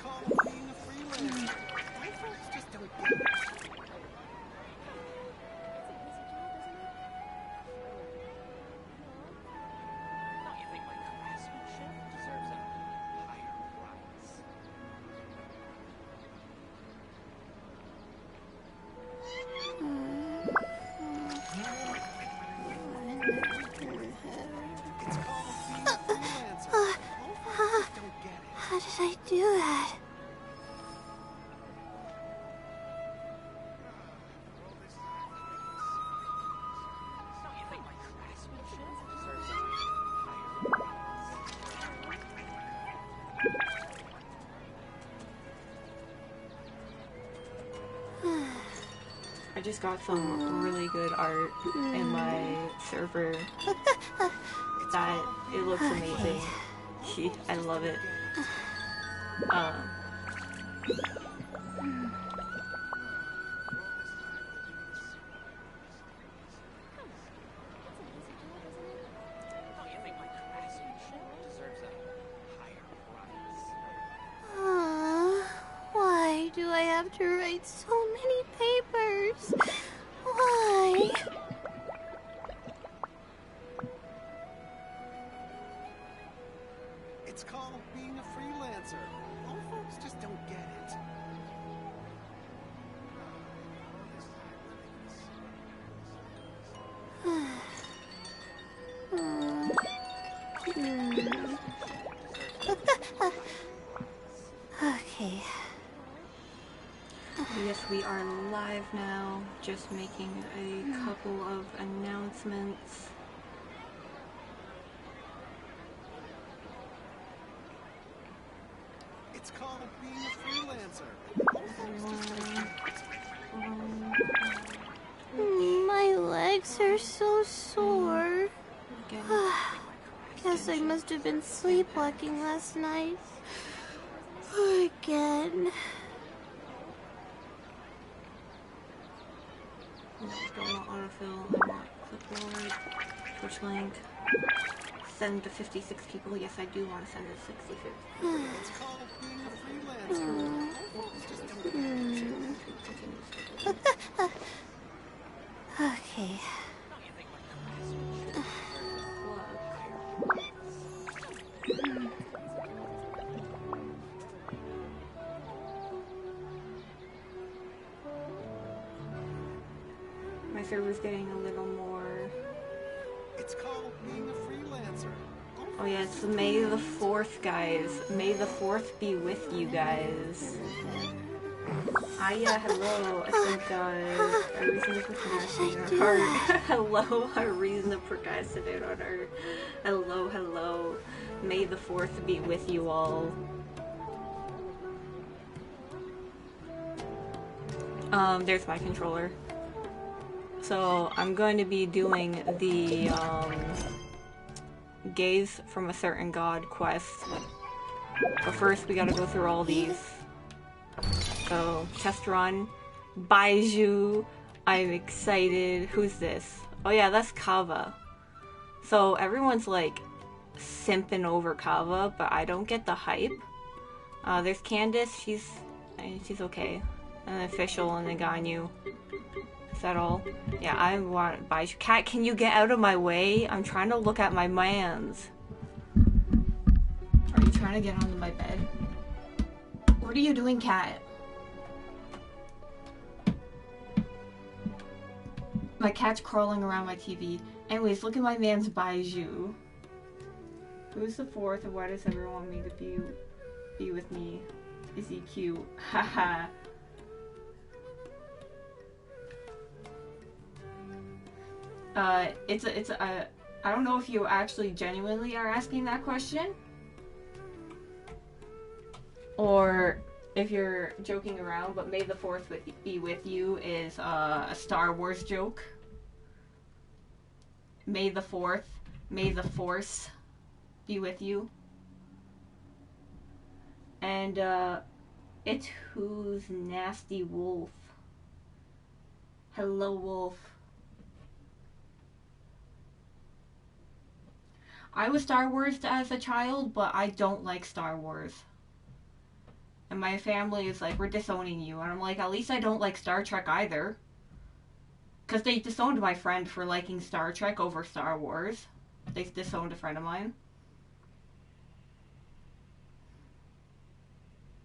called being a freelancer. My folks just don't get it. Don't you think my craftsmanship deserves a higher price? It's called being a freelancer. My folks just don't get it. How did I do that? Don't you think my craftsmanship deserves a higher price? I just got some really good art in my server that it looks amazing. I love it. Don't you think my craftsmanship deserves a higher price? Why do I have to write so many papers? Why? It's called being a freelancer. All folks just don't get it. Okay. Yes, we are live now, just making a couple of announcements. It's called being a freelancer. All folks just don't get it. My legs are so sore. Again, Guess I must have been sleepwalking last night. Again. don't want autofill, I want clipboard, Twitch link. Send to 56 people. Yes, I do want to send to 66. It's called being a freelancer. All folks just don't get it. Okay. Don't you think my craftsmanship deserves a higher price? My server's getting a little more. It's called being a freelancer. Oh yeah, it's May the 4th, guys. May the 4th be with you guys. Hiya, hello. I think, a reason to procrastinate on art. Hello, a reason to procrastinate on art. Hello, hello. May the 4th be with you all. There's my controller. So, I'm going to be doing the, Gaze from a Certain God quest. But first, we gotta go through all these. So, test run. Baiju. I'm excited. Who's this? Oh yeah, that's Kava. So, everyone's like simping over Kava, but I don't get the hype. There's Candace. She's okay. And then Official and then Ganyu. Is that all? Yeah, I want Baiju. Cat, can you get out of my way? I'm trying to look at my mans. Are you trying to get onto my bed? What are you doing, Cat? My cat's crawling around my TV. Anyways, look at my man's Baiju. Who's the 4th and why does everyone want me to be with me? Is he cute? Haha. I don't know if you actually genuinely are asking that question, or if you're joking around, but May the 4th be with you is a Star Wars joke. May the 4th, may the Force be with you. And, it's Who's Nasty Wolf. Hello, Wolf. I was Star Wars as a child, but I don't like Star Wars. And my family is like, we're disowning you. And I'm like, at least I don't like Star Trek either. Because they disowned my friend for liking Star Trek over Star Wars. They disowned a friend of mine.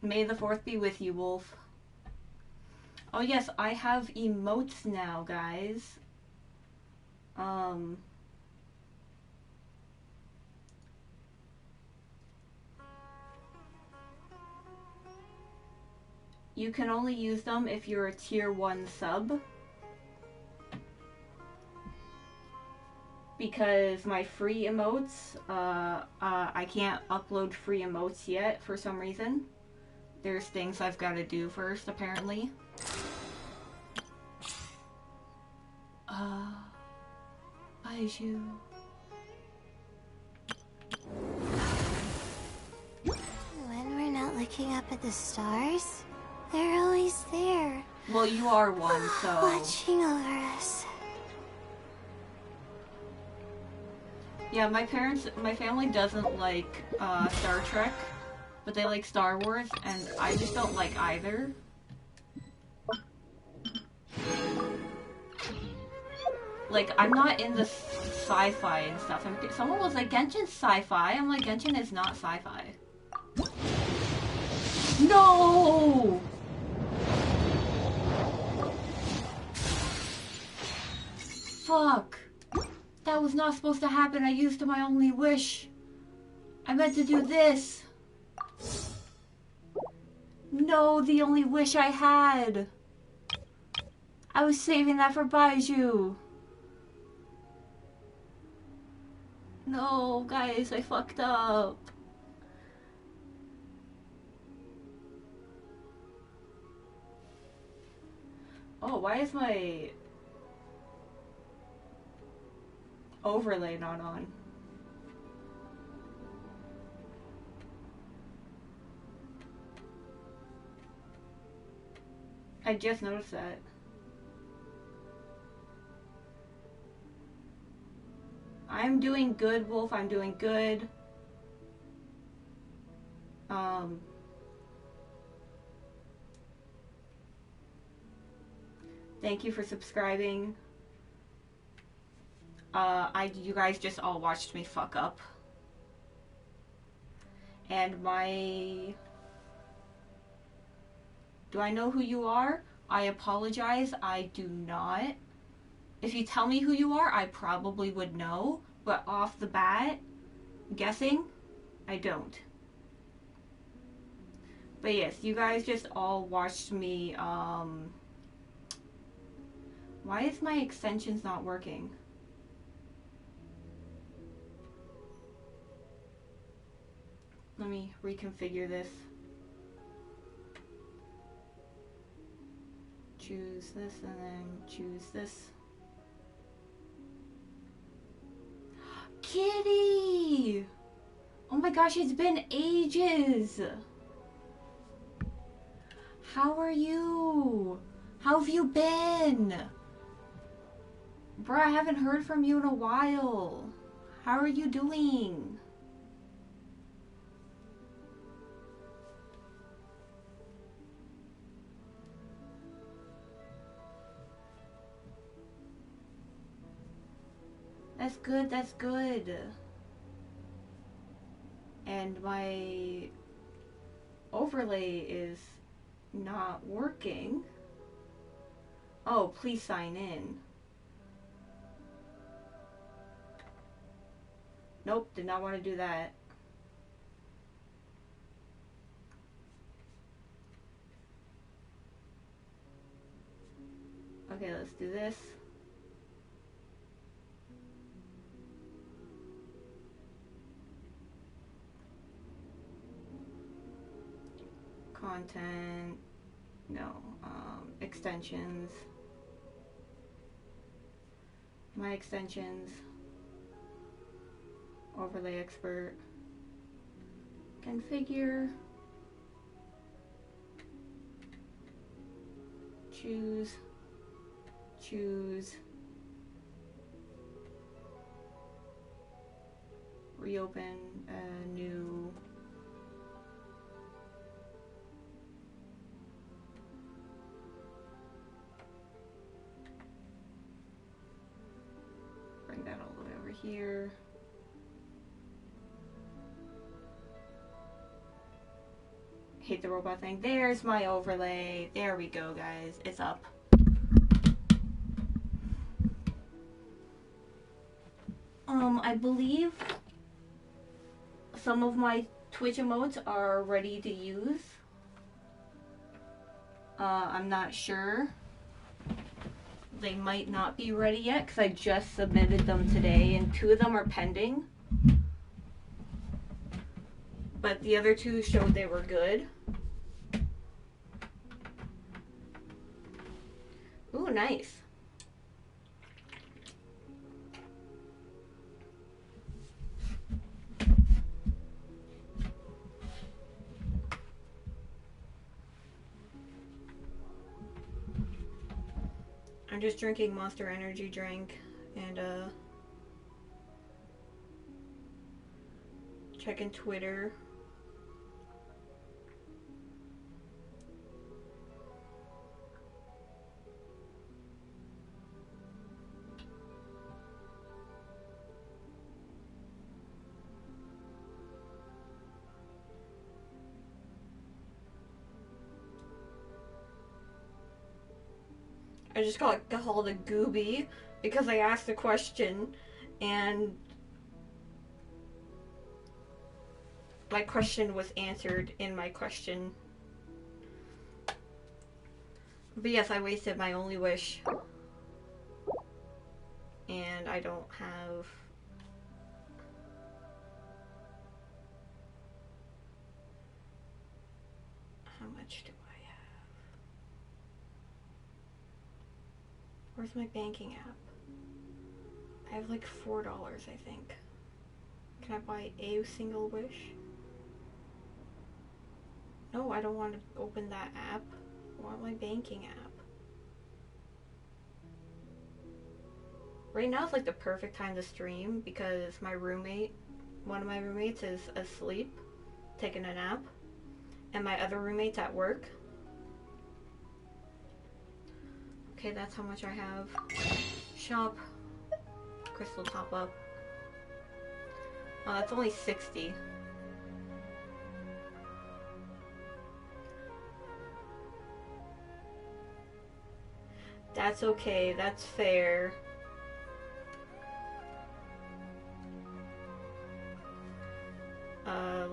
May the 4th be with you, Wolf. Oh yes, I have emotes now, guys. You can only use them if you're a tier 1 sub. Because my free emotes, I can't upload free emotes yet for some reason. There's things I've got to do first, apparently. Baiju. When we're not looking up at the stars, they're always there. Well, you are one, so... Watching over us. Yeah, my family doesn't like Star Trek, but they like Star Wars, and I just don't like either. Like, I'm not into sci-fi and stuff. And someone was like, Genshin's sci-fi. I'm like, Genshin is not sci-fi. No! Fuck. That was not supposed to happen. I used my only wish. I meant to do this. No, the only wish I had. I was saving that for Baiju. No, guys, I fucked up. Oh, why is my overlay not on? I just noticed that. I'm doing good, Wolf. I'm doing good. Thank you for subscribing. You guys just all watched me fuck up. And do I know who you are? I apologize, I do not. If you tell me who you are, I probably would know, but off the bat, guessing, I don't. But yes, you guys just all watched me, why is my extensions not working? Let me reconfigure this. Choose this and then choose this. Kitty! Oh my gosh, it's been ages! How are you? How have you been? Bruh, I haven't heard from you in a while. How are you doing? That's good, that's good. And my overlay is not working. Oh, please sign in. Nope, did not want to do that. Okay, let's do this. Content, no, extensions, my extensions, overlay expert, configure, choose, reopen a new here. Hate the robot thing. There's my overlay. There we go, guys. It's up. I believe some of my Twitch emotes are ready to use. I'm not sure. They might not be ready yet because I just submitted them today and 2 of them are pending. But the other 2 showed they were good. Ooh, nice. I'm just drinking Monster Energy drink and checking Twitter. I just got called a gooby because I asked a question and my question was answered in my question. But yes, I wasted my only wish. And I don't have... How much do I have? Where's my banking app? I have like $4, I think. Can I buy a single wish? No, I don't want to open that app. I want my banking app. Right now is like the perfect time to stream because my roommate, one of my roommates is asleep, taking a nap, and my other roommate's at work. Okay, that's how much I have. Shop. Crystal top up. Oh, that's only 60. That's okay, that's fair.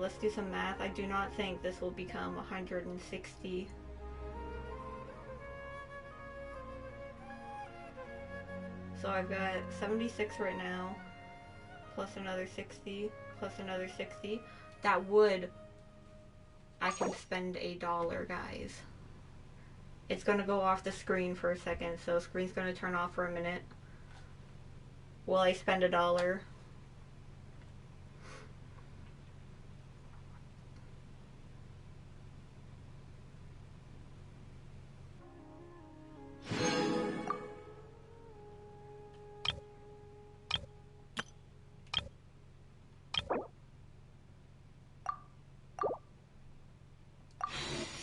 Let's do some math. I do not think this will become 160. So I've got 76 right now, plus another 60, plus another 60. That would, I can spend $1, guys. It's gonna go off the screen for a second, so the screen's gonna turn off for a minute. Will I spend $1?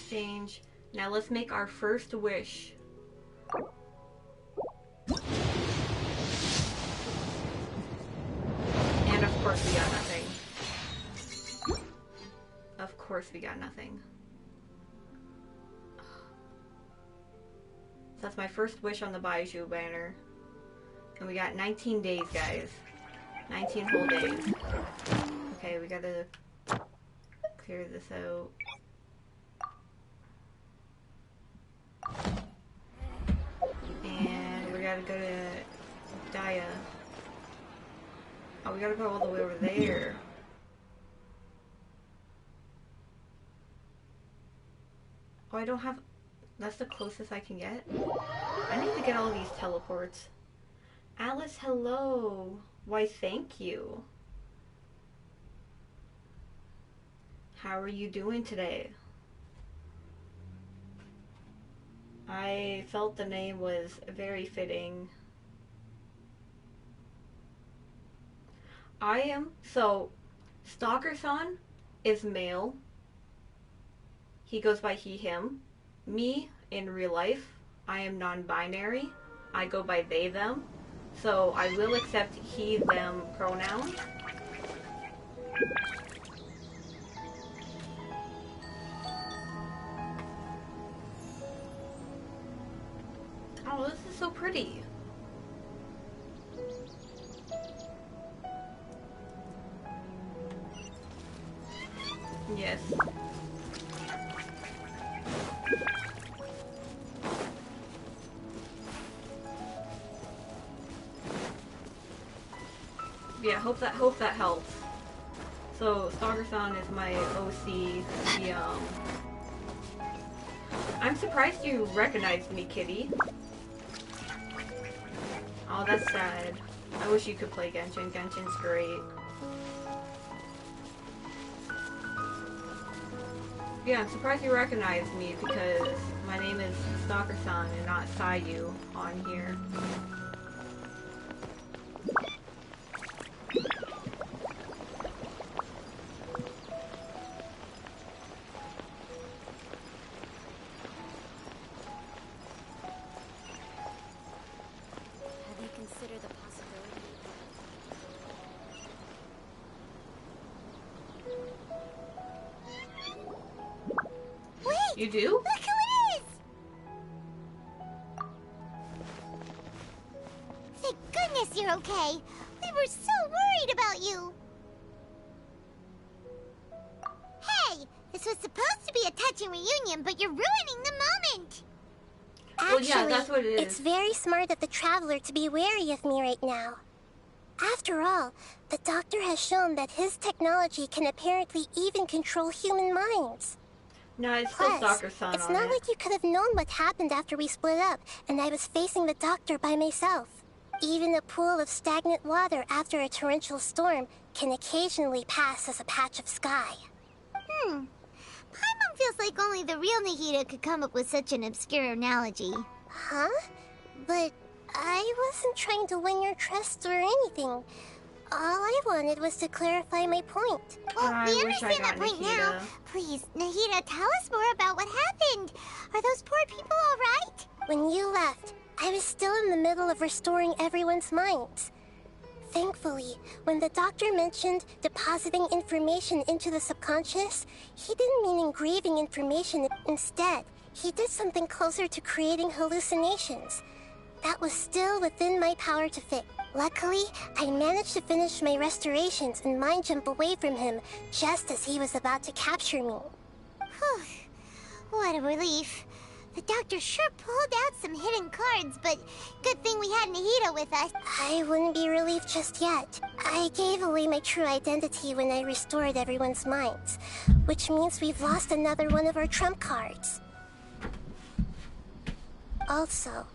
Exchange. Now let's make our first wish. And of course we got nothing. Of course we got nothing. So that's my first wish on the Baiju banner. And we got 19 days, guys. 19 whole days. Okay, we gotta clear this out. And we gotta go to Daya. Oh, we gotta go all the way over there. Oh, I don't have... That's the closest I can get? I need to get all these teleports. Alice, hello. Why, thank you. How are you doing today? I felt the name was very fitting. So, Stalker-san is male. He goes by he, him. Me, in real life, I am non-binary. I go by they, them. So I will accept he, them pronouns. Oh, this is so pretty. Yes. Yeah, hope that helps. So Stalker-san is my OC. I'm surprised you recognized me, Kitty. Oh, that's sad. I wish you could play Genshin. Genshin's great. Yeah, I'm surprised you recognized me because my name is Stalker-san and not Sayu on here. Have you considered the possibility? Wait! You do? Look who it is! Thank goodness you're okay. We were so worried about you. Hey, this was supposed to be a touching reunion, but you're ruining the moment. Well, yeah, that's what it is. It's very smart of the Traveler to be wary of me right now. After all, the Doctor has shown that his technology can apparently even control human minds. No, it's still Plus, Stalker-san it's on not it. like you could have known what happened after we split up and I was facing the Doctor by myself. Even a pool of stagnant water after a torrential storm can occasionally pass as a patch of sky. Paimon feels like only the real Nahida could come up with such an obscure analogy. Huh? But I wasn't trying to win your trust or anything. All I wanted was to clarify my point. Well, I we wish I understand got that point now. Nahida. Please, Nahida, tell us more about what happened. Are those poor people all right? When you left, I was still in the middle of restoring everyone's minds. Thankfully, when the Doctor mentioned depositing information into the subconscious, he didn't mean engraving information. Instead, he did something closer to creating hallucinations. That was still within my power to fix. Luckily, I managed to finish my restorations and mind jump away from him just as he was about to capture me. Whew. What a relief. The Doctor sure pulled out some hidden cards, but good thing we had Nahida with us. I wouldn't be relieved just yet. I gave away my true identity when I restored everyone's minds, which means we've lost another one of our trump cards. Also,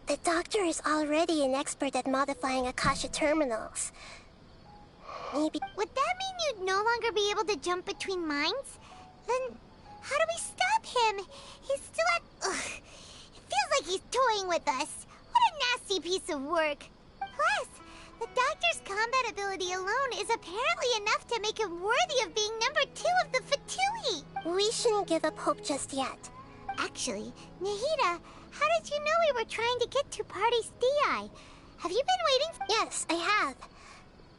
the Doctor is already an expert at modifying Akasha terminals. Maybe... Would that mean you'd no longer be able to jump between minds? Then how do we stop him? He's still at... Ugh. It feels like he's toying with us. What a nasty piece of work. Plus, the Doctor's combat ability alone is apparently enough to make him worthy of being number 2 of the Fatui. We shouldn't give up hope just yet. Actually, Nahida, how did you know we were trying to get to Party Stii? Have you been waiting for... Yes, I have.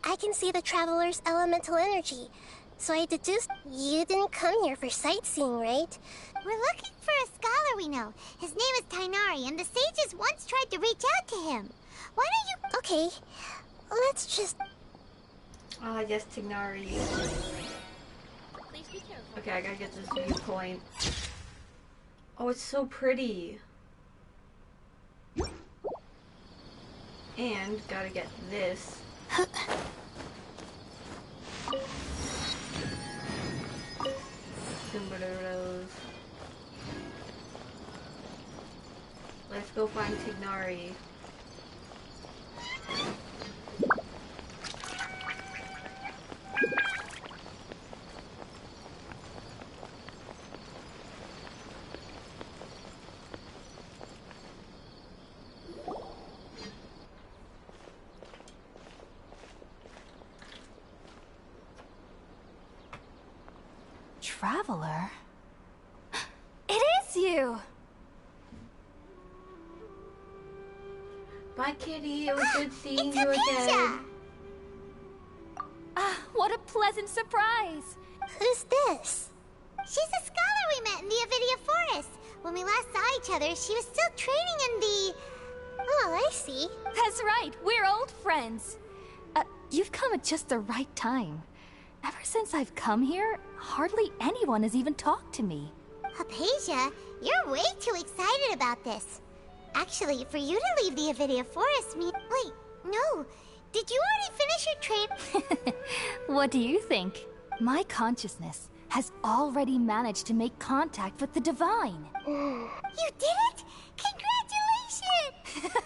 I can see the Traveler's elemental energy, so I deduced you didn't come here for sightseeing, right? We're looking for a scholar we know. His name is Tainari, and the sages once tried to reach out to him. Why don't you... Okay, let's just... Ah, yes, Tignari. Please be careful. Okay, I gotta get this viewpoint. Oh, it's so pretty. And gotta get this. Timberrose. Let's go find Tignari. Traveler? It is you! Bye, Kitty. It was good seeing It's you Hypatia! again. Ah, what a pleasant surprise! Who's this? She's a scholar we met in the Avidia Forest. When we last saw each other, she was still training in the... Oh, I see. That's right, we're old friends. You've come at just the right time. Ever since I've come here, hardly anyone has even talked to me. Hypatia, you're way too excited about this. Actually, for you to leave the Avidia Forest means... Wait, no. Did you already finish your training? What do you think? My consciousness has already managed to make contact with the divine. You did it? Congratulations!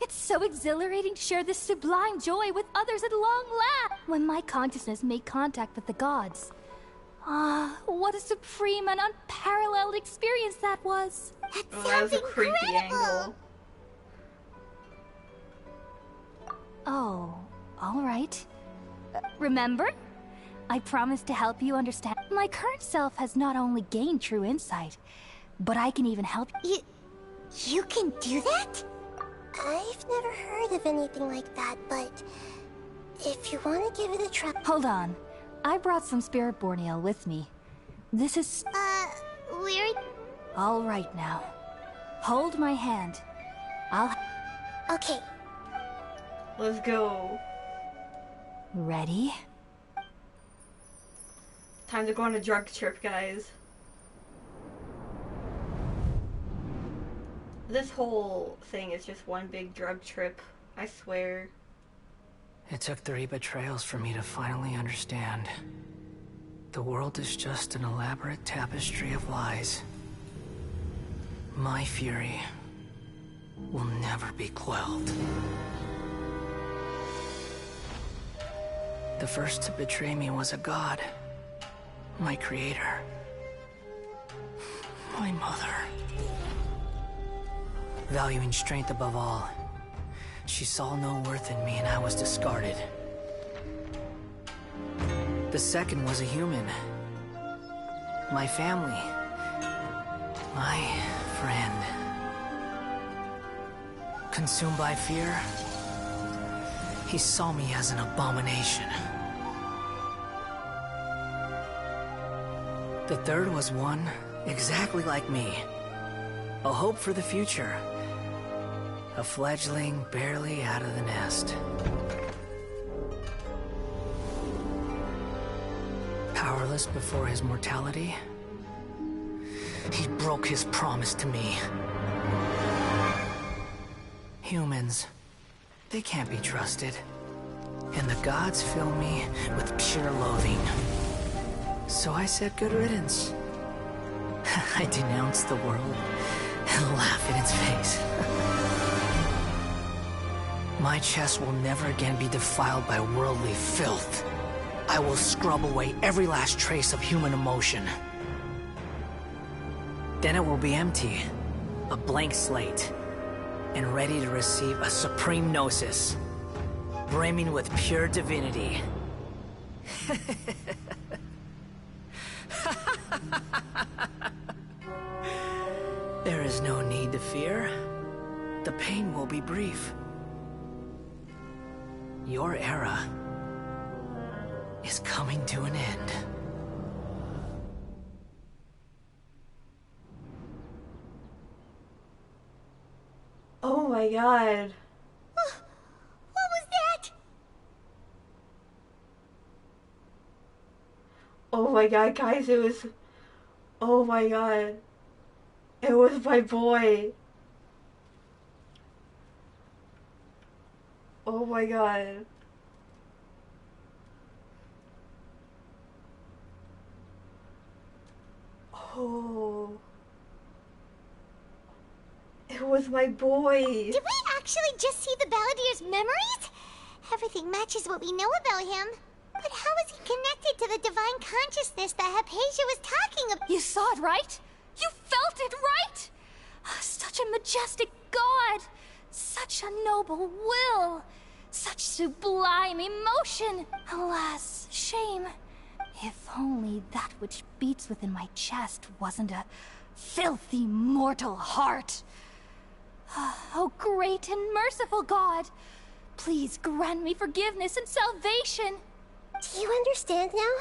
It's so exhilarating to share this sublime joy with others at long last. When my consciousness made contact with the gods. Ah, what a supreme and unparalleled experience that was. That Oh, sounds that was a creepy incredible. angle. Oh, all right. Remember? I promised to help you understand. My current self has not only gained true insight, but I can even help you. You can do that? I've never heard of anything like that, but if you want to give it a try... Hold on. I brought some Spirit Borneo with me. This is... We're... all right now. Hold my hand. I'll... Okay, Let's go. Ready? Time to go on a drug trip, guys. This whole thing is just one big drug trip, I swear. It took 3 betrayals for me to finally understand. The world is just an elaborate tapestry of lies. My fury will never be quelled. The first to betray me was a god. My creator. My mother. Valuing strength above all, she saw no worth in me and I was discarded. The second was a human. My family. My friend. Consumed by fear, he saw me as an abomination. The third was one exactly like me. A hope for the future. A fledgling barely out of the nest. Powerless before his mortality, he broke his promise to me. Humans, they can't be trusted. And the gods fill me with pure loathing. So I said good riddance. I denounce the world and laugh in its face. My chest will never again be defiled by worldly filth. I will scrub away every last trace of human emotion. Then it will be empty, a blank slate, and ready to receive a supreme gnosis, brimming with pure divinity. There is no need to fear. The pain will be brief. Your era is coming to an end. Oh my god. What was that? Oh my god, guys, it was... Oh my god. It was my boy. Oh my god. Oh. It was my boy. Did we actually just see the Balladeer's memories? Everything matches what we know about him. But how is he connected to the divine consciousness that Hypatia was talking about? You saw it, right? You felt it, right? Such a majestic god! Such a noble will! Such sublime emotion! Alas, shame. If only that which beats within my chest wasn't a filthy mortal heart. Oh, great and merciful God! Please grant me forgiveness and salvation! Do you understand now?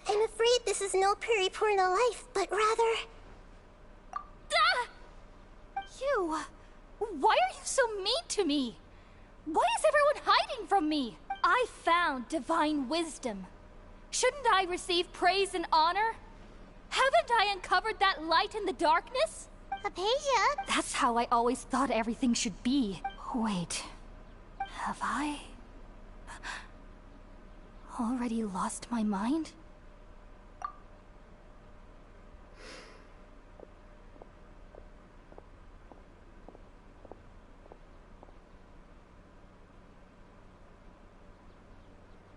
I'm afraid this is no Puripurna life, but rather... Ah! You... Why are you so mean to me? Why is everyone hiding from me? I found divine wisdom. Shouldn't I receive praise and honor? Haven't I uncovered that light in the darkness? Hypatia? That's how I always thought everything should be. Wait, have I already lost my mind?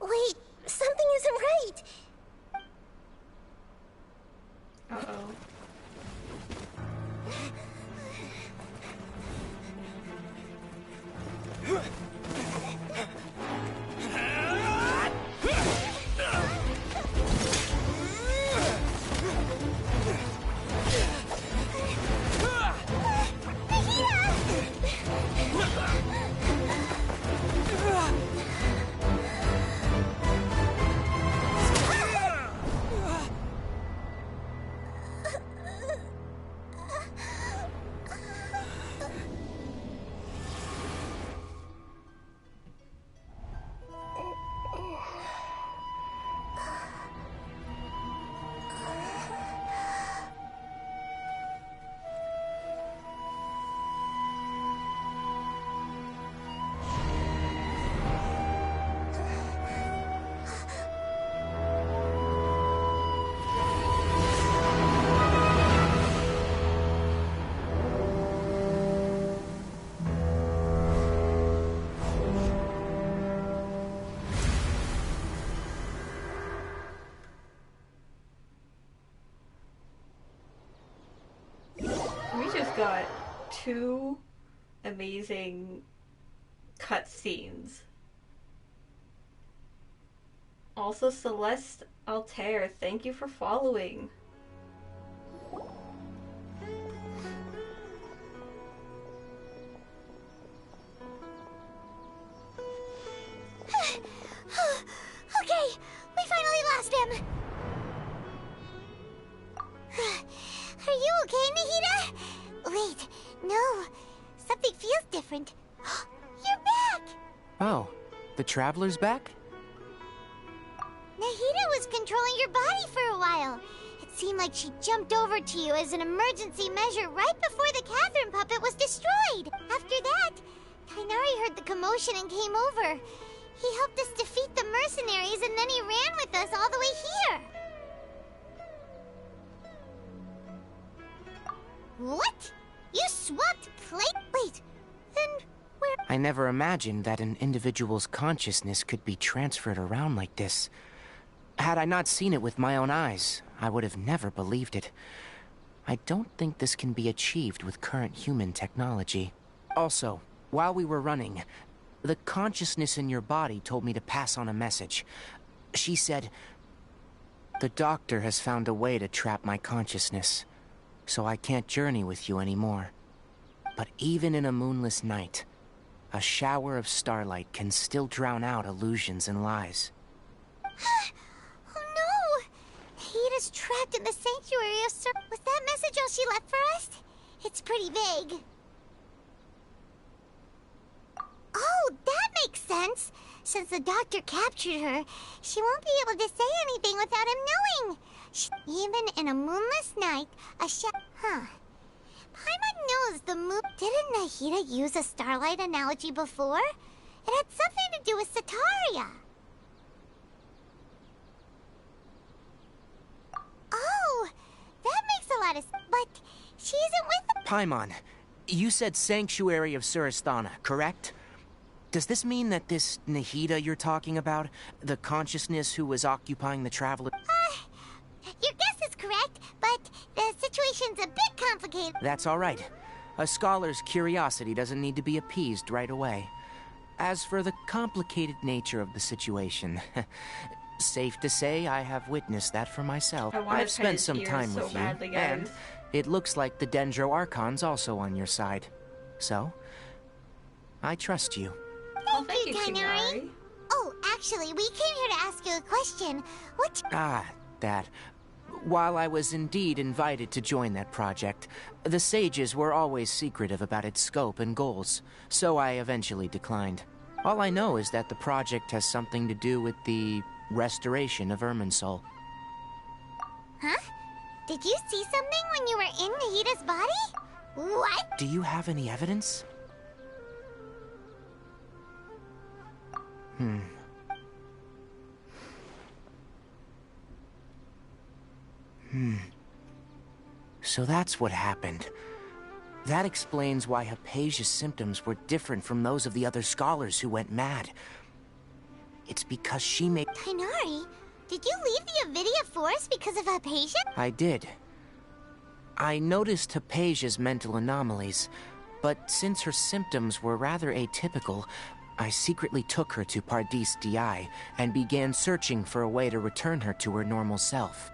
Wait, something isn't right. Uh-oh. We just got two amazing cutscenes. Also, Celeste Altair, thank you for following. Okay, we finally lost him. Are you okay, Nahida? Wait, no. Something feels different. You're back! Oh, the Traveler's back? Nahida was controlling your body for a while. It seemed like she jumped over to you as an emergency measure right before the Catherine puppet was destroyed. After that, Kainari heard the commotion and came over. He helped us defeat the mercenaries and then he ran with us all the way here. What? You swapped plate? Wait, then where? I never imagined that an individual's consciousness could be transferred around like this. Had I not seen it with my own eyes, I would have never believed it. I don't think this can be achieved with current human technology. Also, while we were running, the consciousness in your body told me to pass on a message. She said, "The doctor has found a way to trap my consciousness, so I can't journey with you anymore. But even in a moonless night, a shower of starlight can still drown out illusions and lies." Oh no! Nahida's trapped in the sanctuary of Sir. Was that message all she left for us? It's pretty vague. Oh, that makes sense. Since the doctor captured her, she won't be able to say anything without him knowing. Even in a moonless night, Huh. Paimon knows the moon. Didn't Nahida use a starlight analogy before? It had something to do with Sataria. Oh, that makes a lot of sense. But she isn't with the... Paimon, you said Sanctuary of Surasthana, correct? Does this mean that this Nahida you're talking about, the consciousness who was occupying the Traveler... Your guess is correct, but the situation's a bit complicated. That's all right. A scholar's curiosity doesn't need to be appeased right away. As for the complicated nature of the situation, safe to say I have witnessed that for myself. I've spent some time with you, and it looks like the Dendro Archon's also on your side. So, I trust you. Oh, Thank you, Tighnari. Oh, actually, we came here to ask you a question. What? That. While I was indeed invited to join that project, the sages were always secretive about its scope and goals, so I eventually declined. All I know is that the project has something to do with the restoration of Irminsul. Huh? Did you see something when you were in Nahida's body? What? Do you have any evidence? So that's what happened. That explains why Hypatia's symptoms were different from those of the other scholars who went mad. It's because she made... Tighnari, did you leave the Avidia Forest because of Hypatia? I did. I noticed Hypatia's mental anomalies, but since her symptoms were rather atypical, I secretly took her to Pardis Di and began searching for a way to return her to her normal self.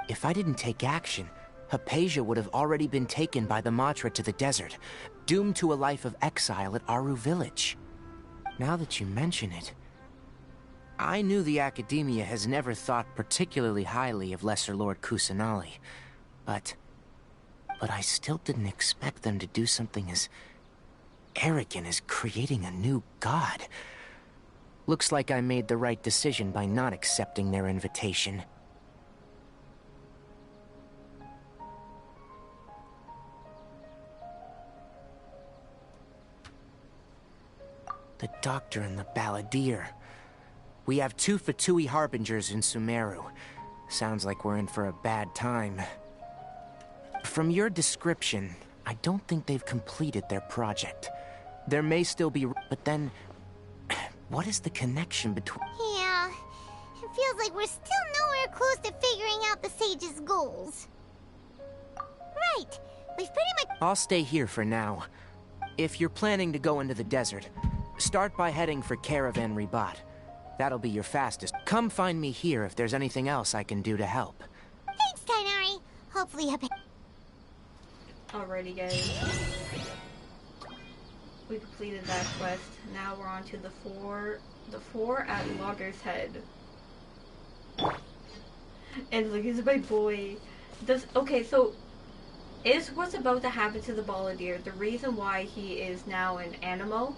If I didn't take action, Hypatia would have already been taken by the Matra to the desert, doomed to a life of exile at Aru Village. Now that you mention it, I knew the Academia has never thought particularly highly of Lesser Lord Kusanali, but I still didn't expect them to do something as arrogant as creating a new god. Looks like I made the right decision by not accepting their invitation. The Doctor and the Balladeer. We have 2 Fatui Harbingers in Sumeru. Sounds like we're in for a bad time. From your description, I don't think they've completed their project. There may still be... But then... What is the connection between... Yeah, it feels like we're still nowhere close to figuring out the Sage's goals. Right, we've pretty much... I'll stay here for now. If you're planning to go into the desert, start by heading for Caravan Ribat. That'll be your fastest. Come find me here if there's anything else I can do to help. Thanks, Tighnari. Hopefully Alrighty, guys. We completed that quest. Now we're on to the four at Logger's Head. And look, it's my boy. Okay, so is what's about to happen to the Balladeer the reason why he is now an Anemo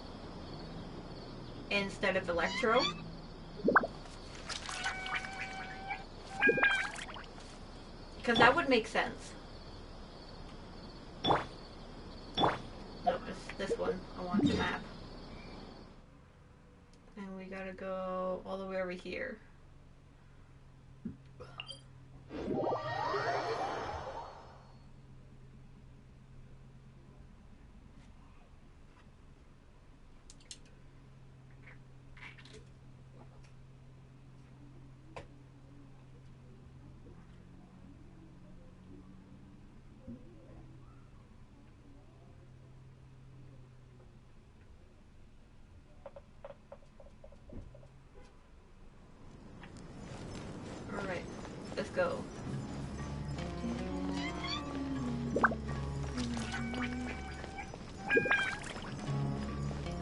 instead of Electro? Because that would make sense. No, it's this one. I want the map. And we gotta go all the way over here. Alright, let's go.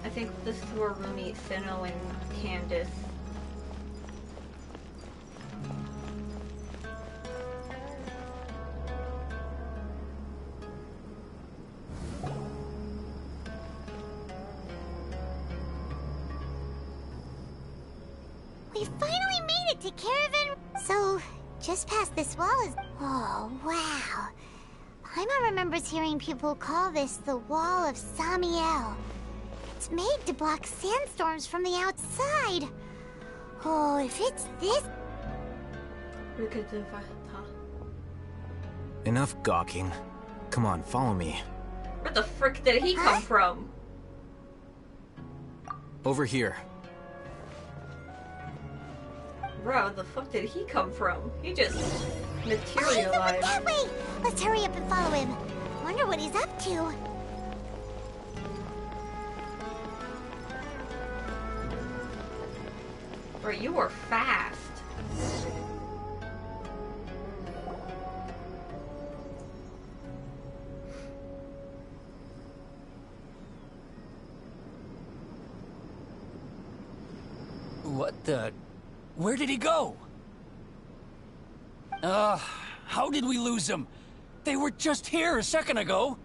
I think this is where we'll meet Sinnoh and Candace. We finally made it to Caravan. So, just past this wall is... Oh, wow. Paimon remembers hearing people call this the Wall of Samiel. It's made to block sandstorms from the outside. Oh, if it's this... Enough gawking. Come on, follow me. Where the frick did he come from? Over here. Bro, the fuck did he come from? He just Oh, he's over materialized. that way! Let's hurry up and follow him. Wonder what he's up to. Bro, you are fast. What the... Where did he go? How did we lose him? They were just here a second ago.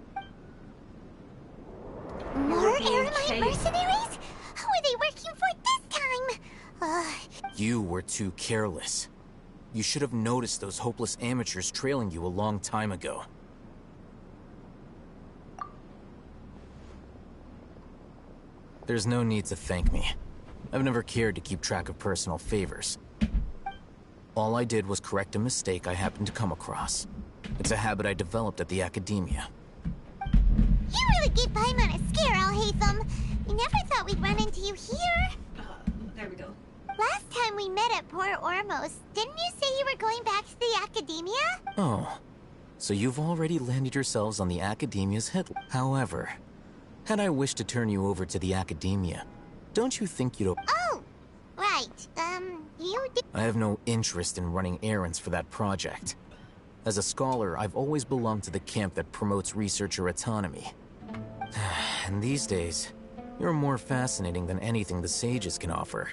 More being airline chased. mercenaries? Who are they working for this time? You were too careless. You should have noticed those hopeless amateurs trailing you a long time ago. There's no need to thank me. I've never cared to keep track of personal favors. All I did was correct a mistake I happened to come across. It's a habit I developed at the Academia. You really gave Paimon a scare, Alhaitham. We never thought we'd run into you here. There we go. Last time we met at Port Ormos, didn't you say you were going back to the Academia? Oh, so you've already landed yourselves on the Academia's head. However, had I wished to turn you over to the Academia, don't you think you'd... Oh, right. You did... I have no interest in running errands for that project. As a scholar, I've always belonged to the camp that promotes researcher autonomy. And these days, you're more fascinating than anything the sages can offer.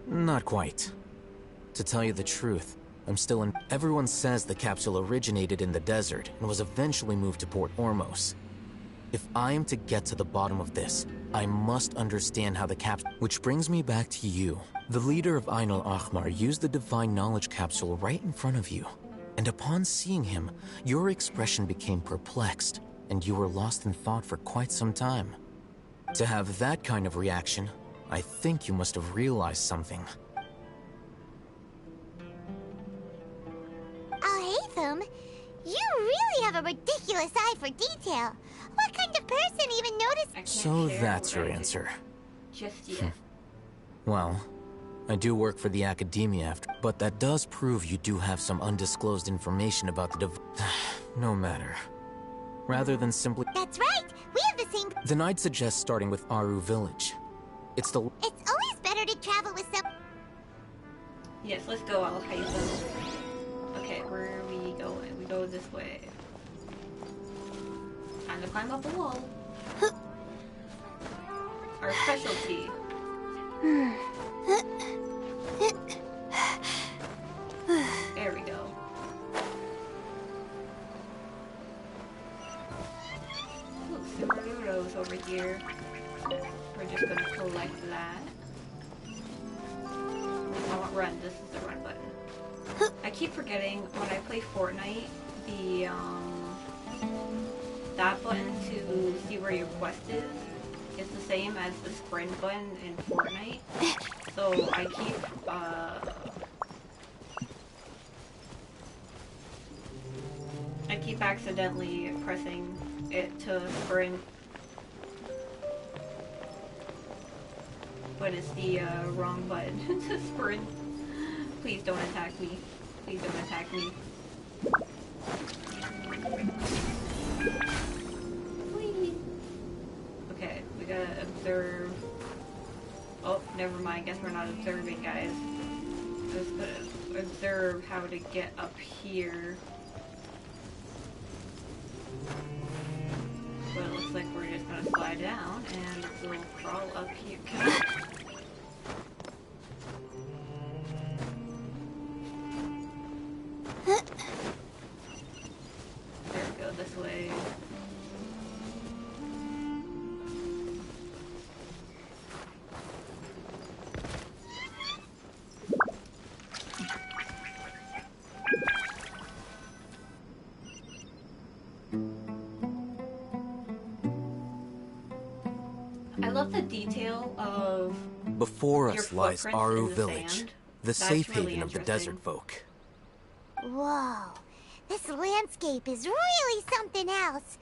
Not quite. To tell you the truth, I'm still in... Everyone says the capsule originated in the desert and was eventually moved to Port Ormos. If I am to get to the bottom of this, I must understand how the capsule... Which brings me back to you. The leader of Ain al-Ahmar used the Divine Knowledge capsule right in front of you. And upon seeing him, your expression became perplexed, and you were lost in thought for quite some time. To have that kind of reaction, I think you must have realized something. Alhaitham, you really have a ridiculous eye for detail. What kind of person even noticed... I can't So share that's what your I did answer. Just yet. Well, I do work for the Academia after, but that does prove you do have some undisclosed information about the No matter. Rather than simply... That's right! We have the same... Then I'd suggest starting with Aru Village. It's the... It's always better to travel with some... Yes, let's go, Alhaitham. Okay, where are we going? We go this way. Time to climb up a wall. Our specialty. There we go. Ooh, superheroes over here. We're just gonna collect that. I want run. This is the run button. I keep forgetting when I play Fortnite, the that button to see where your quest is the same as the sprint button in Fortnite. So I keep accidentally pressing it to sprint, but it's the wrong button to sprint. Please don't attack me. Please don't attack me. Whee. Okay, we gotta observe. Oh, never mind. Guess we're not observing, guys. Just gonna observe how to get up here. But it looks like we're just gonna slide down and we'll crawl up here. There we go, this way. I love the detail of Before your us lies footprints Aru in the Village, sand. the That's safe really haven of the interesting. desert folk. Whoa, this landscape is really something else.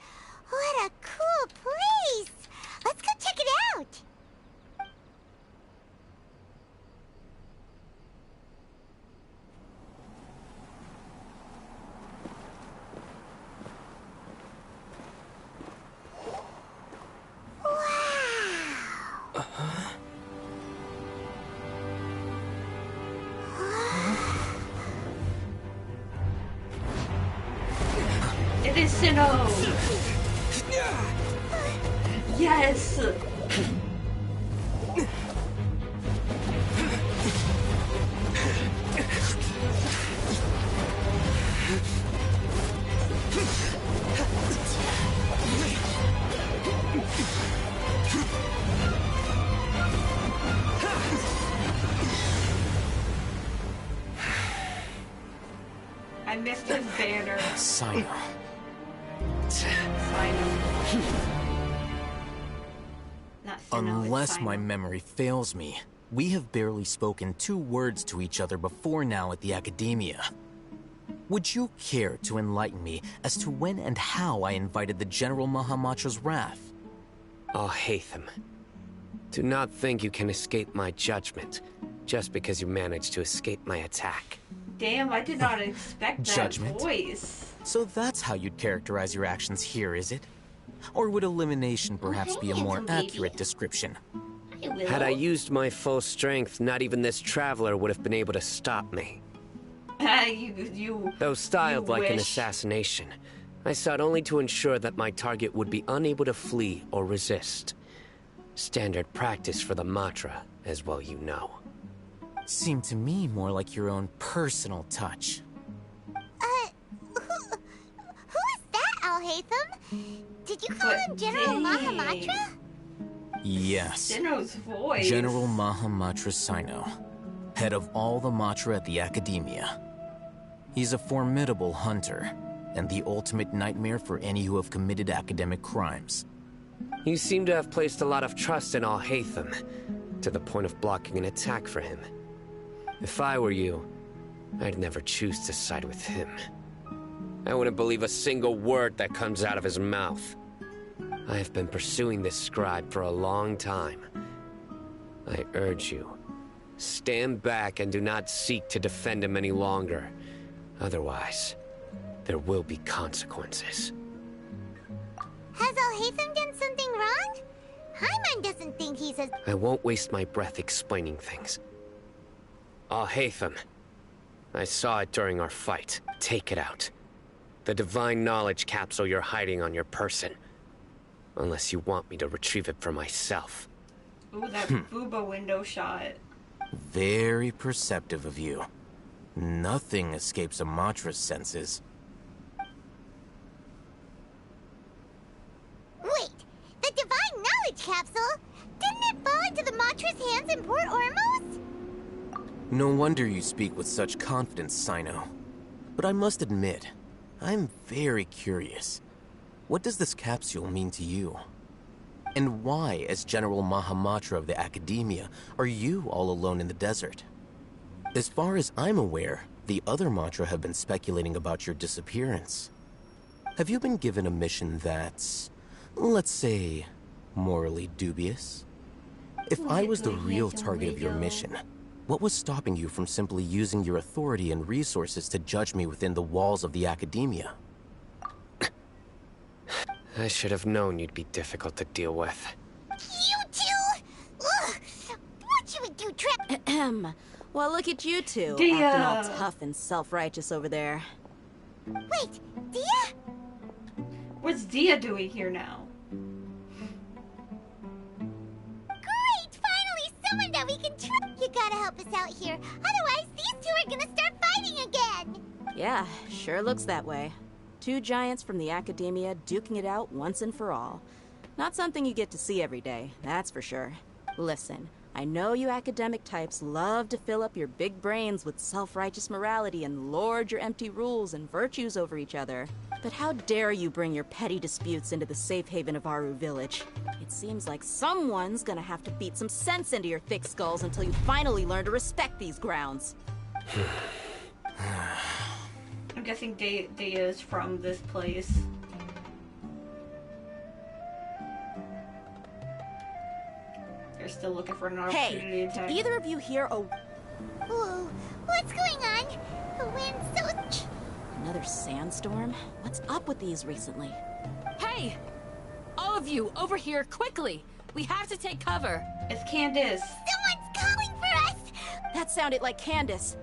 What a cool place! Let's go check it out! It is Sinnoh! Yes! banner. Sino. Sino. Not Sino, it's Unless Sino. my memory fails me, we have barely spoken 2 words to each other before now at the Academia. Would you care to enlighten me as to when and how I invited the General Mahamatra's wrath? Alhaitham, do not think you can escape my judgment just because you managed to escape my attack. Damn, I did not expect that Judgment? voice. So that's how you'd characterize your actions here, is it? Or would elimination perhaps be a more accurate description? Had I used my full strength, not even this traveler would have been able to stop me. Though styled like an assassination, I sought only to ensure that my target would be unable to flee or resist. Standard practice for the Matra, as well you know. Seemed to me more like your own personal touch. Who is that, Alhaitham? Did you call him General Mahamatra? Yes. Sinnoh's voice. General Mahamatra Sino, head of all the Matra at the Academia. He's a formidable hunter, and the ultimate nightmare for any who have committed academic crimes. You seem to have placed a lot of trust in Alhaitham, to the point of blocking an attack for him. If I were you, I'd never choose to side with him. I wouldn't believe a single word that comes out of his mouth. I have been pursuing this scribe for a long time. I urge you, stand back and do not seek to defend him any longer. Otherwise, there will be consequences. Has Alhaitham done something wrong? Hyman doesn't think he's as... I won't waste my breath explaining things. Alhaitham, I saw it during our fight. Take it out. The divine knowledge capsule you're hiding on your person. Unless you want me to retrieve it for myself. Ooh, that Booba window shot. Very perceptive of you. Nothing escapes a Matra's senses. Wait, the divine knowledge capsule? Didn't it fall into the Matra's hands in Port Ormos? No wonder you speak with such confidence, Sino. But I must admit, I'm very curious. What does this capsule mean to you? And why, as General Mahamatra of the Academia, are you all alone in the desert? As far as I'm aware, the other Matra have been speculating about your disappearance. Have you been given a mission that's, let's say, morally dubious? If I was the real target of your mission, what was stopping you from simply using your authority and resources to judge me within the walls of the Academia? I should have known you'd be difficult to deal with. You two! Ugh! What should we do, Trip? Well, look at you two, Dia. acting all tough and self-righteous over there. Wait, Dia? What's Dia doing here now? Great! Finally, someone that we can trust. You gotta help us out here. Otherwise, these two are gonna start fighting again. Yeah, sure looks that way. 2 giants from the Academia duking it out once and for all. Not something you get to see every day, that's for sure. Listen, I know you academic types love to fill up your big brains with self-righteous morality and lord your empty rules and virtues over each other. But how dare you bring your petty disputes into the safe haven of Aru Village? It seems like someone's gonna have to beat some sense into your thick skulls until you finally learn to respect these grounds. I'm guessing Dia is from this place. They're still looking for an opportunity to Hey, attack. did either of you hear a... Whoa, what's going on? The wind's so... Another sandstorm? What's up with these recently? Hey! All of you, over here, quickly! We have to take cover! It's Candace. Someone's calling for us! That sounded like Candace.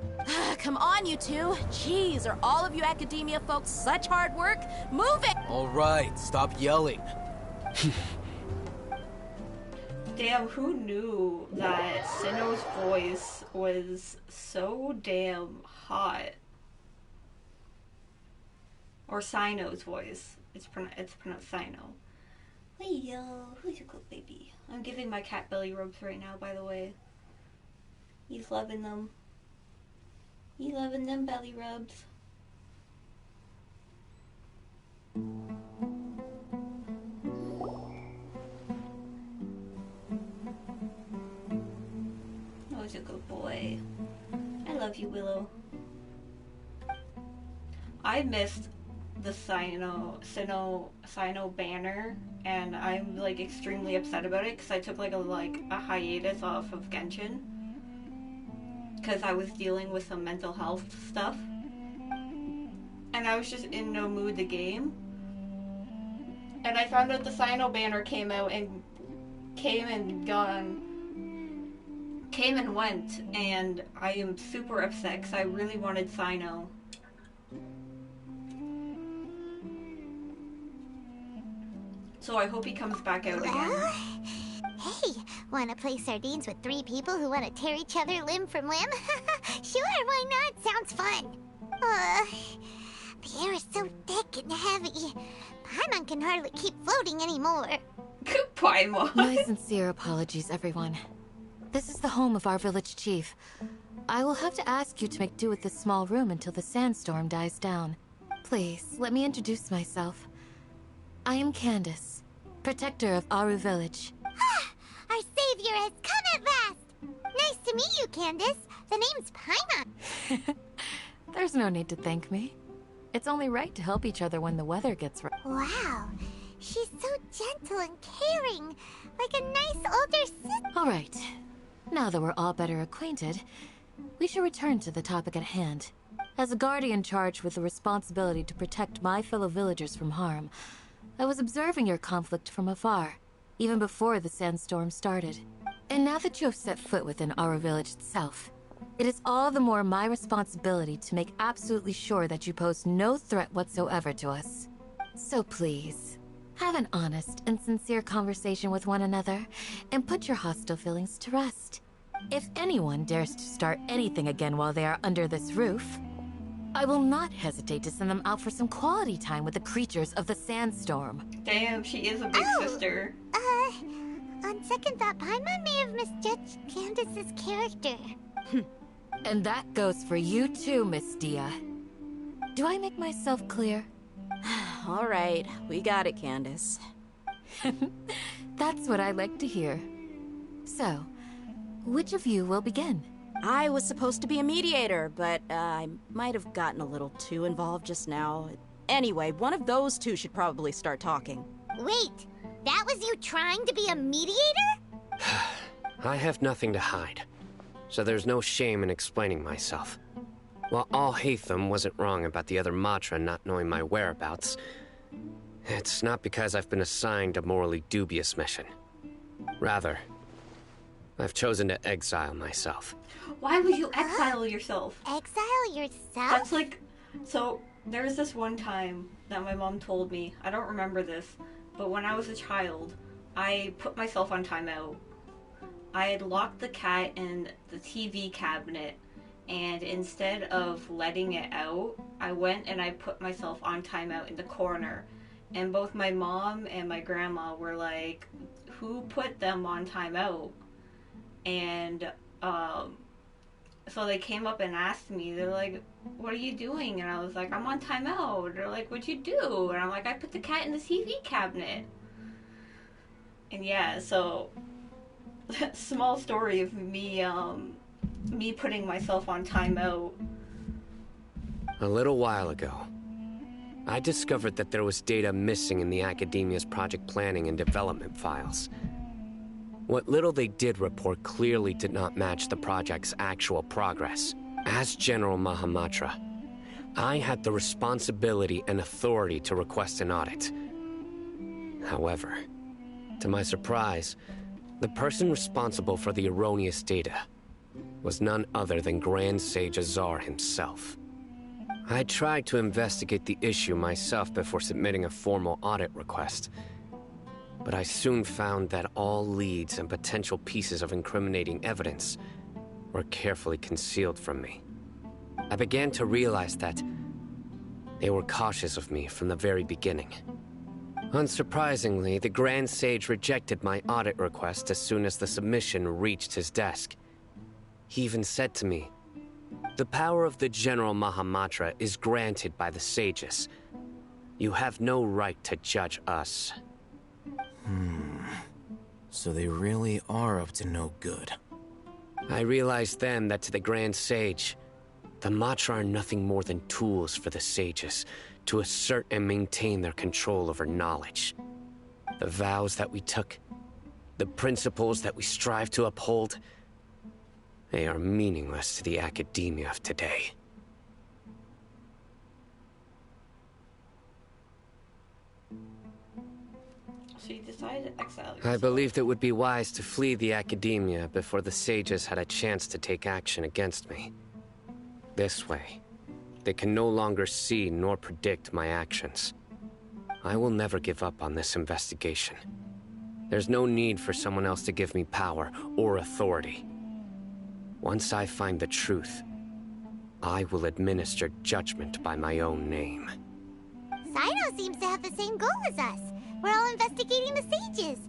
Come on, you two. Jeez, are all of you Academia folks such hard work? Move it! All right, stop yelling. Damn, who knew that Sinnoh's voice was so damn hot? Or Sino's voice. It's pronounced Sino. Hey yo, who's your cool baby? I'm giving my cat belly rubs right now, by the way. He's loving them. He's loving them belly rubs. love you, Willow. I missed the Sino banner, and I'm like extremely upset about it because I took like a hiatus off of Genshin because I was dealing with some mental health stuff, and I was just in no mood to game. And I found out the Sino banner came out and came and went, and I am super upset because I really wanted Sino. So I hope he comes back out again. Hey, wanna play sardines with 3 people who wanna tear each other limb from limb? Sure, why not? Sounds fun. The air is so thick and heavy. Paimon can hardly keep floating anymore. Paimon. My sincere apologies, everyone. This is the home of our village chief. I will have to ask you to make do with this small room until the sandstorm dies down. Please, let me introduce myself. I am Candace, protector of Aru Village. Our savior has come at last! Nice to meet you, Candace. The name's Paimon. There's no need to thank me. It's only right to help each other when the weather gets rough. Wow, she's so gentle and caring, like a nice older sister. All right, now that we're all better acquainted, we should return to the topic at hand. As a guardian charged with the responsibility to protect my fellow villagers from harm, I was observing your conflict from afar, even before the sandstorm started. And now that you have set foot within our village itself, it is all the more my responsibility to make absolutely sure that you pose no threat whatsoever to us. So please, have an honest and sincere conversation with one another, and put your hostile feelings to rest. If anyone dares to start anything again while they are under this roof, I will not hesitate to send them out for some quality time with the creatures of the sandstorm. Damn, she is a big sister. On second thought, Paimon may have misjudged Candace's character. And that goes for you too, Miss Dia. Do I make myself clear? All right, we got it, Candace. That's what I like to hear. So, which of you will begin? I was supposed to be a mediator, but I might have gotten a little too involved just now. Anyway, one of those two should probably start talking. Wait, that was you trying to be a mediator? I have nothing to hide, so there's no shame in explaining myself. While Alhaitham wasn't wrong about the other Matra not knowing my whereabouts, it's not because I've been assigned a morally dubious mission. Rather, I've chosen to exile myself. Why would you exile yourself? Exile yourself? That's like... So, there was this one time that my mom told me, I don't remember this, but when I was a child, I put myself on timeout. I had locked the cat in the TV cabinet, and instead of letting it out, I went and I put myself on timeout in the corner. And both my mom and my grandma were like, who put them on timeout? And, so they came up and asked me, they're like, what are you doing? And I was like, I'm on timeout. They're like, what'd you do? And I'm like, I put the cat in the TV cabinet. And yeah, so, small story of me, me putting myself on timeout. A little while ago, I discovered that there was data missing in the Academia's project planning and development files. What little they did report clearly did not match the project's actual progress. As General Mahamatra, I had the responsibility and authority to request an audit. However, to my surprise, the person responsible for the erroneous data was none other than Grand Sage Azar himself. I tried to investigate the issue myself before submitting a formal audit request, but I soon found that all leads and potential pieces of incriminating evidence were carefully concealed from me. I began to realize that they were cautious of me from the very beginning. Unsurprisingly, the Grand Sage rejected my audit request as soon as the submission reached his desk. He even said to me, "The power of the General Mahamatra is granted by the sages. You have no right to judge us." So they really are up to no good. I realized then that to the Grand Sage, The Matra are nothing more than tools for the sages to assert and maintain their control over knowledge. The vows that we took, the principles that we strive to uphold, they are meaningless to the academia of today. So you decided to exile yourself. I believed it would be wise to flee the academia before the sages had a chance to take action against me. This way, they can no longer see nor predict my actions. I will never give up on this investigation. There's no need for someone else to give me power or authority. Once I find the truth, I will administer judgment by my own name. Cyno seems to have the same goal as us. We're all investigating the sages.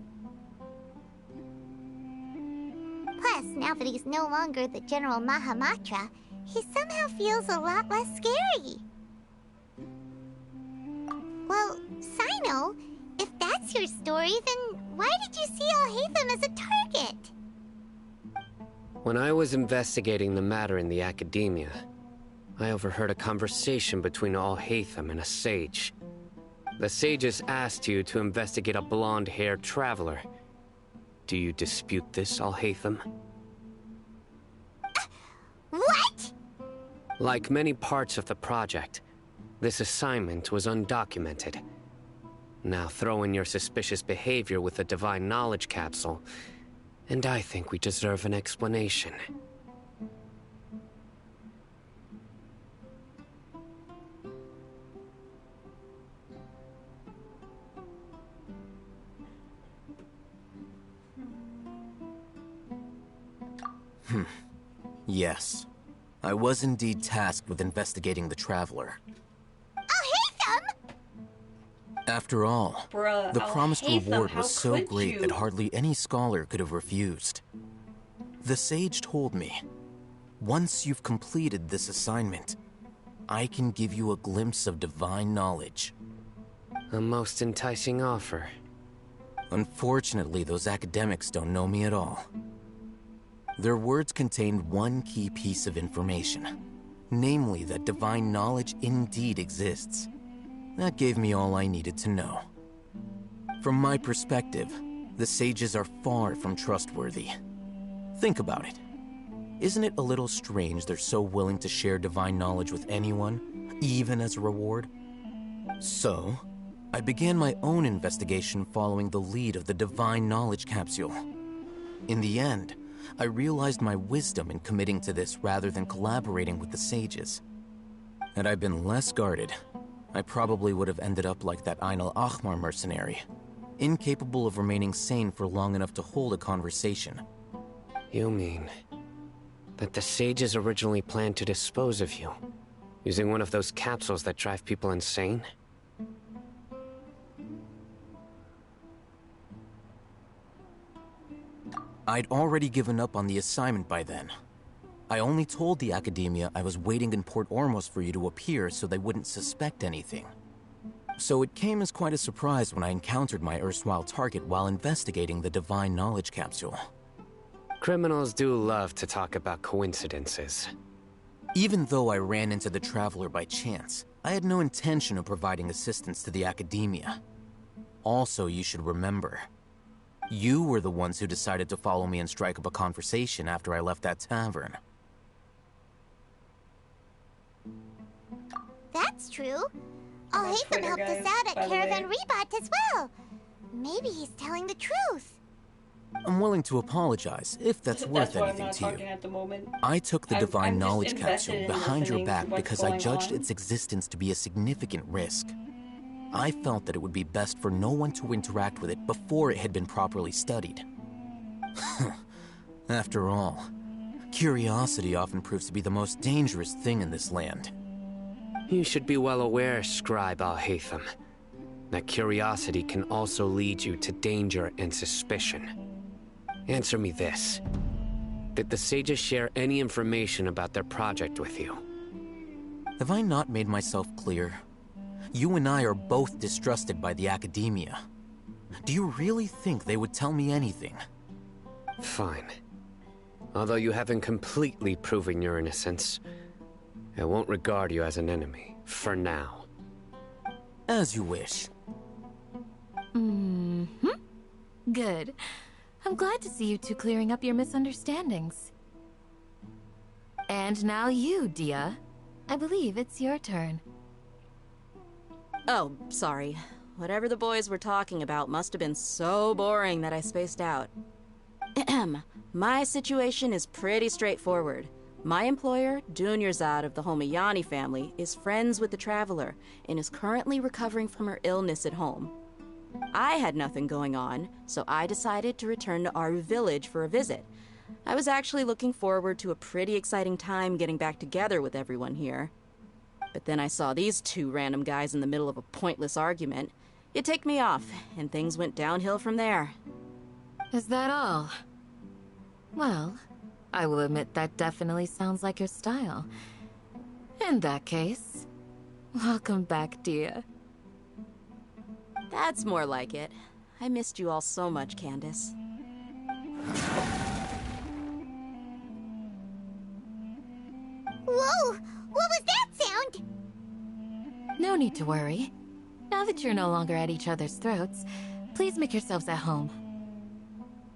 Plus, now that he's no longer the General Mahamatra, he somehow feels a lot less scary. Well, Cyno, if that's your story, then why did you see Alhaitham as a target? When I was investigating the matter in the academia, I overheard a conversation between Alhaitham and a sage. The sages asked you to investigate a blonde-haired traveler. Do you dispute this, Alhaitham? What? Like many parts of the project, this assignment was undocumented. Now throw in your suspicious behavior with the Divine Knowledge Capsule, and I think we deserve an explanation. Yes. I was indeed tasked with investigating the Traveler. Alhaitham! After all, Bruh, the promised Alhaitham, reward how was so could great you? that hardly any scholar could have refused. The sage told me, once you've completed this assignment, I can give you a glimpse of divine knowledge. A most enticing offer. Unfortunately, those academics don't know me at all. Their words contained one key piece of information, namely that divine knowledge indeed exists. That gave me all I needed to know. From my perspective, the sages are far from trustworthy. Think about it. Isn't it a little strange they're so willing to share divine knowledge with anyone, even as a reward? So, I began my own investigation following the lead of the Divine Knowledge Capsule. In the end, I realized my wisdom in committing to this rather than collaborating with the sages. Had I been less guarded, I probably would have ended up like that Ain al-Ahmar mercenary, incapable of remaining sane for long enough to hold a conversation. You mean that the sages originally planned to dispose of you, using one of those capsules that drive people insane? I'd already given up on the assignment by then. I only told the Academia I was waiting in Port Ormos for you to appear so they wouldn't suspect anything. So it came as quite a surprise when I encountered my erstwhile target while investigating the Divine Knowledge Capsule. Criminals do love to talk about coincidences. Even though I ran into the Traveler by chance, I had no intention of providing assistance to the Academia. Also, you should remember, you were the ones who decided to follow me and strike up a conversation after I left that tavern. That's true. Alhaitham helped us out at Caravan Rebat as well. Maybe he's telling the truth. I'm willing to apologize, if that's worth why I'm anything not to you. talking at the moment. I took the Divine I'm just Knowledge invested Capsule in behind your listening back to what's because I going judged on. its existence to be a significant risk. I felt that it would be best for no one to interact with it before it had been properly studied. After all, curiosity often proves to be the most dangerous thing in this land. You should be well aware, Scribe Alhaitham, that curiosity can also lead you to danger and suspicion. Answer me this. Did the sages share any information about their project with you? Have I not made myself clear? You and I are both distrusted by the Academia. Do you really think they would tell me anything? Fine. Although you haven't completely proven your innocence, I won't regard you as an enemy, for now. As you wish. Mm-hmm. Good. I'm glad to see you two clearing up your misunderstandings. And now you, Dia. I believe it's your turn. Oh, sorry. Whatever the boys were talking about must have been so boring that I spaced out. My situation is pretty straightforward. My employer, Dunyarzad of the Homayani family, is friends with the Traveler and is currently recovering from her illness at home. I had nothing going on, so I decided to return to Aru Village for a visit. I was actually looking forward to a pretty exciting time getting back together with everyone here. But then I saw these two random guys in the middle of a pointless argument. It ticked me off, and things went downhill from there. Is that all? Well, I will admit that definitely sounds like your style. In that case, welcome back, Dia. That's more like it. I missed you all so much, Candace. Whoa! What was that sound? No need to worry. Now that you're no longer at each other's throats, please make yourselves at home.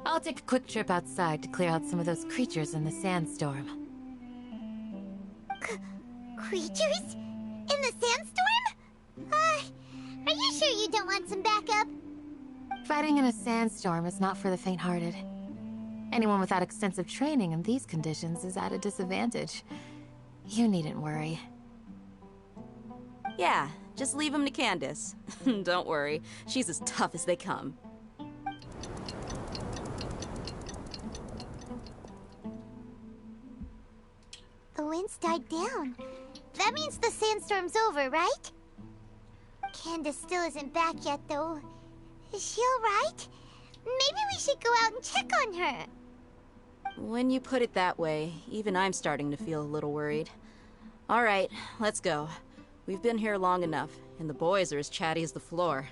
I'll take a quick trip outside to clear out some of those creatures in the sandstorm. Creatures? In the sandstorm? Are you sure you don't want some backup? Fighting in a sandstorm is not for the faint-hearted. Anyone without extensive training in these conditions is at a disadvantage. You needn't worry. Yeah, just leave them to Candace. Don't worry, she's as tough as they come. The wind's died down. That means the sandstorm's over, right? Candace still isn't back yet, though. Is she alright? Maybe we should go out and check on her. When you put it that way, even I'm starting to feel a little worried. All right, let's go. We've been here long enough, and the boys are as chatty as the floor.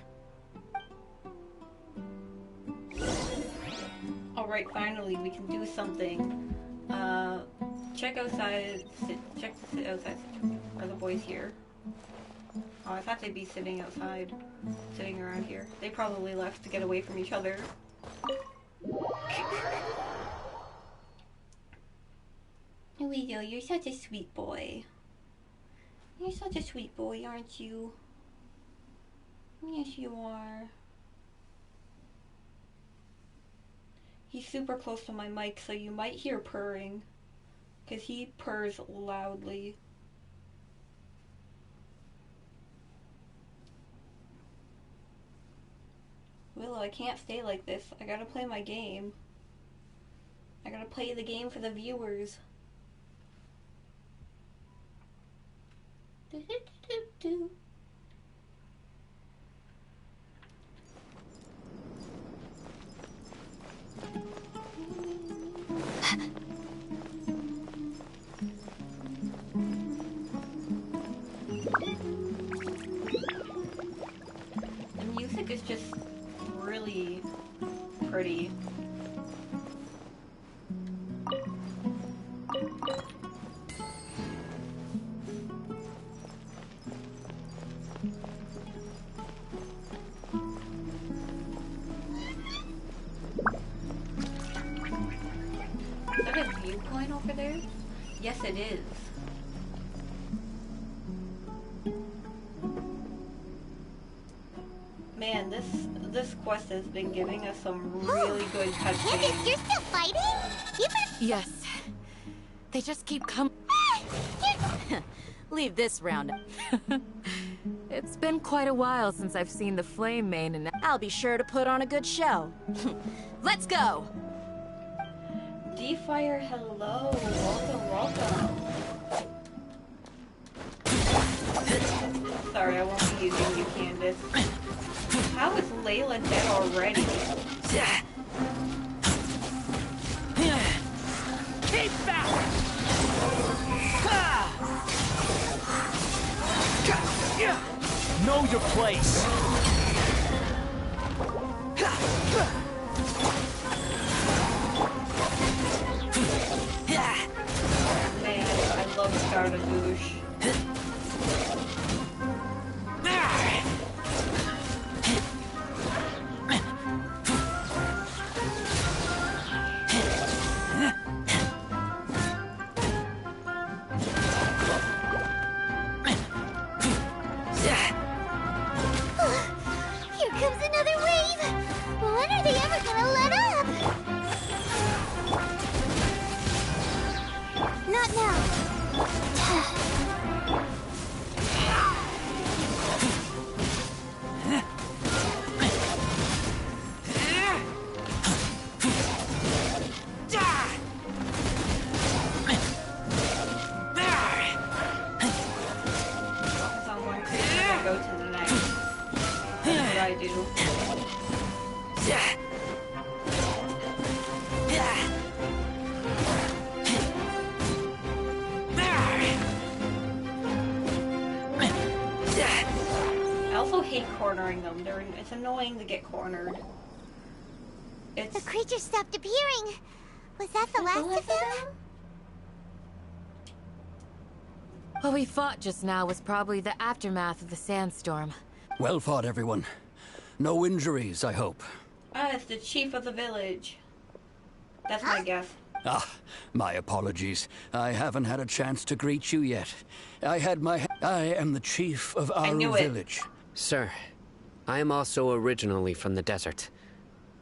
Alright, finally, we can do something. Check outside, check to sit outside. Are the boys here? Oh, I thought they'd be sitting outside, sitting around here. They probably left to get away from each other. Luigi'o, you're such a sweet boy. You're such a sweet boy, aren't you? Yes, you are. He's super close to my mic, so you might hear purring. Because he purrs loudly. Willow, I can't stay like this. I gotta play my game. I gotta play the game for the viewers. Do-do-do-do-do. The music is just really pretty. Is that a viewpoint over there? Yes, it is. Man, this quest has been giving us some really good cutscenes. Candace, you're still fighting? You better... Yes. They just keep coming. Leave this round. It's been quite a while since I've seen the Flame Mane, and I'll be sure to put on a good show. Let's go! D-Fire, hello. Welcome. Sorry, I won't be using you, Candace. How is Layla dead already? Keep back! Know your place. Man, I love got a douche. Here comes another wave! When are they ever gonna let up? Not now. Someone could go to the next. That's what I do. I also hate cornering them. It's annoying to get cornered. The creature stopped appearing. Was that the last of them? What we fought just now was probably the aftermath of the sandstorm. Well fought, everyone. No injuries, I hope. It's the chief of the village. That's my guess. Ah, my apologies. I haven't had a chance to greet you yet. I am the chief of Aru village. Sir, I am also originally from the desert,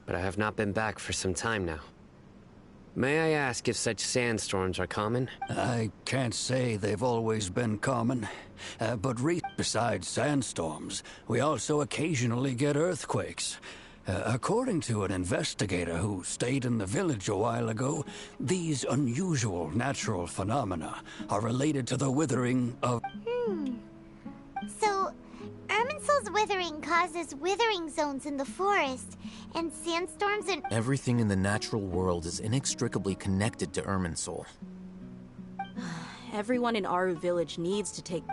but I have not been back for some time now. May I ask if such sandstorms are common? I can't say they've always been common, but besides sandstorms, we also occasionally get earthquakes. According to an investigator who stayed in the village a while ago, these unusual natural phenomena are related to the withering of... So, Irminsul's withering causes withering zones in the forest, and sandstorms and... Everything in the natural world is inextricably connected to Irminsul. Everyone in Aru village needs to take...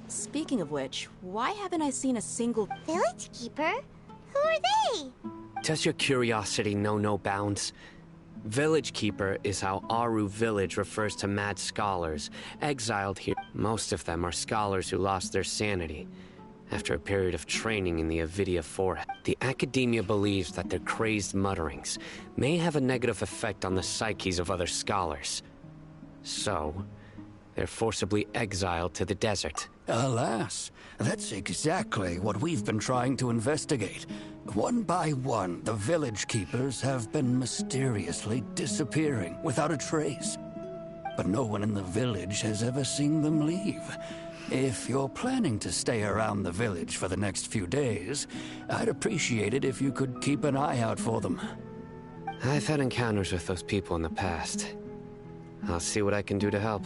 speaking of which, why haven't I seen a single... Village keeper? Who are they? Does your curiosity know no bounds? Village Keeper is how Aru village refers to mad scholars exiled here. Most of them are scholars who lost their sanity after a period of training in the Avidia Forest. The Academia believes that their crazed mutterings may have a negative effect on the psyches of other scholars. So, they're forcibly exiled to the desert. Alas, that's exactly what we've been trying to investigate. One by one, the village keepers have been mysteriously disappearing without a trace. But no one in the village has ever seen them leave. If you're planning to stay around the village for the next few days, I'd appreciate it if you could keep an eye out for them. I've had encounters with those people in the past. I'll see what I can do to help.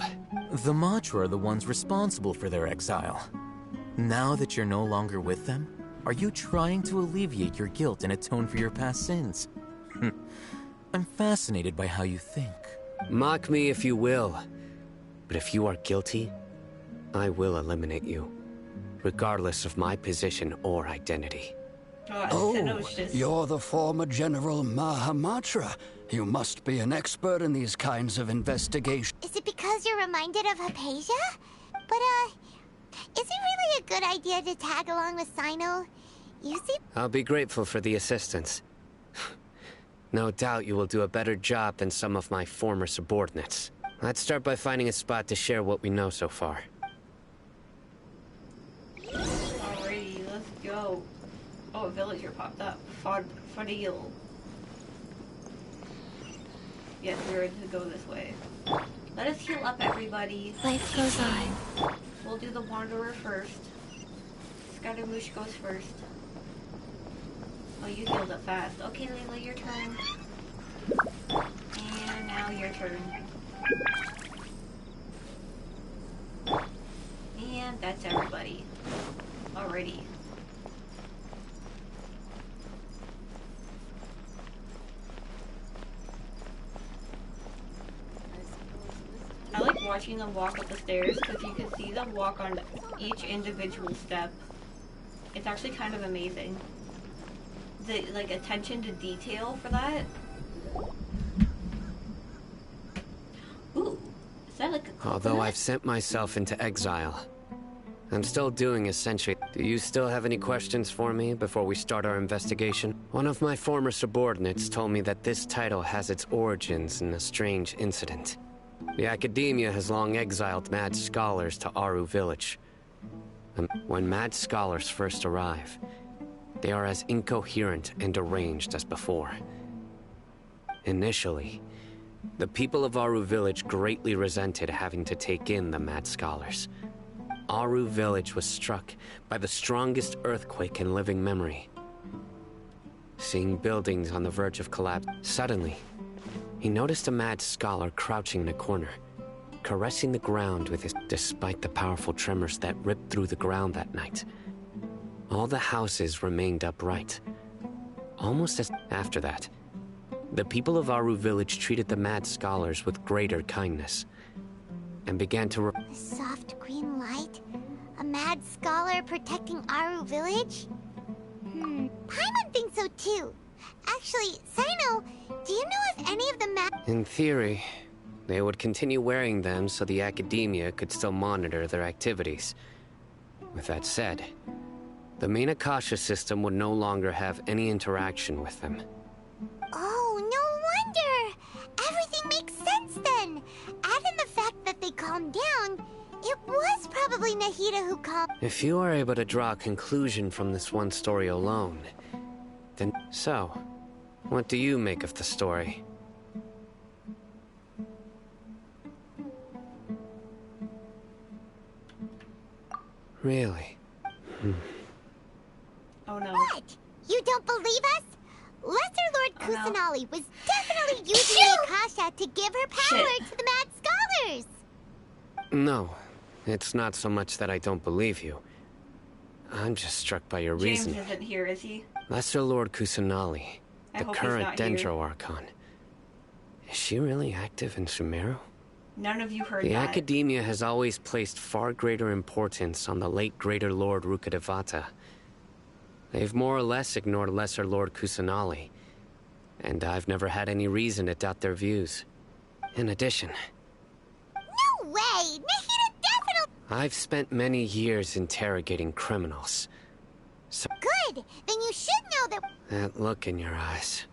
The Matra are the ones responsible for their exile. Now that you're no longer with them, are you trying to alleviate your guilt and atone for your past sins? I'm fascinated by how you think. Mock me if you will, but if you are guilty, I will eliminate you, regardless of my position or identity. Oh, you're the former General Mahamatra. You must be an expert in these kinds of investigations. Is it because you're reminded of Hypatia? But, is it really a good idea to tag along with Sino? You see... I'll be grateful for the assistance. No doubt you will do a better job than some of my former subordinates. Let's start by finding a spot to share what we know so far. Alrighty, let's go. Oh, a villager popped up. Fadil. Yes, we're to go this way. Let us heal up, everybody. Life goes on. We'll do the Wanderer first. Scaramouche goes first. Oh, you healed up fast. Okay, Layla, your turn. And now your turn. And that's everybody. Alrighty. I like watching them walk up the stairs because you can see them walk on each individual step. It's actually kind of amazing. The like attention to detail for that. Ooh, is that like a Although I've sent myself into exile, I'm still doing essentially. Do you still have any questions for me before we start our investigation? One of my former subordinates told me that this title has its origins in a strange incident. The Academia has long exiled mad scholars to Aru Village. When mad scholars first arrive, they are as incoherent and deranged as before. Initially, the people of Aru Village greatly resented having to take in the mad scholars. Aru Village was struck by the strongest earthquake in living memory. Seeing buildings on the verge of collapse, suddenly, he noticed a mad scholar crouching in a corner, caressing the ground with his... Despite the powerful tremors that ripped through the ground that night, all the houses remained upright. Almost as... After that, the people of Aru Village treated the mad scholars with greater kindness, and began to... The soft green light? A mad scholar protecting Aru Village? Paimon thinks so too. Actually, Sino, do you know if any of the mad... In theory, they would continue wearing them so the Academia could still monitor their activities. With that said, the main Akasha system would no longer have any interaction with them. Oh, no wonder! Everything makes sense then! Add in the fact that they calmed down, it was probably Nahida who calmed... If you are able to draw a conclusion from this one story alone, then... So, what do you make of the story? Really? Oh no. What? You don't believe us? Lesser Lord Kusanali was definitely using the Akasha to give her power to the mad scholars! No, it's not so much that I don't believe you. I'm just struck by your James reasoning. isn't here, is he? Lesser Lord Kusanali, I the hope he's current not here. Dendro Archon. Is she really active in Sumeru? None of you heard The that. Academia has always placed far greater importance on the late Greater Lord Rukkhadevata. They've more or less ignored Lesser Lord Kusanali, and I've never had any reason to doubt their views. In addition, No way! Nahida definitely... I've spent many years interrogating criminals. So Good! Then you should know that... that look in your eyes.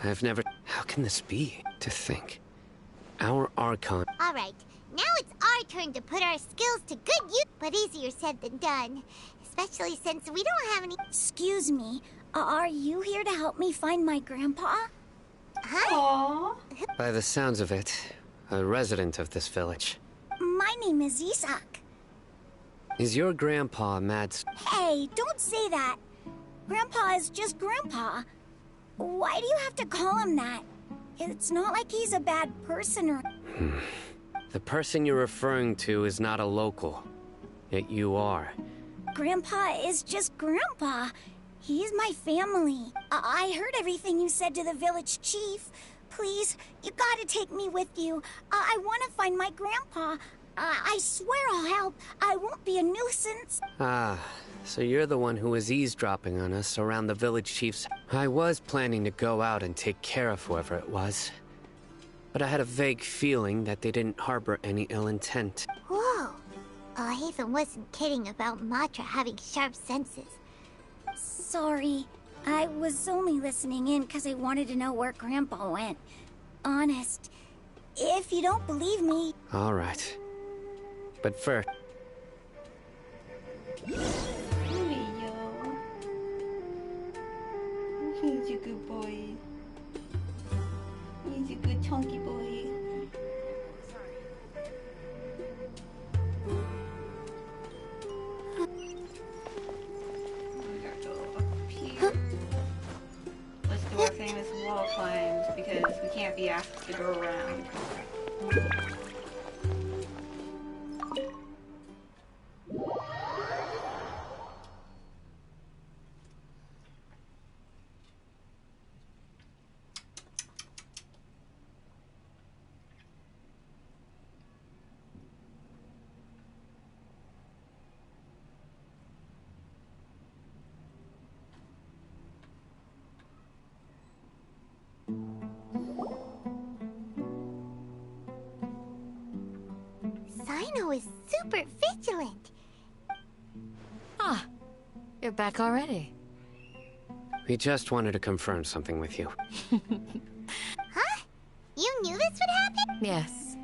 I've never... How can this be? To think. Our Archon... Alright, now it's our turn to put our skills to good use, but easier said than done. Especially since we don't have any... Excuse me, are you here to help me find my grandpa? Huh? Aww. By the sounds of it, a resident of this village. My name is Isak. Is your grandpa Mads? Hey, don't say that. Grandpa is just Grandpa. Why do you have to call him that? It's not like he's a bad person or... The person you're referring to is not a local. Yet you are. Grandpa is just Grandpa. He's my family. I heard everything you said to the village chief. Please, you gotta take me with you. I want to find my grandpa. I swear I'll help. I won't be a nuisance. Ah, so you're the one who was eavesdropping on us around the village chief's... I was planning to go out and take care of whoever it was. But I had a vague feeling that they didn't harbor any ill intent. Whoa. Haven wasn't kidding about Matra having sharp senses. Sorry. I was only listening in because I wanted to know where Grandpa went. Honest. If you don't believe me... All right. But first... Leo. He's a good boy. He's a good chunky boy. We gotta go up here. Let's do our famous wall climbs because we can't be asked to go around. super vigilant. Ah, you're back already. We just wanted to confirm something with you. Huh? You knew this would happen? Yes.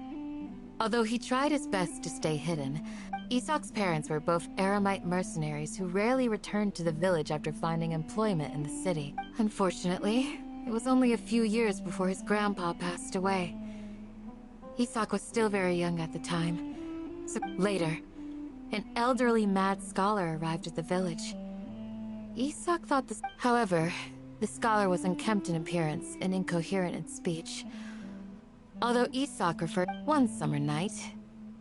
Although he tried his best to stay hidden, Isak's parents were both Aramite mercenaries who rarely returned to the village after finding employment in the city. Unfortunately, it was only a few years before his grandpa passed away. Isak was still very young at the time. So later, an elderly mad scholar arrived at the village. Isak thought this. However, the scholar was unkempt in appearance and incoherent in speech. Although Isak referred one summer night,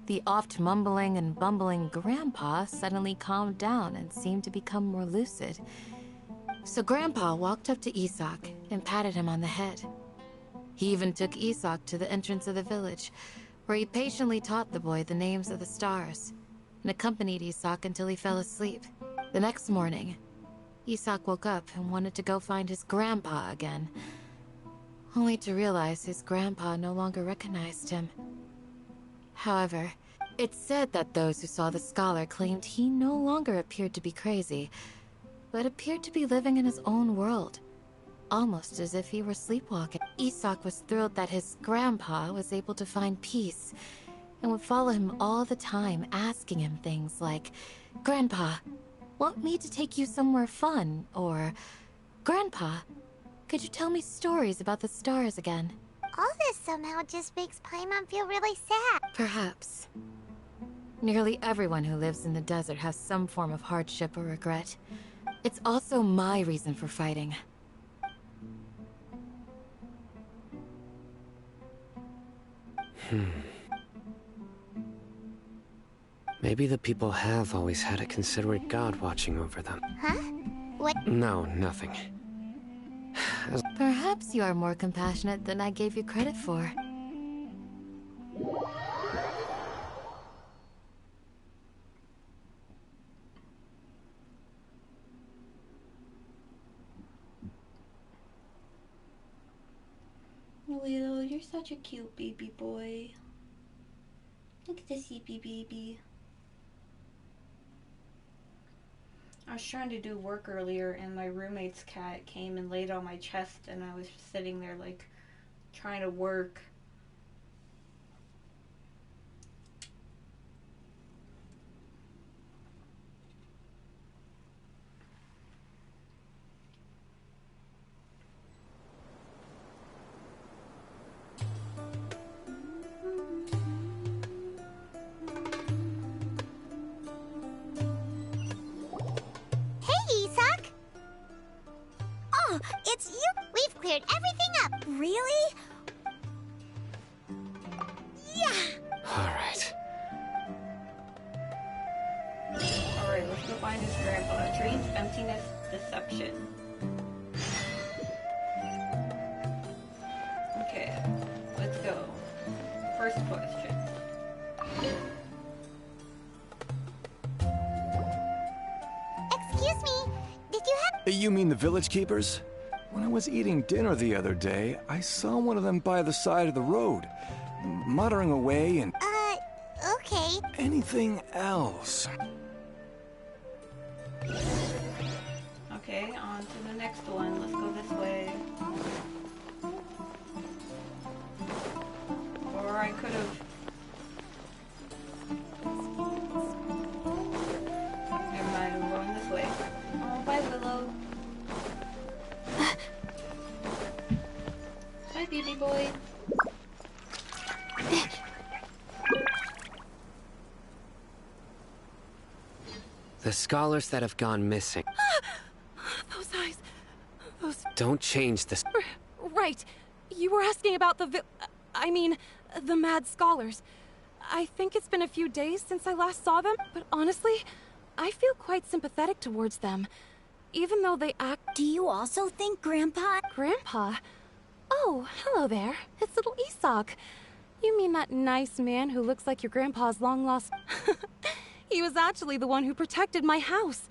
the oft mumbling and bumbling grandpa suddenly calmed down and seemed to become more lucid. So Grandpa walked up to Isak and patted him on the head. He even took Isak to the entrance of the village, where he patiently taught the boy the names of the stars, and accompanied Isak until he fell asleep. The next morning, Isak woke up and wanted to go find his grandpa again, only to realize his grandpa no longer recognized him. However, it's said that those who saw the scholar claimed he no longer appeared to be crazy, but appeared to be living in his own world, almost as if he were sleepwalking. Isak was thrilled that his grandpa was able to find peace, and would follow him all the time, asking him things like, "Grandpa, want me to take you somewhere fun?" Or, "Grandpa, could you tell me stories about the stars again?" All this somehow just makes Paimon feel really sad. Perhaps. Nearly everyone who lives in the desert has some form of hardship or regret. It's also my reason for fighting. Maybe the people have always had a considerate god watching over them. Huh? What? No, nothing. Perhaps you are more compassionate than I gave you credit for. Willow, you're such a cute baby boy. Look at the sleepy baby. I was trying to do work earlier and my roommate's cat came and laid on my chest and I was just sitting there like trying to work. It's you! We've cleared everything up! Really? Yeah! Alright. Alright, let's go find his grandpa. Dreams, emptiness, deception. Okay, let's go. First question. Excuse me, did you have— You mean the village keepers? When I was eating dinner the other day, I saw one of them by the side of the road, muttering away and... okay. Anything else? Okay, on to the next one. Let's go this way. Or I could have... Never mind, we're going this way. Oh, bye, Willow. Hi, baby boy. The scholars that have gone missing. Those eyes. Those... Don't change this. Right. You were asking about the the mad scholars. I think it's been a few days since I last saw them, but honestly, I feel quite sympathetic towards them. Even though they act... Do you also think Grandpa... Grandpa? Oh, hello there. It's little Isak. You mean that nice man who looks like your grandpa's long-lost... He was actually the one who protected my house.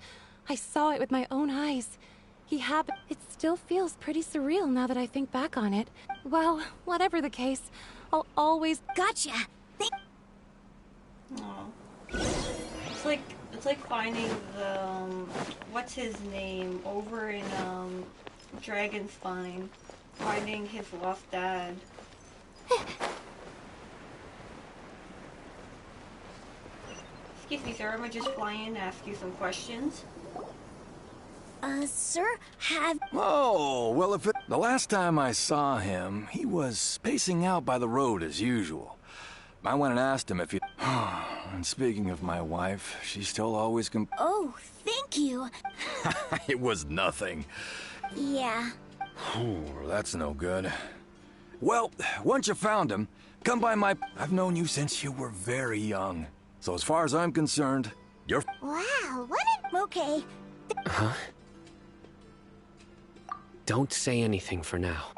I saw it with my own eyes. He happened... It still feels pretty surreal now that I think back on it. Well, whatever the case, I'll always... Gotcha! Aw. It's like finding the what's his name over in Dragon Spine, finding his lost dad. Excuse me, sir. I'm gonna just fly in and ask you some questions. Sir, have... Oh, well, the last time I saw him, he was spacing out by the road as usual. I went and asked him if he... And speaking of my wife, she still always Oh, thank you. It was nothing. Yeah. That's no good. Well, once you found him, come by my... I've known you since you were very young. So as far as I'm concerned, you're... Wow, what an... Okay. Huh? Don't say anything for now.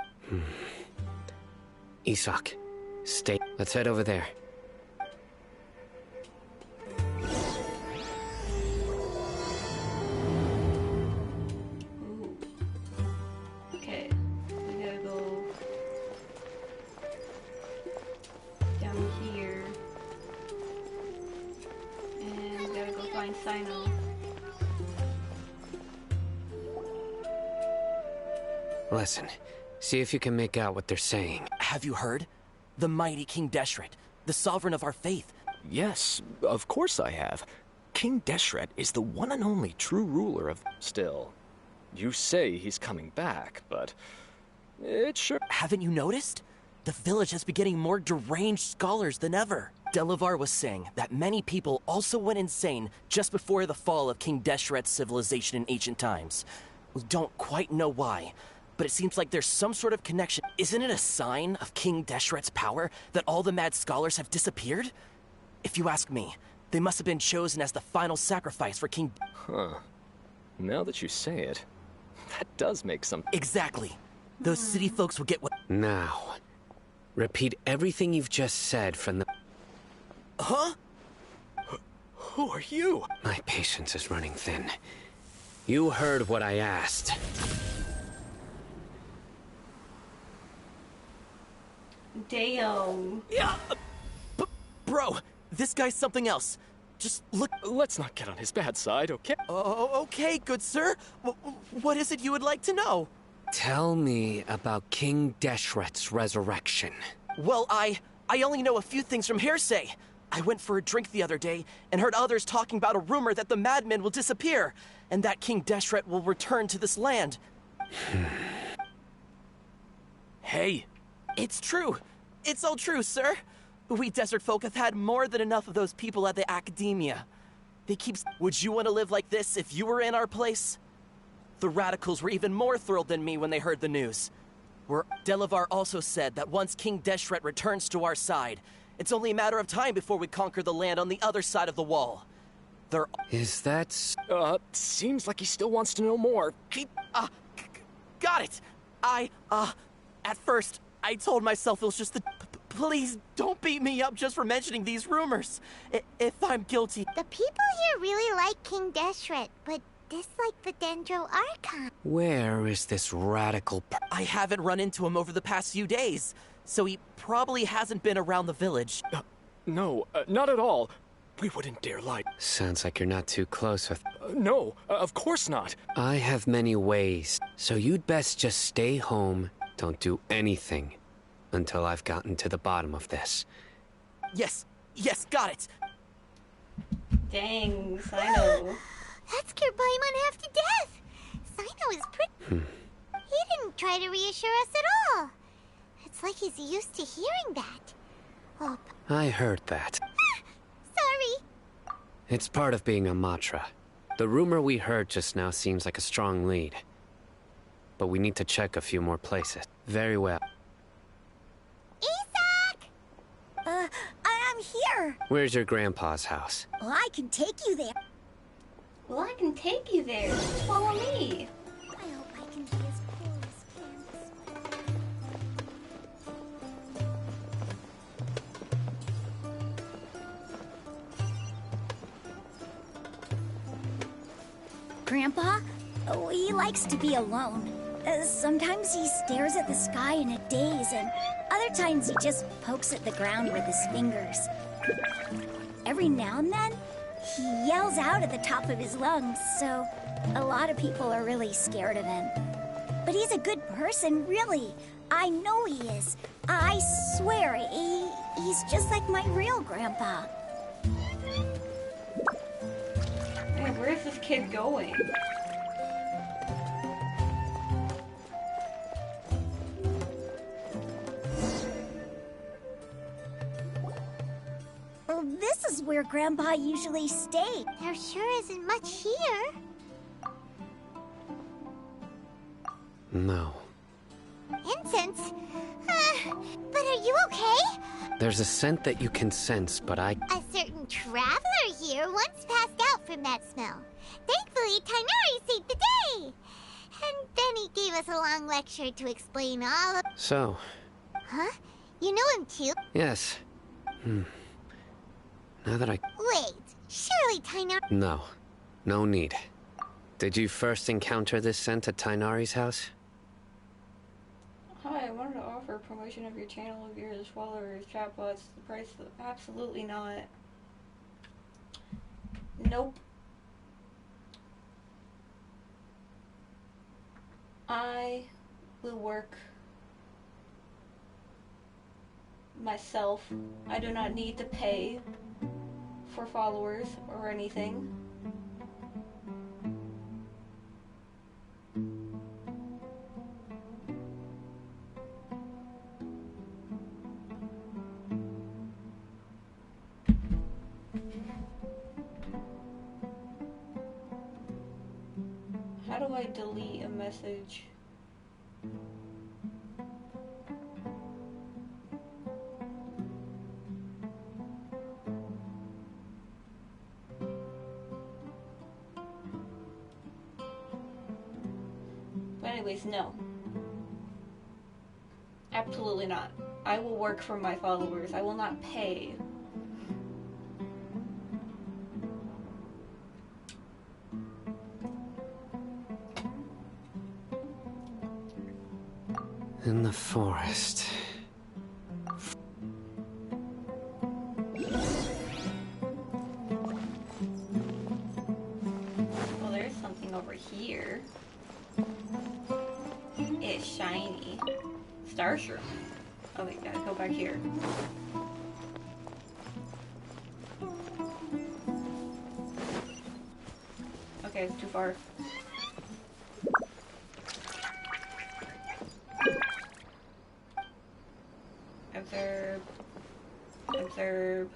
Isak, stay. Let's head over there. Ooh. Okay, we gotta go down here. And we gotta go find Sino. Listen, see if you can make out what they're saying. Have you heard? The mighty King Deshret, the sovereign of our faith. Yes, of course I have. King Deshret is the one and only true ruler of... Still, you say he's coming back, but... it sure... Haven't you noticed? The village has been getting more deranged scholars than ever. Delavar was saying that many people also went insane just before the fall of King Deshret's civilization in ancient times. We don't quite know why, but it seems like there's some sort of connection. Isn't it a sign of King Deshret's power that all the mad scholars have disappeared? If you ask me, they must have been chosen as the final sacrifice for King... Huh. Now that you say it, that does make some... Exactly. Those city folks will get what... Now, repeat everything you've just said from the... Huh? Who are you? My patience is running thin. You heard what I asked. Damn. Yeah. Bro, this guy's something else. Just look. Let's not get on his bad side, okay? Oh, okay, good sir. What is it you would like to know? Tell me about King Deshret's resurrection. Well, I only know a few things from hearsay. I went for a drink the other day and heard others talking about a rumor that the madmen will disappear and that King Deshret will return to this land. Hey, it's true. It's all true, sir. We desert folk have had more than enough of those people at the academia. They keep... Would you want to live like this if you were in our place? The radicals were even more thrilled than me when they heard the news. Delavar also said that once King Deshret returns to our side, it's only a matter of time before we conquer the land on the other side of the wall. Is that... seems like he still wants to know more. Got it! At first, I told myself it was just the... Please, don't beat me up just for mentioning these rumors. If I'm guilty... The people here really like King Deshret, but dislike the Dendro Archon. Where is this radical... I haven't run into him over the past few days, so he probably hasn't been around the village. No, not at all. We wouldn't dare lie. Sounds like you're not too close with... No, of course not. I have many ways, so you'd best just stay home. Don't do anything until I've gotten to the bottom of this. Yes, got it. Dang, Sino. That scared Paimon half to death. Sino is pretty... He didn't try to reassure us at all. It's like he's used to hearing that. Oh, I heard that. sorry. It's part of being a Matra. The rumor we heard just now seems like a strong lead. But we need to check a few more places. Very well. Isak! I'm here. Where's your grandpa's house? Well, I can take you there. Well, I can take you there. Follow me. I hope I can be as cool as Candace. Grandpa? Oh, he likes to be alone. Sometimes he stares at the sky in a daze, and other times he just pokes at the ground with his fingers. Every every now and then, he yells out at the top of his lungs, so a lot of people are really scared of him. But he's a good person, really. I know he is. I swear, he's just like my real grandpa. Man, where's this kid going? Well, this is where Grandpa usually stayed. There sure isn't much here. No. Incense? But are you okay? There's a scent that you can sense, but I... A certain traveler here once passed out from that smell. Thankfully, Tighnari saved the day. And then he gave us a long lecture to explain all of... So, Huh? You know him too? yes. Now that I... Wait, surely Tighnari... No. No need. Did you first encounter this scent at Tighnari's house? Hi, I wanted to offer promotion of your channel of yours, followers, chatbots. The price of... Absolutely not. Nope. I will work myself. I do not need to pay for followers or anything. How do I delete a message? But anyways, no. Absolutely not. I will work for my followers. I will not pay. In the forest. Well, there's something over here. It's shiny. Star shroom. Oh, we gotta go back here. Okay, it's too far. Observe. Observe.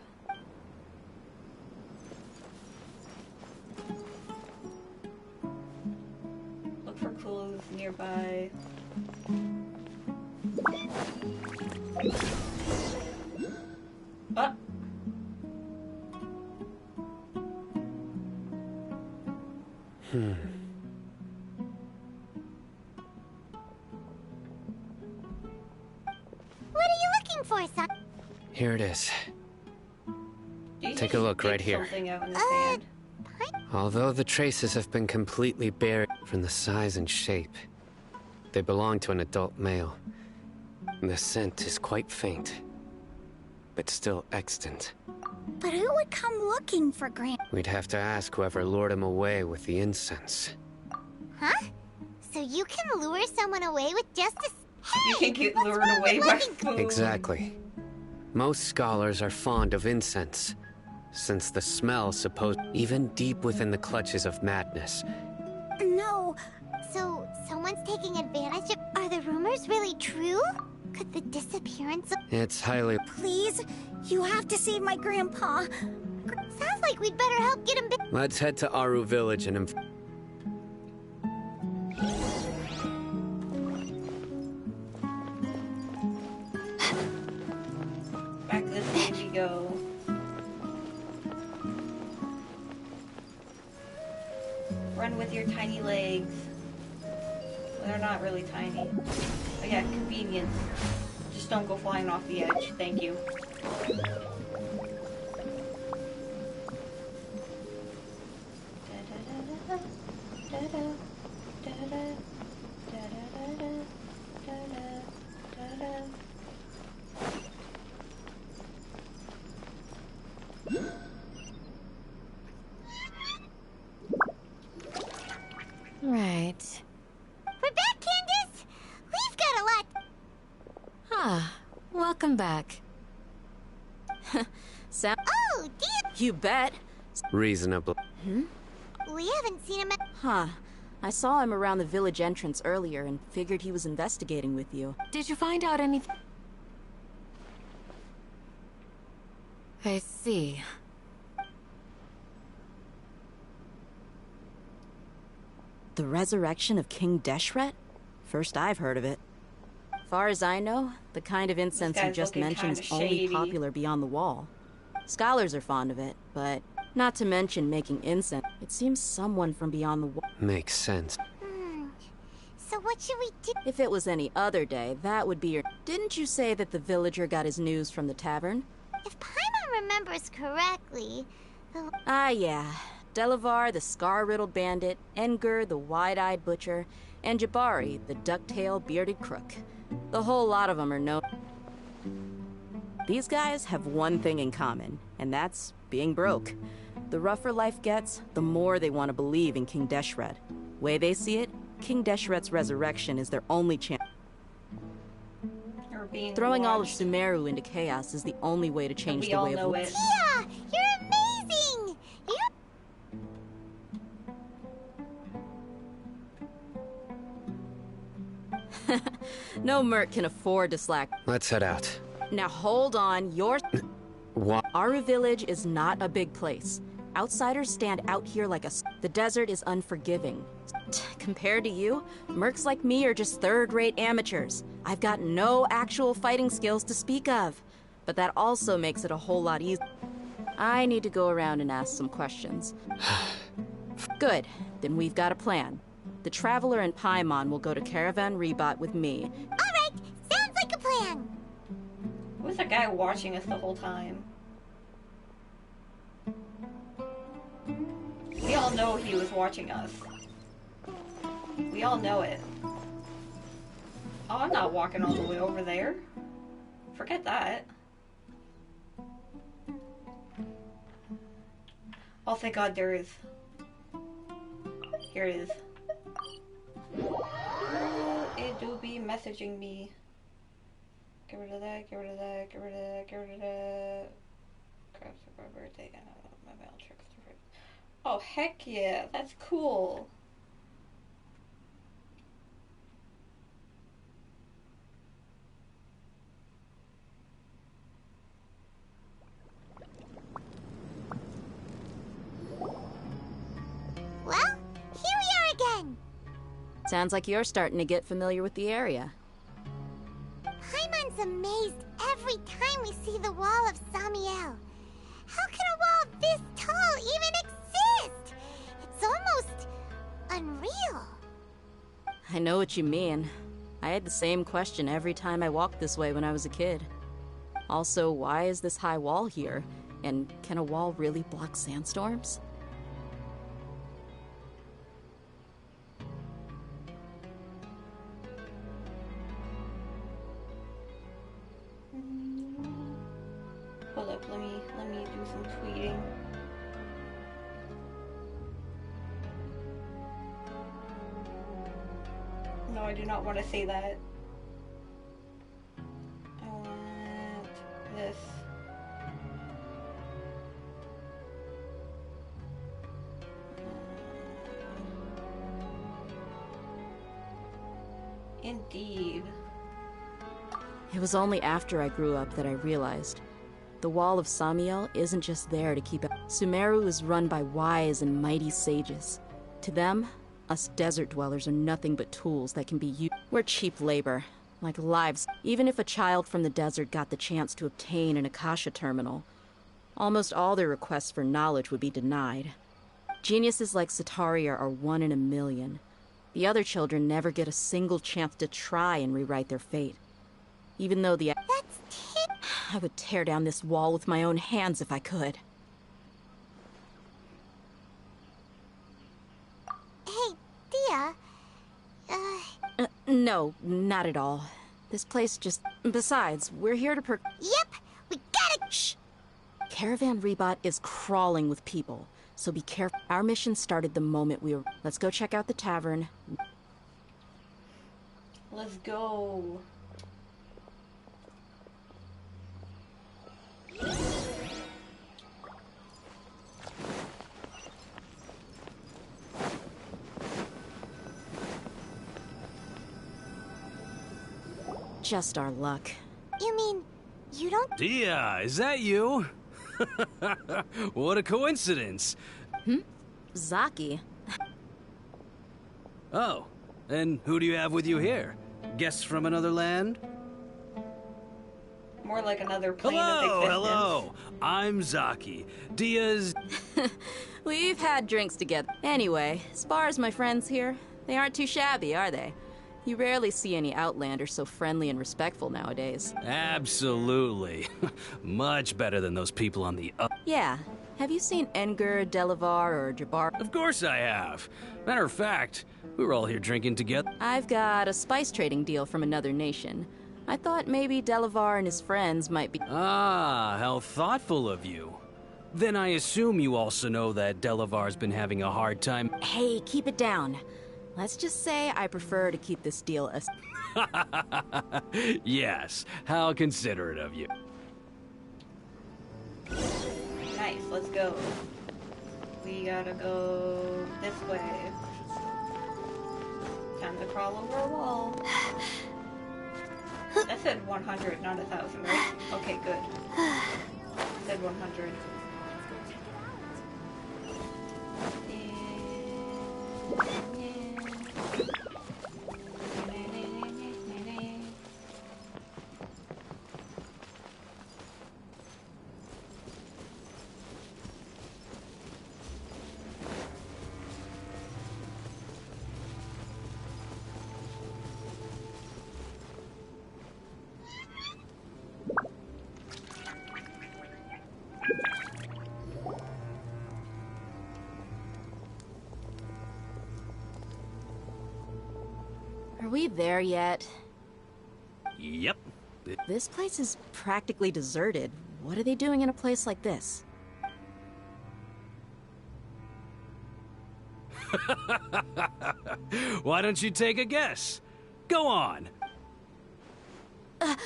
Look for clues nearby. Ah! What are you looking for, son? Here it is. You Take a look dig right here. something out in the sand. Although the traces have been completely buried from the size and shape, they belong to an adult male. The scent is quite faint, but still extant. But who would come looking for Grandpa? We'd have to ask whoever lured him away with the incense. Huh? So you can lure someone away with just a... You can get lured away by food. Exactly. Most scholars are fond of incense, since the smell supposed even deep within the clutches of madness. No. So someone's taking advantage of... Are the rumors really true? Could the disappearance of... It's highly... Please, you have to save my grandpa. Sounds like we'd better help get him... Let's head to Aru Village and Back this way we go. Run with your tiny legs. Well, they're not really tiny. But yeah, convenience. Just don't go flying off the edge. Thank you. Right. We're back, Candace! We've got a lot... Ah, welcome back. Sam? Oh, dear! You bet. Reasonable. We haven't seen him at... Huh. I saw him around the village entrance earlier and figured he was investigating with you. Did you find out anything? I see. The resurrection of King Deshret? First I've heard of it. Far as I know, the kind of incense you guy's just looking mentioned is kinda only shady. popular beyond the wall. Scholars are fond of it, but not to mention making incense. It seems someone from beyond the wall. Makes sense. So what should we do? If it was any other day, that would be your... Didn't you say that the villager got his news from the tavern? If Paimon remembers correctly, Ah, yeah. Delavar, the scar-riddled bandit, Engur, the wide-eyed butcher, and Jabari, the duck-tailed bearded crook. The whole lot of them are known. These guys have one thing in common, and that's being broke. The rougher life gets, the more they want to believe in King Deshret. Way they see it, King Deshret's resurrection is their only chance. Or being Throwing all of watched. Sumeru into chaos is the only way to change we the all way of know life. it. Tia! You're amazing! No merc can afford to slack. Let's head out. Now hold on, What? Aru Village is not a big place. Outsiders stand out here like the desert is unforgiving. Compared to you, mercs like me are just third-rate amateurs. I've got no actual fighting skills to speak of. But that also makes it a whole lot easier. I need to go around and ask some questions. Good, then we've got a plan. The Traveler and Paimon will go to Caravan Rebot with me. Alright, sounds like a plan! Who was that guy watching us the whole time? We all know he was watching us. We all know it. Oh, I'm not walking all the way over there. Forget that. Oh, thank God there is. Here it is. It do be messaging me. Get rid of that, get rid of that, get rid of that, get rid of that. Crap, it's my birthday. I know my mail tricks. Oh, heck yeah, that's cool. Well, here we are again! Sounds like you're starting to get familiar with the area. Paimon's amazed every time we see the wall of Samiel. How can a wall this tall even exist? It's almost unreal. I know what you mean. I had the same question every time I walked this way when I was a kid. Also, why is this high wall here? And can a wall really block sandstorms? Hold up, let me do some tweeting. No, I do not want to say that. I want this. Indeed. It was only after I grew up that I realized the Wall of Samiel isn't just there to keep... Sumeru is run by wise and mighty sages. To them, us desert dwellers are nothing but tools that can be used. We're cheap labor, like lives. Even if a child from the desert got the chance to obtain an Akasha terminal, almost all their requests for knowledge would be denied. Geniuses like Sataria are 1 in a million. The other children never get a single chance to try and rewrite their fate. Even though the... I would tear down this wall with my own hands if I could. Hey, Tia. No, not at all. This place just... Besides, we're here to Yep, we gotta... Shh! Caravan Rebot is crawling with people. so be careful. Our mission started the moment we were. Let's go check out the tavern. Let's go. Just our luck. You mean, you don't... Dia, is that you? What a coincidence. Zaki. Oh, and who do you have with you here? Guests from another land? More like another plane of existence. Hello. I'm Zaki. Dia's... We've had drinks together. Anyway, as far as my friends here, they aren't too shabby, are they? You rarely see any Outlanders so friendly and respectful nowadays. Absolutely. Much better than those people on the Yeah. Have you seen Engur, Delavar, or Jabbar? Of course I have. Matter of fact, we were all here drinking together. I've got a spice trading deal from another nation. I thought maybe Delavar and his friends might be... Ah, how thoughtful of you. Then I assume you also know that Delavar's been having a hard time... Hey, keep it down. Let's just say I prefer to keep this deal as... Yes, how considerate of you. Nice, let's go. We gotta go this way. Time to crawl over a wall. That said 100, not 1,000, right? Okay, good. Said 100. Are we there yet? Yep. This place is practically deserted. What are they doing in a place like this? Why don't you take a guess? Go on. Oh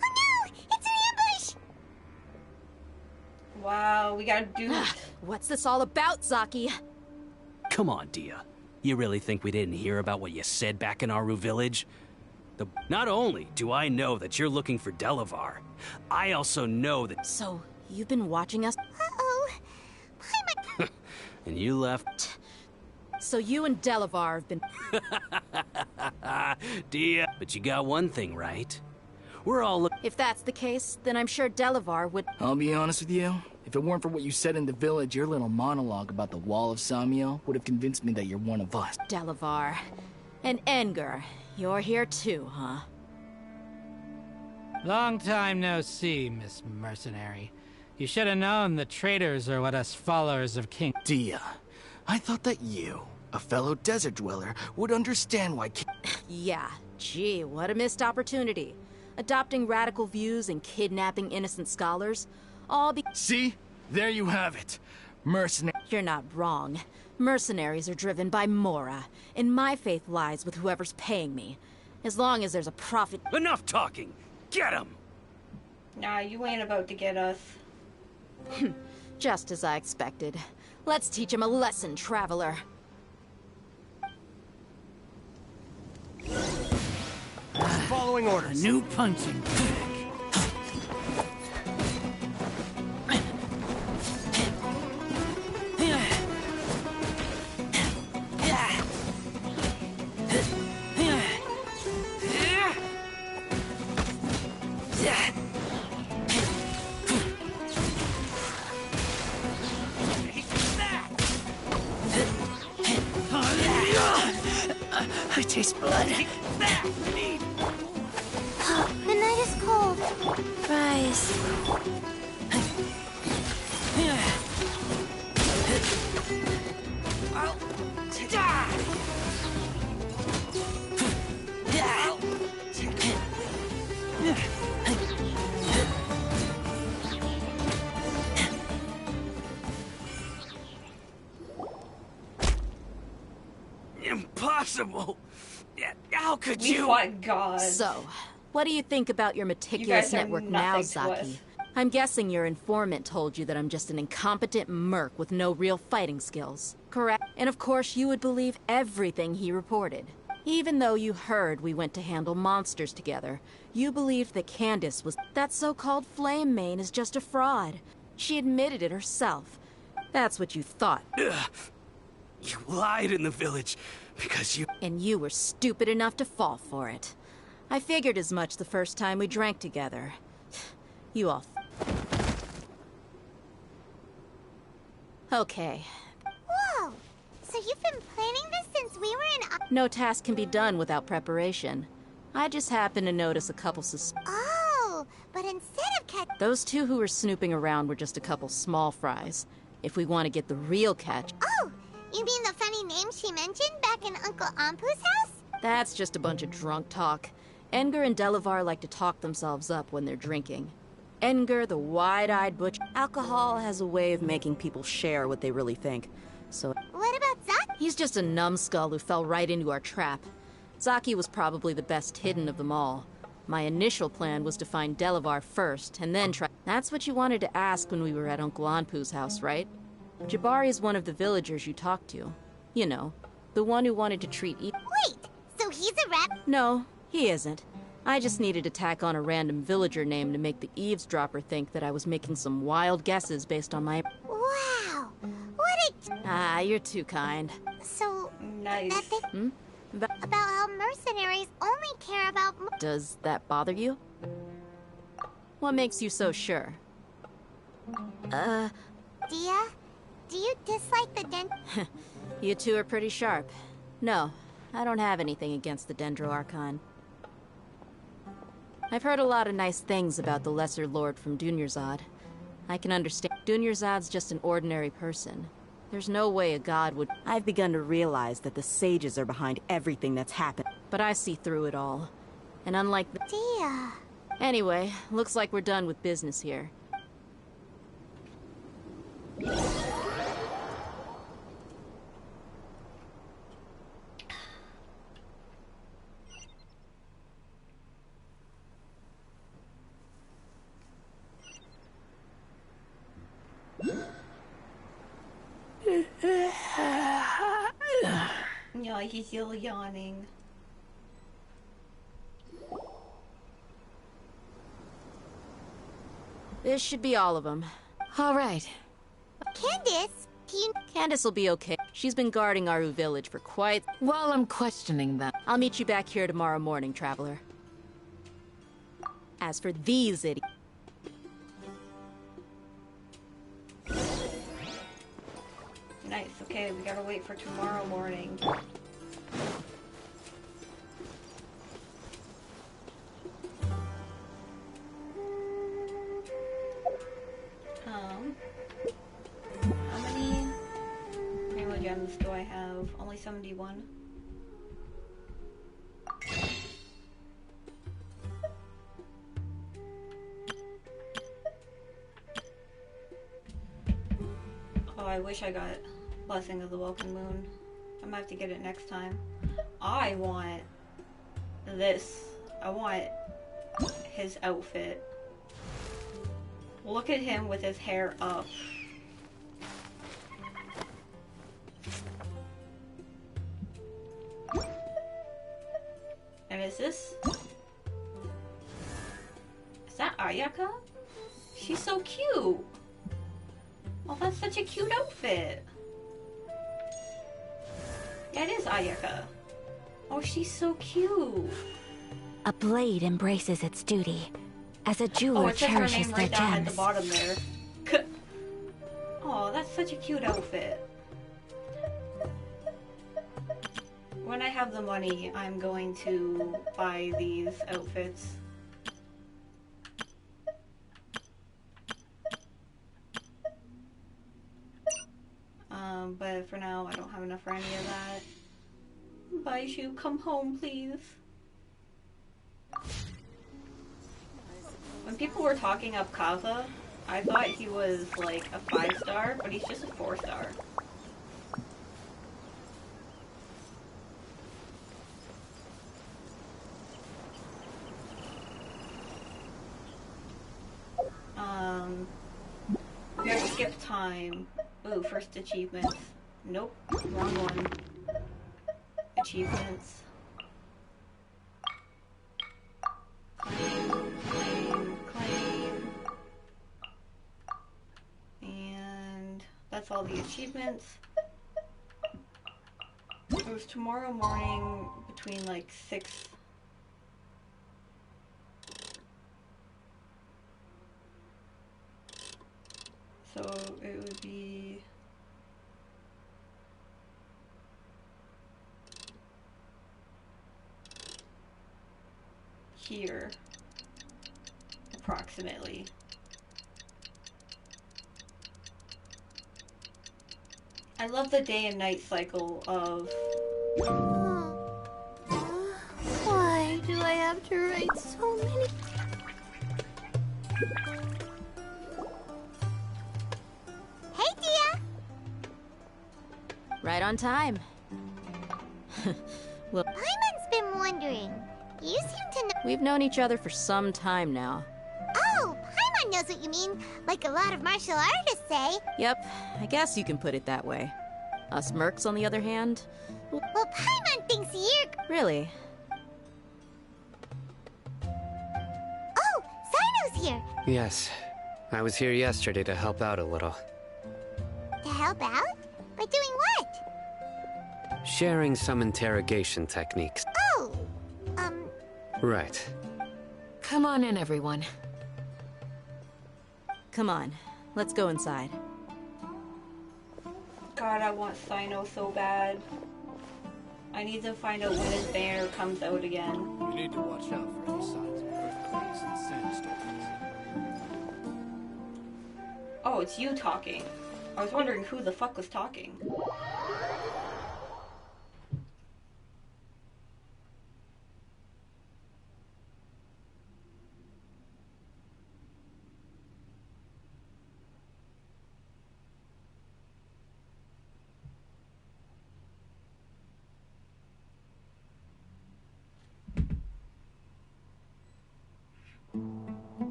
no! It's an ambush! Wow, we got duped. What's this all about, Zaki? Come on, Dia. You really think we didn't hear about what you said back in Aru Village? Not only do I know that you're looking for Delavar, I also know that... So, you've been watching us? Uh-oh. And you left... So you and Delavar have been... Dia, but you got one thing right. We're all If that's the case, then I'm sure Delavar would... I'll be honest with you. If it weren't for what you said in the village, your little monologue about the Wall of Samiel would have convinced me that you're one of us. Delavar. And Engur. You're here too, huh? Long time no see, Miss Mercenary. You should have known the traitors are what us followers of King... Dia, I thought that you, a fellow desert dweller, would understand why... Yeah, gee, what a missed opportunity. Adopting radical views and kidnapping innocent scholars, all See? There you have it. Mercenary... You're not wrong. Mercenaries are driven by Mora, and my faith lies with whoever's paying me. As long as there's a profit... Enough talking! Get him! Nah, you ain't about to get us. Just as I expected. Let's teach him a lesson, traveler. Following orders. A new punching bag. I taste blood. The night is cold. Rise. Impossible! How could We you? fought God. So, what do you think about your meticulous guys are network now, nothing to us. Zaki? I'm guessing your informant told you that I'm just an incompetent merc with no real fighting skills, correct? And of course you would believe everything he reported. Even though you heard we went to handle monsters together, you believed that Candace was... That so-called Flame Mane is just a fraud. She admitted it herself. That's what you thought. Ugh. You lied in the village because you... And you were stupid enough to fall for it. I figured as much the first time we drank together. You all... Okay. Whoa! So you've been planning this since we were in... No task can be done without preparation. I just happened to notice a couple Oh, but instead of catch... Those two who were snooping around were just a couple small fries. If we want to get the real catch... Oh, you mean the funny name she mentioned back in Uncle Ampu's house? That's just a bunch of drunk talk. Edgar and Delavar like to talk themselves up when they're drinking. Edgar, the wide-eyed butch... Alcohol has a way of making people share what they really think. So... What about Zaki? He's just a numbskull who fell right into our trap. Zaki was probably the best hidden of them all. My initial plan was to find Delavar first, and then try... That's what you wanted to ask when we were at Uncle Anpu's house, right? Jabari is one of the villagers you talked to. You know, the one who wanted to treat... Wait, so he's a rat? No, he isn't. I just needed to tack on a random villager name to make the eavesdropper think that I was making some wild guesses based on my... Wow, what a... Ah, you're too kind. So, nice. That thing about how mercenaries only care about... Does that bother you? What makes you so sure? Dia, do you dislike the den... You two are pretty sharp. No, I don't have anything against the Dendro Archon. I've heard a lot of nice things about the Lesser Lord from Dunyarzad. I can understand. Dunyarzad's just an ordinary person. There's no way a god would... I've begun to realize that the sages are behind everything that's happened. But I see through it all. And unlike... Dia... Anyway, looks like we're done with business here. Yeah, he's still yawning. This should be all of them. All right. Candace, Candace will be okay. She's been guarding Aru village for quite... While I'm questioning that... I'll meet you back here tomorrow morning, Traveler. As for these idiots... Nice, okay, we gotta wait for tomorrow morning. How many Primo gems do I have? Only 71. Oh, I wish I got Blessing of the Welcome Moon. I might have to get it next time. I want this. I want his outfit. Look at him with his hair up. And is this... Is that Ayaka? She's so cute! Oh, that's such a cute outfit! Yeah, it is Ayaka. Oh, she's so cute! A blade embraces its duty, as a Oh, jeweler it says her cherishes name their right down at the gems. bottom there. Oh, that's such a cute outfit. When I have the money, I'm going to buy these outfits. But for now, I don't have enough for any of that. Baiju, come home, please. When people were talking up Kaza, I thought he was like a 5-star, but he's just a 4-star. skip time. Ooh, first achievements. Nope, wrong one. Achievements. Claim. And that's all the achievements. It was tomorrow morning between like 6. So it would be here, approximately. I love the day and night cycle of... Why do I have to write so many... Hey, Dia! Right on time. Well, Paimon's been wondering. You seem to know... we've known each other for some time now. Oh, Paimon knows what you mean. Like a lot of martial artists say. Yep, I guess you can put it that way. Us mercs, on the other hand... Well, Paimon thinks you're... Really? Oh, Cyno's here. Yes. I was here yesterday to help out a little. To help out? By doing what? Sharing some interrogation techniques. Oh, Right. Come on in, everyone. Come on, let's go inside. God, I want Cyno so bad. I need to find out when his banner comes out again. You need to watch out for any signs of earthquakes and sandstorms. Oh, it's you talking. I was wondering who the fuck was talking.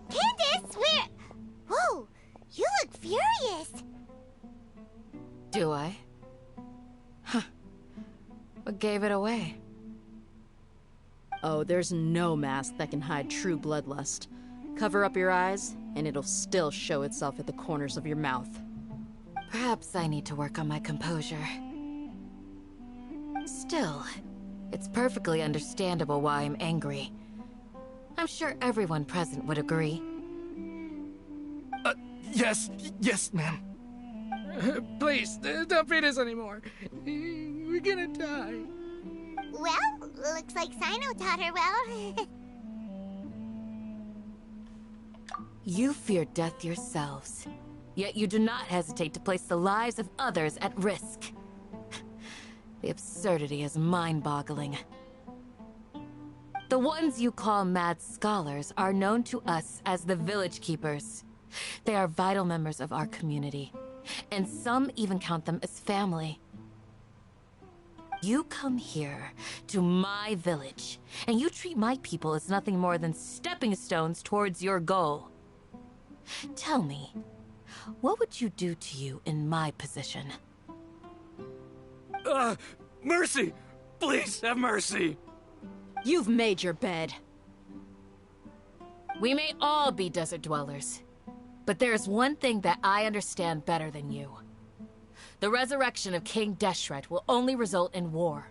Candace, where... Whoa, you look furious. Do I? Huh. What gave it away? Oh, there's no mask that can hide true bloodlust. Cover up your eyes, and it'll still show itself at the corners of your mouth. Perhaps I need to work on my composure. Still, it's perfectly understandable why I'm angry. I'm sure everyone present would agree. Yes, ma'am. Please, don't beat us anymore. We're gonna die. Well, looks like Cyno taught her well. You fear death yourselves, yet you do not hesitate to place the lives of others at risk. The absurdity is mind-boggling. The ones you call mad scholars are known to us as the Village Keepers. They are vital members of our community, and some even count them as family. You come here, to my village, and you treat my people as nothing more than stepping stones towards your goal. Tell me, what would you do to you in my position? Mercy! Please, have mercy! You've made your bed. We may all be desert dwellers, but there's one thing that I understand better than you. The resurrection of King Deshret will only result in war.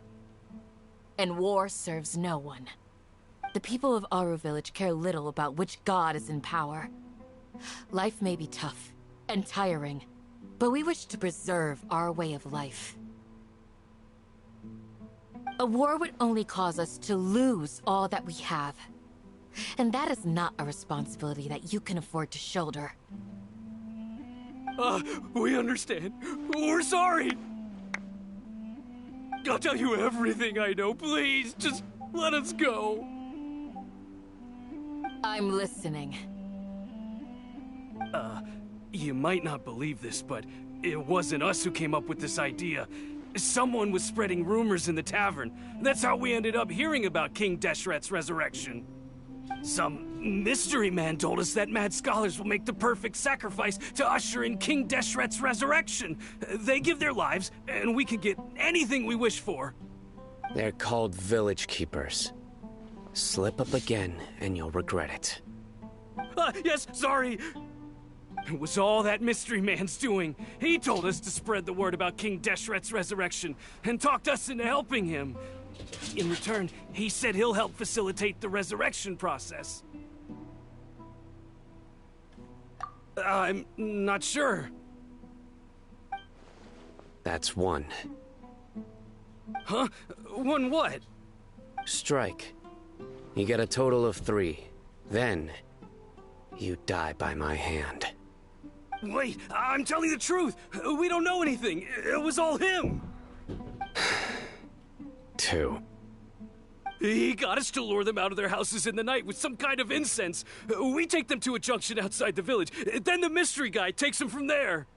And war serves no one. The people of Aaru Village care little about which god is in power. Life may be tough and tiring, but we wish to preserve our way of life. A war would only cause us to lose all that we have. And that is not a responsibility that you can afford to shoulder. We understand. We're sorry. I'll tell you everything I know. Please, just let us go. I'm listening. You might not believe this, but it wasn't us who came up with this idea. Someone was spreading rumors in the tavern. That's how we ended up hearing about King Deshret's resurrection. Some Mystery Man told us that mad scholars will make the perfect sacrifice to usher in King Deshret's resurrection. They give their lives, and we can get anything we wish for. They're called Village Keepers. Slip up again, and you'll regret it. Yes, sorry. It was all that Mystery Man's doing. He told us to spread the word about King Deshret's resurrection, and talked us into helping him. In return, he said he'll help facilitate the resurrection process. I'm not sure. That's one. Huh? One what? Strike. You get a total of 3. Then, you die by my hand. Wait, I'm telling the truth. We don't know anything. It was all him. 2. He got us to lure them out of their houses in the night with some kind of incense. We take them to a junction outside the village. Then the mystery guy takes them from there.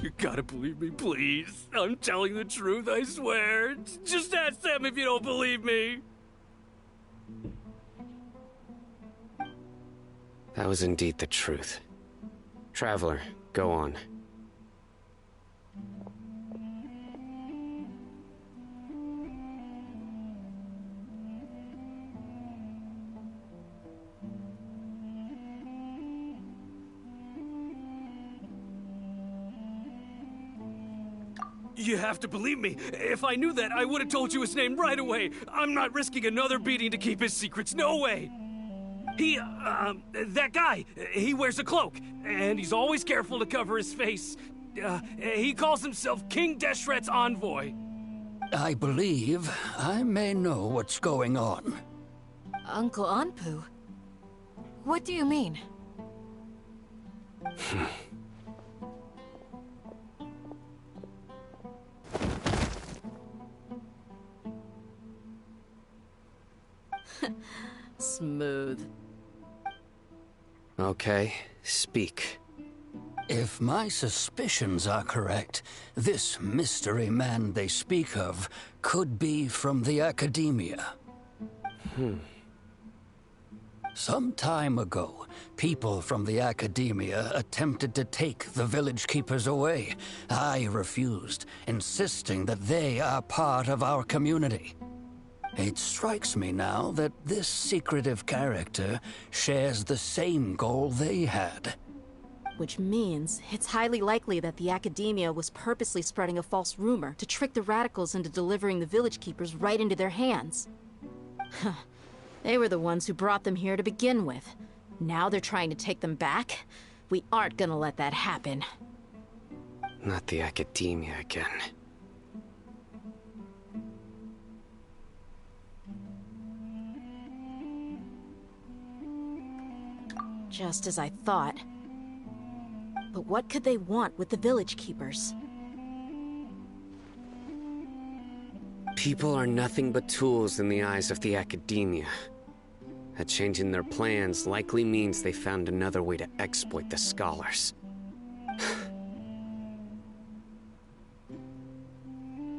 You gotta believe me, please. I'm telling the truth, I swear. Just ask them if you don't believe me. That was indeed the truth. Traveler, go on. You have to believe me. If I knew that, I would have told you his name right away. I'm not risking another beating to keep his secrets. No way. That guy, he wears a cloak, and he's always careful to cover his face. He calls himself King Deshret's envoy. I believe I may know what's going on. Uncle Anpu? What do you mean? Smooth. Okay, speak. If my suspicions are correct, this mystery man they speak of could be from the Academia. Some time ago, people from the Academia attempted to take the village keepers away. I refused, insisting that they are part of our community. It strikes me now that this secretive character shares the same goal they had. Which means it's highly likely that the Academia was purposely spreading a false rumor to trick the radicals into delivering the village keepers right into their hands. They were the ones who brought them here to begin with. Now they're trying to take them back? We aren't gonna let that happen. Not the Academia again. Just as I thought. But what could they want with the village keepers? People are nothing but tools in the eyes of the Academia. A change in their plans likely means they found another way to exploit the scholars.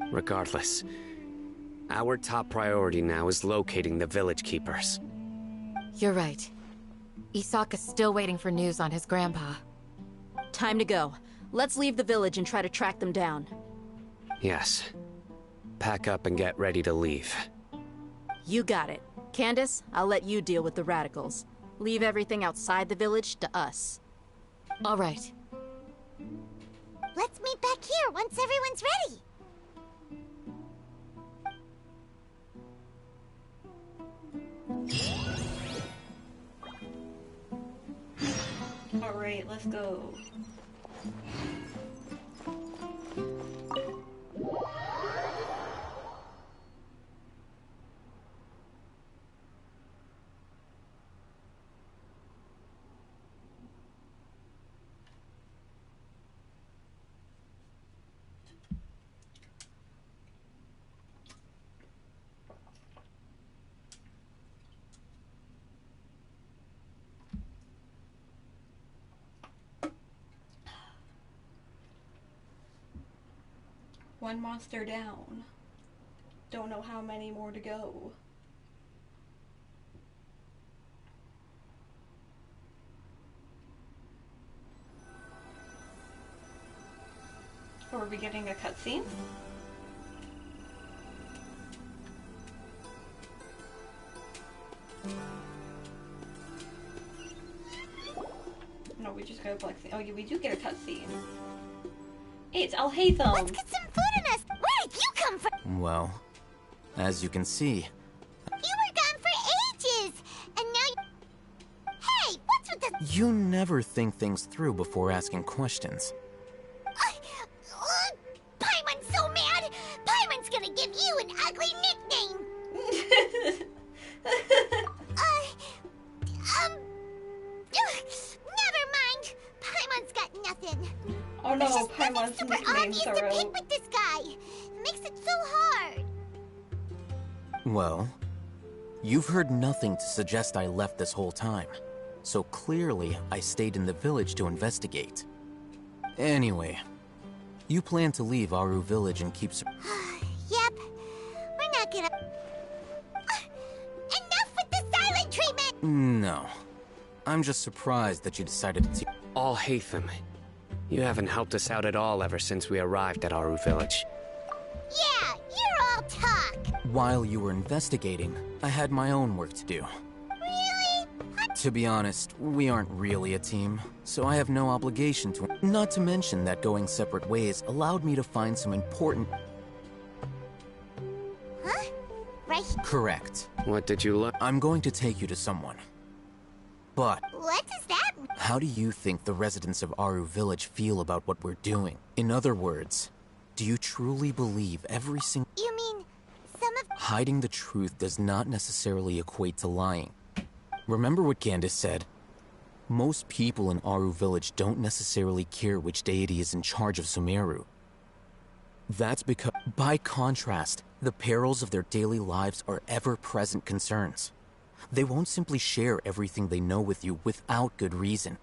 Regardless, our top priority now is locating the village keepers. You're right. Isak is still waiting for news on his grandpa. Time to go. Let's leave the village and try to track them down. Yes. Pack up and get ready to leave. You got it. Candace, I'll let you deal with the radicals. Leave everything outside the village to us. All right. Let's meet back here once everyone's ready. Alright, let's go. One monster down. Don't know how many more to go. Or are we getting a cutscene? No, we just got a black scene. Oh, yeah, we do get a cutscene. Hey, it's Alhaitham! Let's get some food in us! Where did you come from? Well, as you can see, You were gone for ages! And now you... Hey, what's with the... you never think things through before asking questions. Paimon's so mad! Paimon's gonna give you an ugly nickname! Never mind! Paimon's got nothing. Oh no, It's just Paimon's super nickname's obvious to Thorough. pick with this guy. It makes it so hard. Well, you've heard nothing to suggest I left this whole time. So clearly, I stayed in the village to investigate. Anyway, you plan to leave Aru Village and keep... Yep. We're not gonna... Enough with the silent treatment! No. I'm just surprised that you decided to... Alhaitham, you haven't helped us out at all ever since we arrived at Aru Village. Yeah, you're all talk. While you were investigating, I had my own work to do. Really? To be honest, we aren't really a team, so I have no obligation to... Not to mention that going separate ways allowed me to find some important... Huh? Right? Correct. What did you look? I'm going to take you to someone. But... What does that mean? How do you think the residents of Aru Village feel about what we're doing? In other words, do you truly believe every single... You mean some of... Hiding the truth does not necessarily equate to lying. Remember what Candace said? Most people in Aru Village don't necessarily care which deity is in charge of Sumeru. That's because, by contrast, the perils of their daily lives are ever-present concerns. They won't simply share everything they know with you without good reason.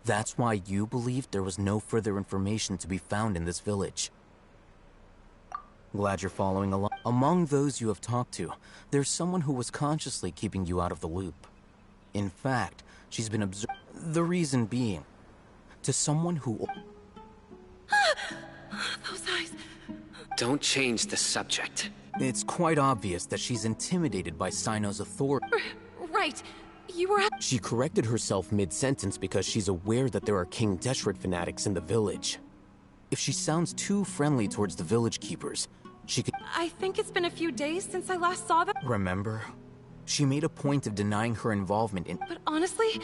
That's why you believed there was no further information to be found in this village. Glad you're following along. Among those you have talked to, there's someone who was consciously keeping you out of the loop. In fact, she's been observed. The reason being, to someone who... Those eyes. Don't change the subject. It's quite obvious that she's intimidated by Sino's authority. Right. You were... She corrected herself mid-sentence because she's aware that there are King Deshret fanatics in the village. If she sounds too friendly towards the village keepers, she could... I think it's been a few days since I last saw them. Remember? She made a point of denying her involvement in... But honestly,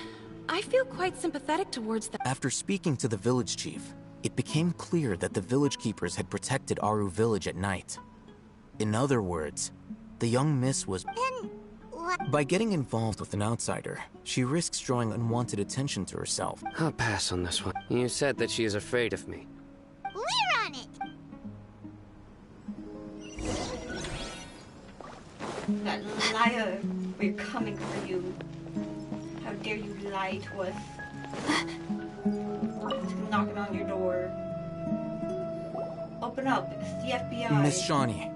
I feel quite sympathetic towards them. After speaking to the village chief, it became clear that the village keepers had protected Aru Village at night. In other words, the young miss was... Then what? By getting involved with an outsider, she risks drawing unwanted attention to herself. I'll pass on this one. You said that she is afraid of me. We're on it. That liar! We're coming for you. How dare you lie to us? It's knocking on your door. Open up. It's the FBI. Miss Shawnee.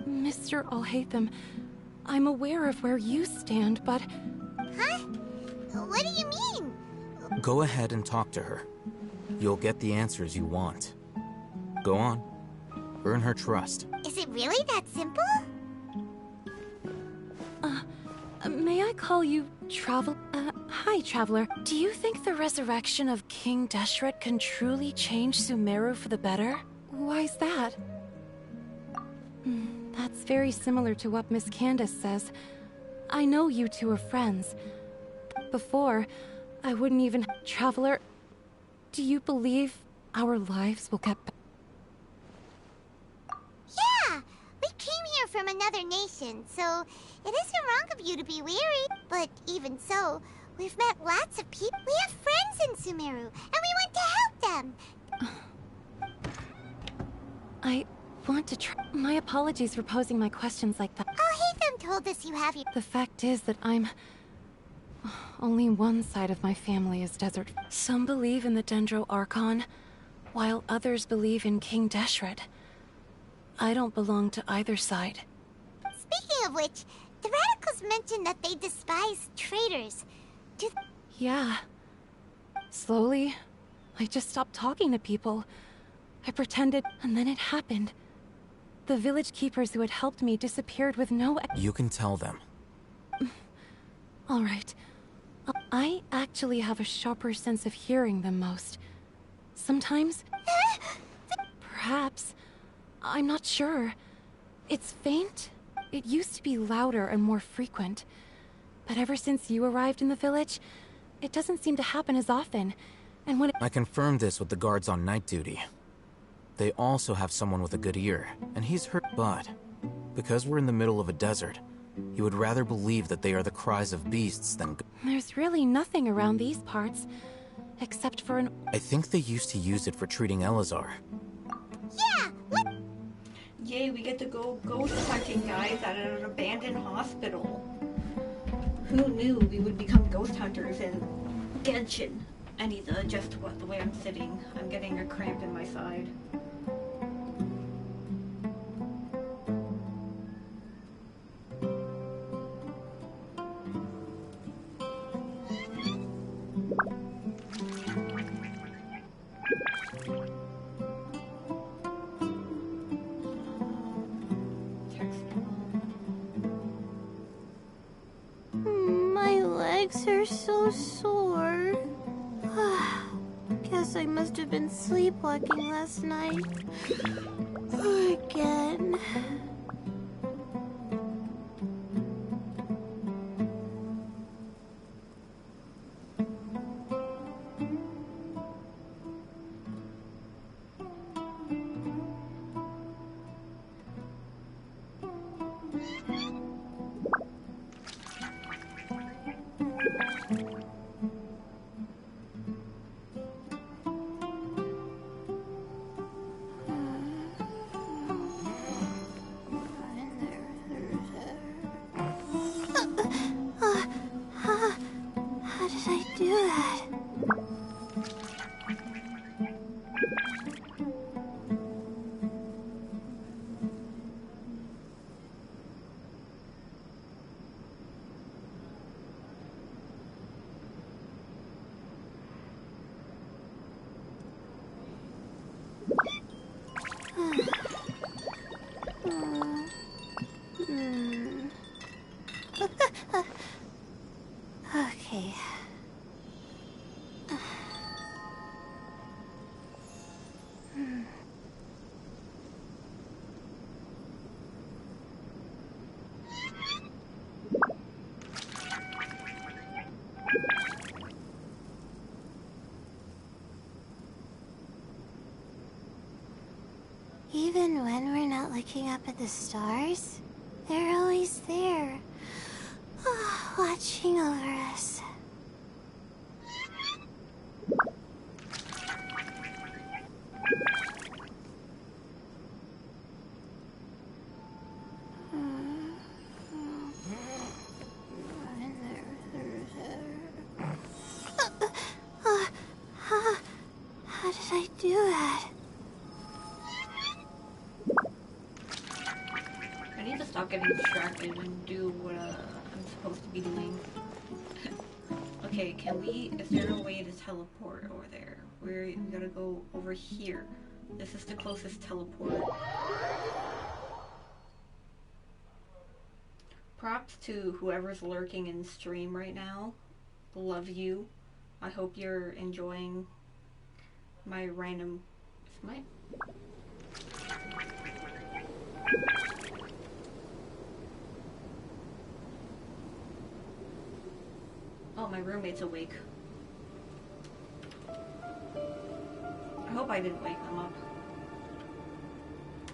Mr. Alhaitham, I'm aware of where you stand, but... Huh? What do you mean? Go ahead and talk to her. You'll get the answers you want. Go on. Earn her trust. Is it really that simple? May I call you Travel... hi, Traveler. Do you think the resurrection of King Deshret can truly change Sumeru for the better? Why's that? That's very similar to what Miss Candace says. I know you two are friends. Before, I wouldn't even... Traveler, do you believe our lives will get better? Yeah! We came here from another nation, so it isn't wrong of you to be weary. But even so, we've met lots of people. We have friends in Sumeru, and we want to help them. I want to try... My apologies for posing my questions like that. Alhaitham told us you have your... The fact is that I'm... Only one side of my family is desert. Some believe in the Dendro Archon, while others believe in King Deshret. I don't belong to either side. Speaking of which, the Radicals mentioned that they despise traitors. Yeah. Slowly, I just stopped talking to people. I pretended, and then it happened. The village keepers who had helped me disappeared with no... You can tell them. All right. I actually have a sharper sense of hearing than most. Sometimes... Perhaps. I'm not sure. It's faint. It used to be louder and more frequent. But ever since you arrived in the village, it doesn't seem to happen as often. And when I confirmed this with the guards on night duty. They also have someone with a good ear, and he's heard. But because we're in the middle of a desert, you would rather believe that they are the cries of beasts than... There's really nothing around these parts, except for an... I think they used to use it for treating Elazar. Yay, we get to go ghost hunting, guys, at an abandoned hospital. Who knew we would become ghost hunters in Genshin? I need to adjust the way I'm sitting. I'm getting a cramp in my side. My legs are so sore. Guess I must have been sleepwalking last night. Again. How did I do that? Okay. Even when we're not looking up at the stars, they're always there, watching over us. How did I do that? I need to stop getting distracted and do what I'm supposed to be doing. Okay, is there a way to teleport over there? We gotta go over here. This is the closest teleport. Props to whoever's lurking in stream right now. Love you. I hope you're enjoying my random... Oh, my roommate's awake. I hope I didn't wake them up.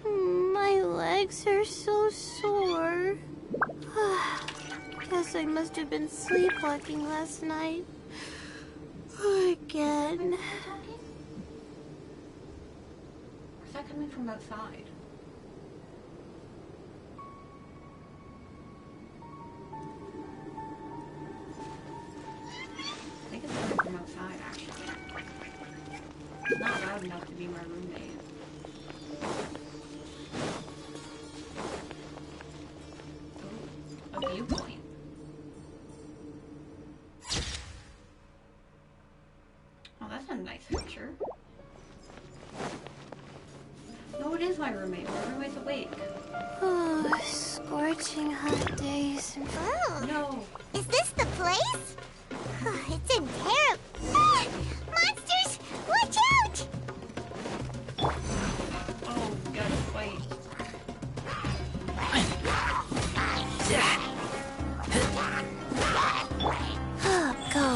My legs are so sore. Guess I must have been sleepwalking last night. Again. Where's that coming from outside? I think it's coming from outside, actually. It's not loud enough to be my roommate. Ooh, a viewpoint. Oh, that's a nice picture. No, it is my roommate. My roommate's awake. Oh, scorching hot days. Oh, no. Is this the place? It's in terrible. Ah! Monsters! Watch out! Oh, we gotta fight. Oh, go.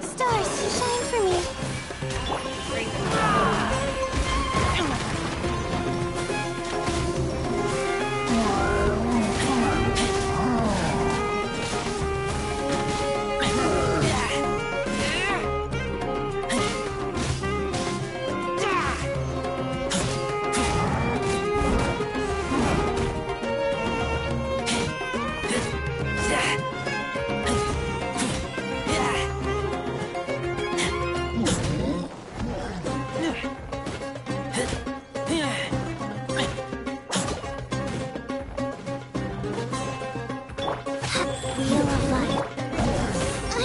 Stars, shine for me.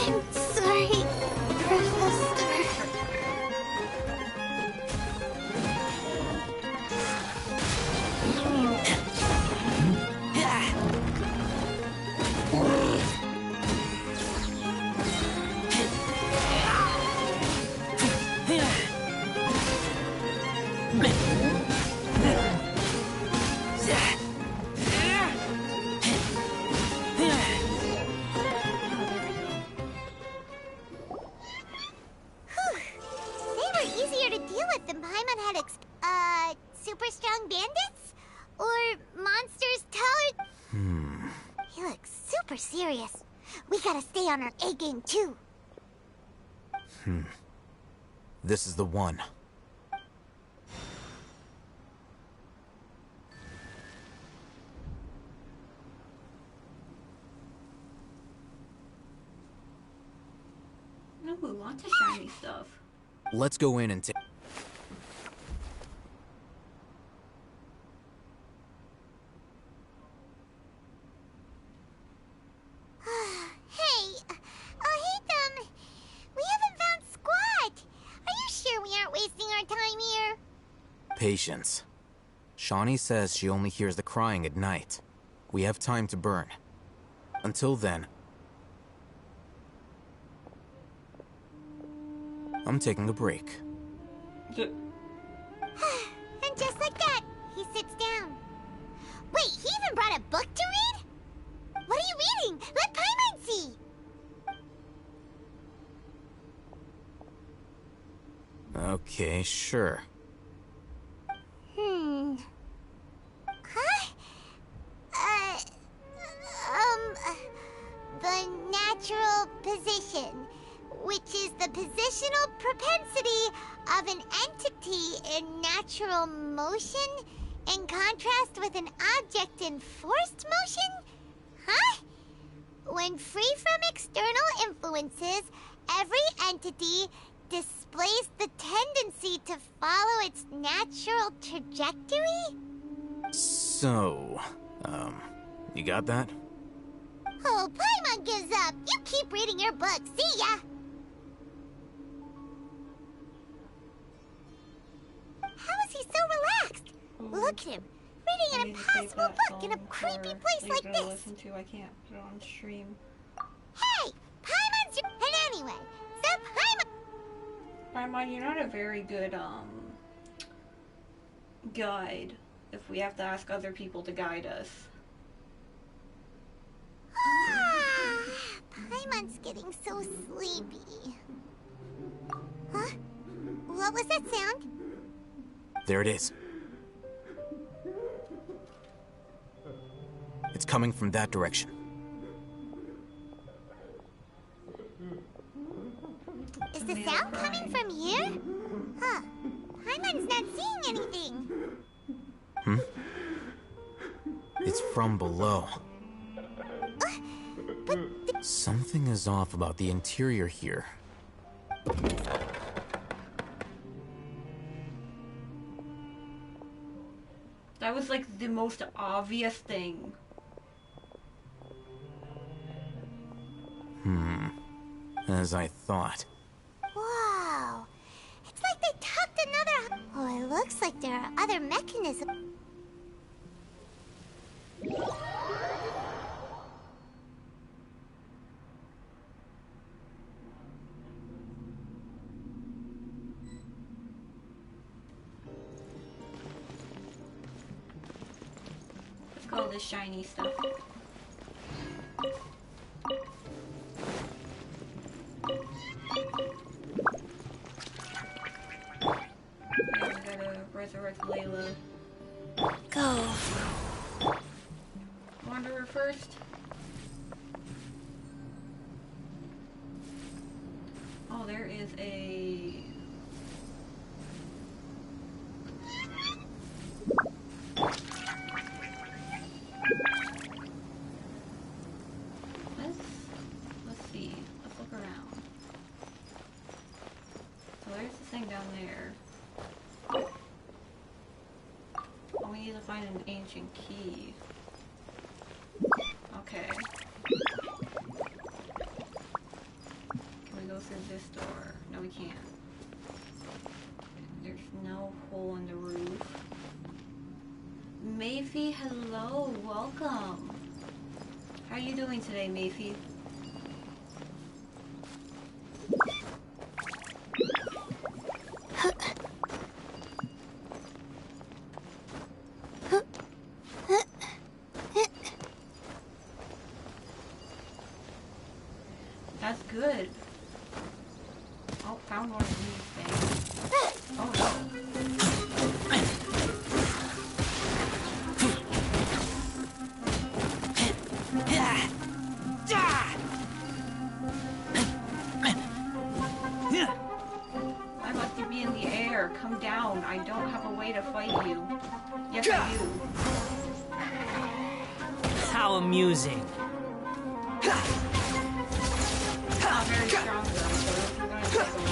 I'm sorry, Professor. They were easier to deal with than Paimon had super strong bandits? Or monsters towered? He looks super serious. We gotta stay on our A game too. This is the one. Ooh, lots of shiny stuff. Let's go in and take. Hey, Hatham, we haven't found Squat. Are you sure we aren't wasting our time here? Patience. Shawnee says she only hears the crying at night. We have time to burn. Until then, I'm taking a break. And just like that, he sits down. Wait, he even brought a book to read? What are you reading? Let Paimon see. Okay, sure. Huh? The natural position, which is the positional propensity of an entity in natural motion in contrast with an object in forced motion? Huh? When free from external influences, every entity displays the tendency to follow its natural trajectory? So, you got that? Oh, Paimon gives up. You keep reading your book. See ya. How is he so relaxed? Look at him, reading an impossible book in a creepy place like this. Listen to. I can't put it on stream. Hey, Paimon's your... And anyway, so Paimon, you're not a very good, guide if we have to ask other people to guide us. Paimon's getting so sleepy. Huh? What was that sound? There it is. It's coming from that direction. Is the sound coming from here? Huh. Paimon's not seeing anything. It's from below. Something is off about the interior here. That was like the most obvious thing. As I thought. Wow. It's like they tucked another... Oh, it looks like there are other mechanisms. Let's call this shiny stuff. We gotta resurrect Layla. Go. Wanderer first. Oh, there is a... Let's see. Let's look around. So there's this thing down there. Oh, we need to find an ancient key. Okay. Can we go through this door? No, we can't. There's no hole in the roof. Mayfie, hello, welcome. How are you doing today, Mayfie? That's good. Oh, found one of these things. Oh no. I must be in the air. Come down. I don't have a way to fight you. Yes, I do. How amusing. Not very strong though, so this is gonna take a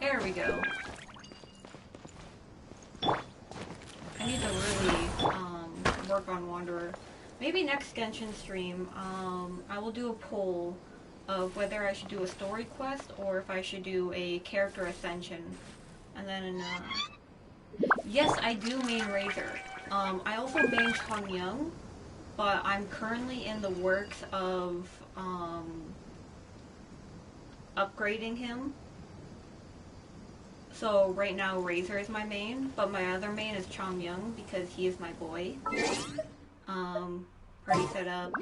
There we go. I need to really work on Wanderer. Maybe next Genshin stream, I will do a poll of whether I should do a story quest or if I should do a character ascension. And then, yes, I do main Razor. I also main Changmyung, but I'm currently in the works of upgrading him. So right now Razor is my main, but my other main is Changmyung because he is my boy. Party set up.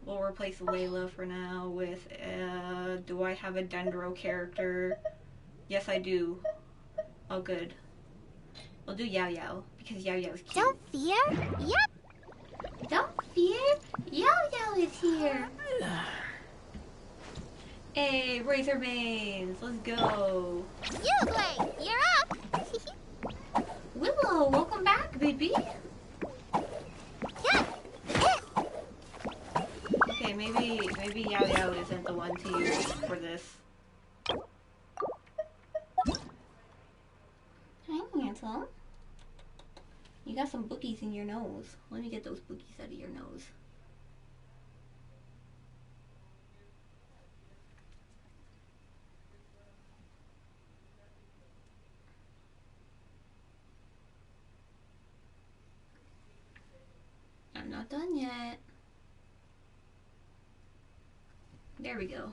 We'll replace Layla for now with, do I have a Dendro character? Yes, I do. Oh, good. We'll do Yao Yao, because Yao Yao's cute. Don't fear. Yep. Don't fear. Yao Yao is here. Hey, Razor Mains, let's go. Yuglei, you're up. Willow, Oh, welcome back, baby. Okay, maybe Yao Yao isn't the one to use for this. Hi, Mantle. You got some boogies in your nose. Let me get those boogies out of your nose. I'm not done yet. There we go.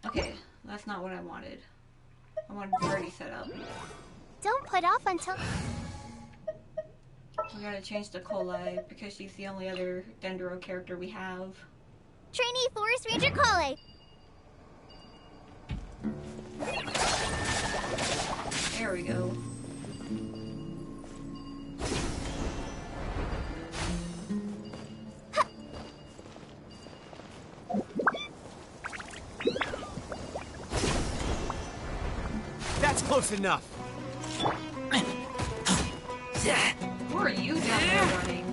Okay, that's not what I wanted. I wanted party set up. Don't put off until... We gotta change the Kolai because she's the only other Dendro character we have. Trainee Forest Ranger Kale. There we go. That's close enough. Who are you down there running?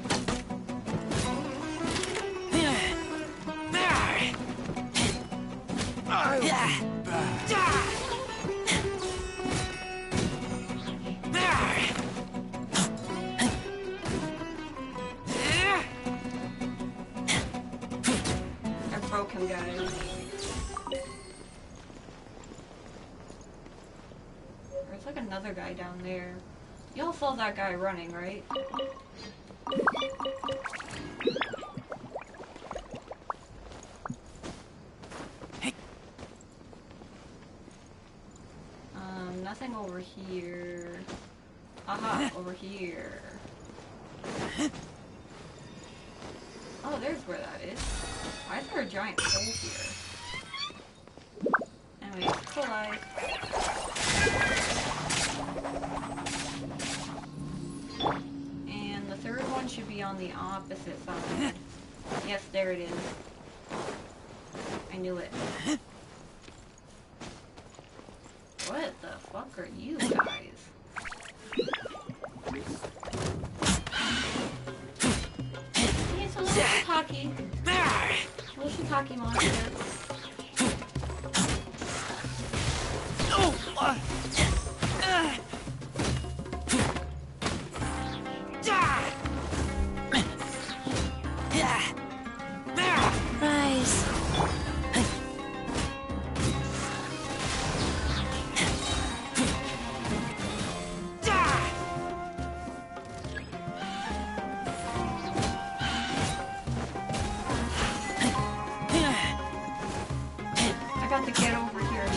I broke him, guys. There's like another guy down there. Y'all saw that guy running, right? Nothing over here. Aha, over here. Oh, there's where that is. Why is there a giant hole here? Anyway, Kolai. And the third one should be on the opposite side. Yes, there it is. I knew it. What the fuck are you guys? Yeah, it's a little shiitake. Little shiitake monster. Rise. I got to get over here.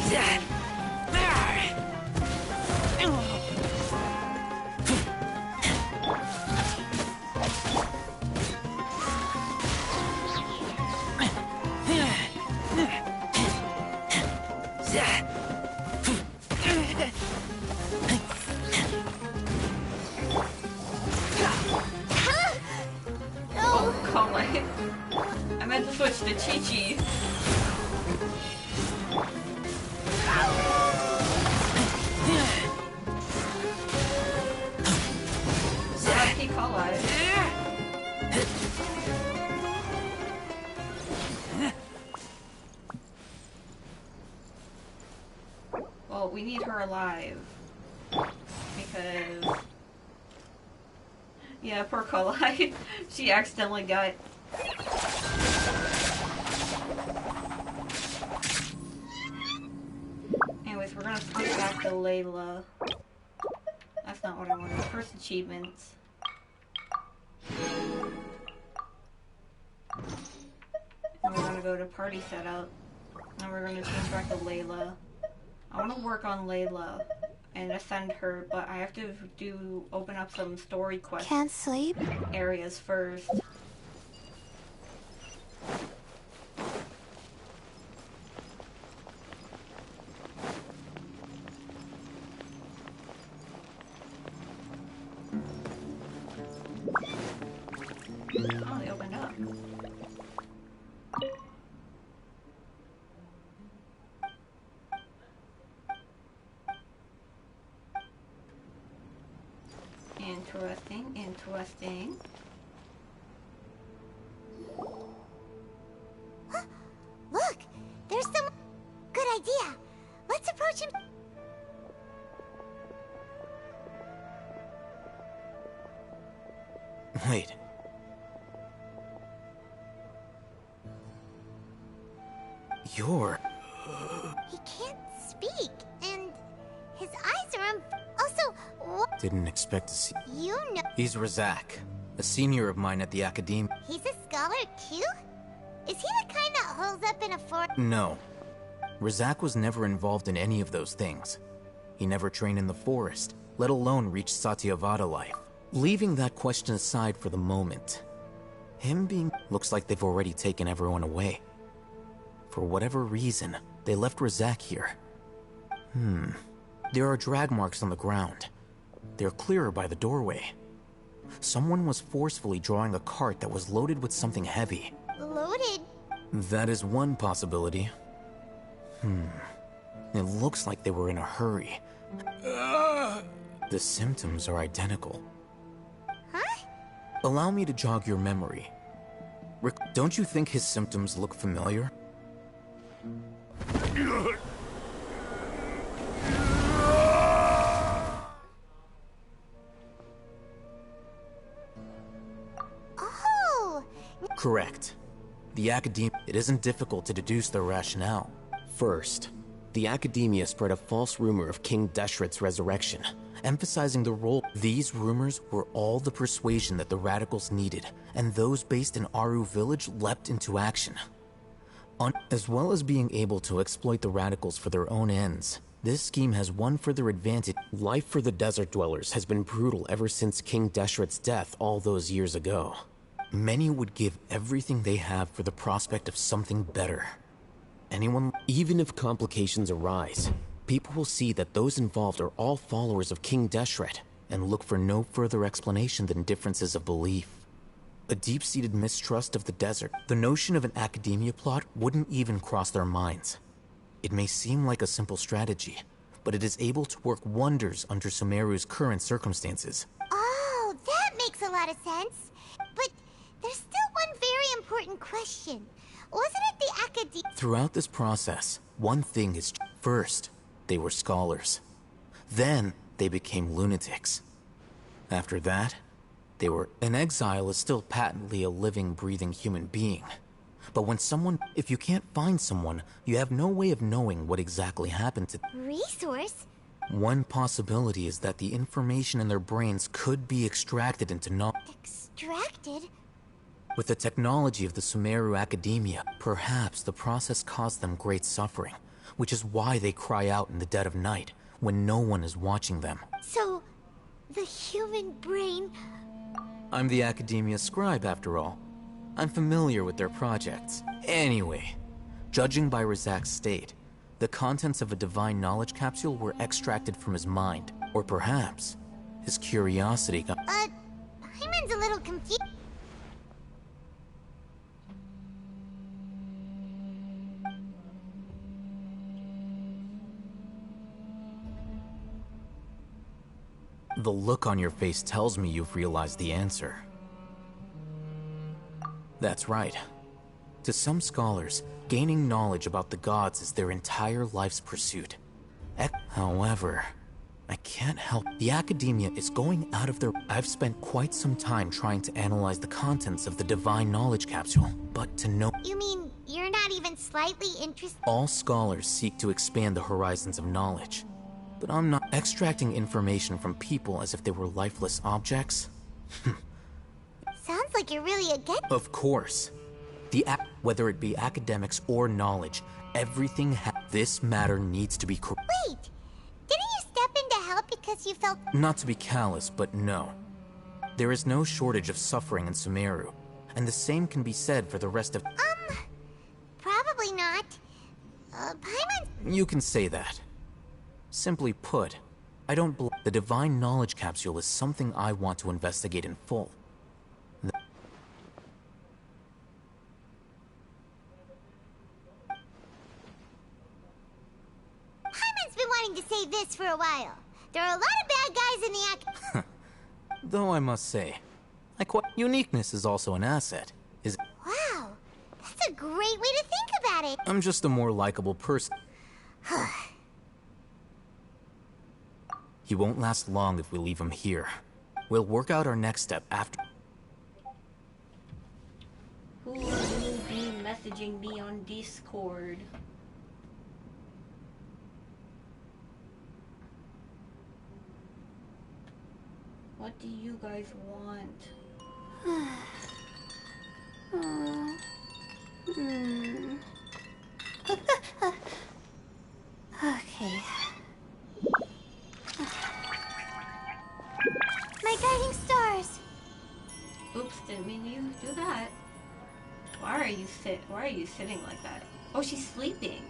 Oh, Kolai. I meant to switch to Chi-Chi. Happy Kolai. Well, we need her alive. Because... yeah, poor Kolai. She accidentally got... Anyways, we're gonna switch back to Layla. That's not what I wanted. First achievements. And we're gonna go to party setup. And we're gonna change back to Layla. I wanna work on Layla and ascend her, but I have to open up some story quests. Can't sleep? Areas first. Oh, they opened up. interesting. Look, there's some... Good idea. Let's approach him. Wait. You're... He can't speak, and his eyes are Also, what? Didn't expect to see... You know... He's Razak, a senior of mine at the Academe. He's a scholar, too? Is he the kind that holds up in a forest? No. Razak was never involved in any of those things. He never trained in the forest, let alone reach Satyavada life. Leaving that question aside for the moment, him being... Looks like they've already taken everyone away. For whatever reason, they left Razak here. There are drag marks on the ground. They're clearer by the doorway. Someone was forcefully drawing a cart that was loaded with something heavy. Loaded? That is one possibility. It looks like they were in a hurry. The symptoms are identical. Huh? Allow me to jog your memory. Rick, don't you think his symptoms look familiar? Oh! Correct. The Academia... It isn't difficult to deduce their rationale. First, the Academia spread a false rumor of King Deshret's resurrection, emphasizing the role. These rumors were all the persuasion that the Radicals needed, and those based in Aru Village leapt into action. As well as being able to exploit the Radicals for their own ends, this scheme has one further advantage. Life for the desert dwellers has been brutal ever since King Deshret's death all those years ago. Many would give everything they have for the prospect of something better. Even if complications arise, people will see that those involved are all followers of King Deshret, and look for no further explanation than differences of belief. A deep-seated mistrust of the desert. The notion of an Academia plot wouldn't even cross their minds. It may seem like a simple strategy, but it is able to work wonders under Sumeru's current circumstances. Oh, that makes a lot of sense. But there's still one very important question. Wasn't it the Academia? Throughout this process, one thing is... First, they were scholars. Then, they became lunatics. After that, they were... An exile is still patently a living, breathing human being. But when someone... If you can't find someone, you have no way of knowing what exactly happened to... Resource? One possibility is that the information in their brains could be extracted into knowledge. Extracted? With the technology of the Sumeru Academia, perhaps the process caused them great suffering, which is why they cry out in the dead of night, when no one is watching them. So, the human brain... I'm the Academia scribe, after all. I'm familiar with their projects. Anyway, judging by Razak's state, the contents of a divine knowledge capsule were extracted from his mind. Or perhaps, his curiosity got... Hyman's a little confused. The look on your face tells me you've realized the answer. That's right. To some scholars, gaining knowledge about the gods is their entire life's pursuit. However, I can't help... The Academia is going out of their... I've spent quite some time trying to analyze the contents of the divine knowledge capsule, but to know... You mean you're not even slightly interested? All scholars seek to expand the horizons of knowledge. But I'm not extracting information from people as if they were lifeless objects. Sounds like you're really against... Of course. Whether it be academics or knowledge, everything this matter needs to be Wait! Didn't you step in to help because you felt... Not to be callous, but no. There is no shortage of suffering in Sumeru, and the same can be said for the rest of... Probably not. Paimon... You can say that. Simply put, I don't believe the divine knowledge capsule is something I want to investigate in full. Hyman's been wanting to say this for a while. There are a lot of bad guys in the Though I must say, Uniqueness is also an asset, is Wow, that's a great way to think about it. I'm just a more likable person. He won't last long if we leave him here. We'll work out our next step after. Who will be messaging me on Discord? What do you guys want? Okay. My guiding stars. Oops, didn't mean you do that. Why are you sitting like that? Oh, she's sleeping.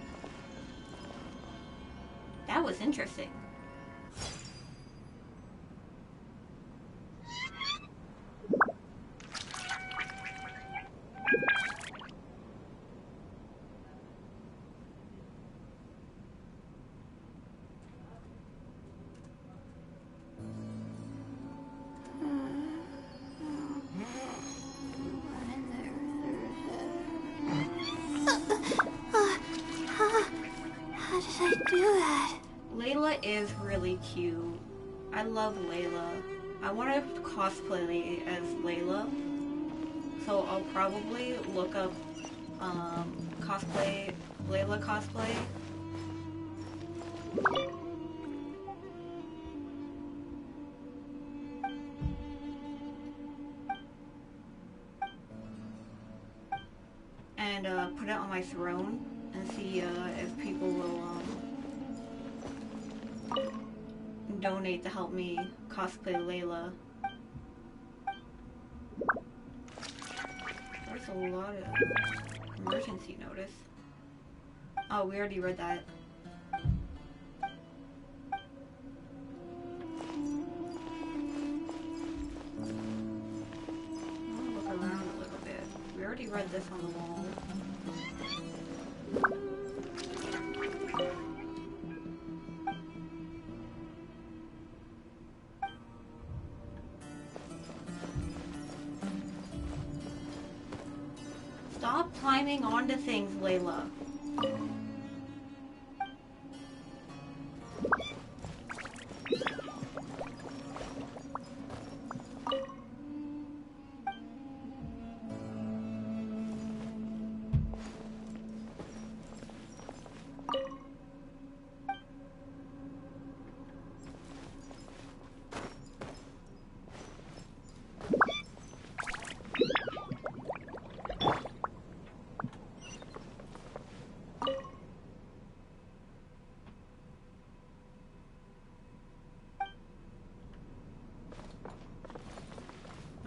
That was interesting. How did I do that? Layla is really cute. I love Layla. I want to cosplay as Layla. So I'll probably look up cosplay, Layla cosplay. And put it on my throne and see if people will donate to help me cosplay Layla. There's a lot of emergency notice. Oh, we already read that. I'll look around a little bit. We already read this on the wall. Stop climbing onto things, Layla.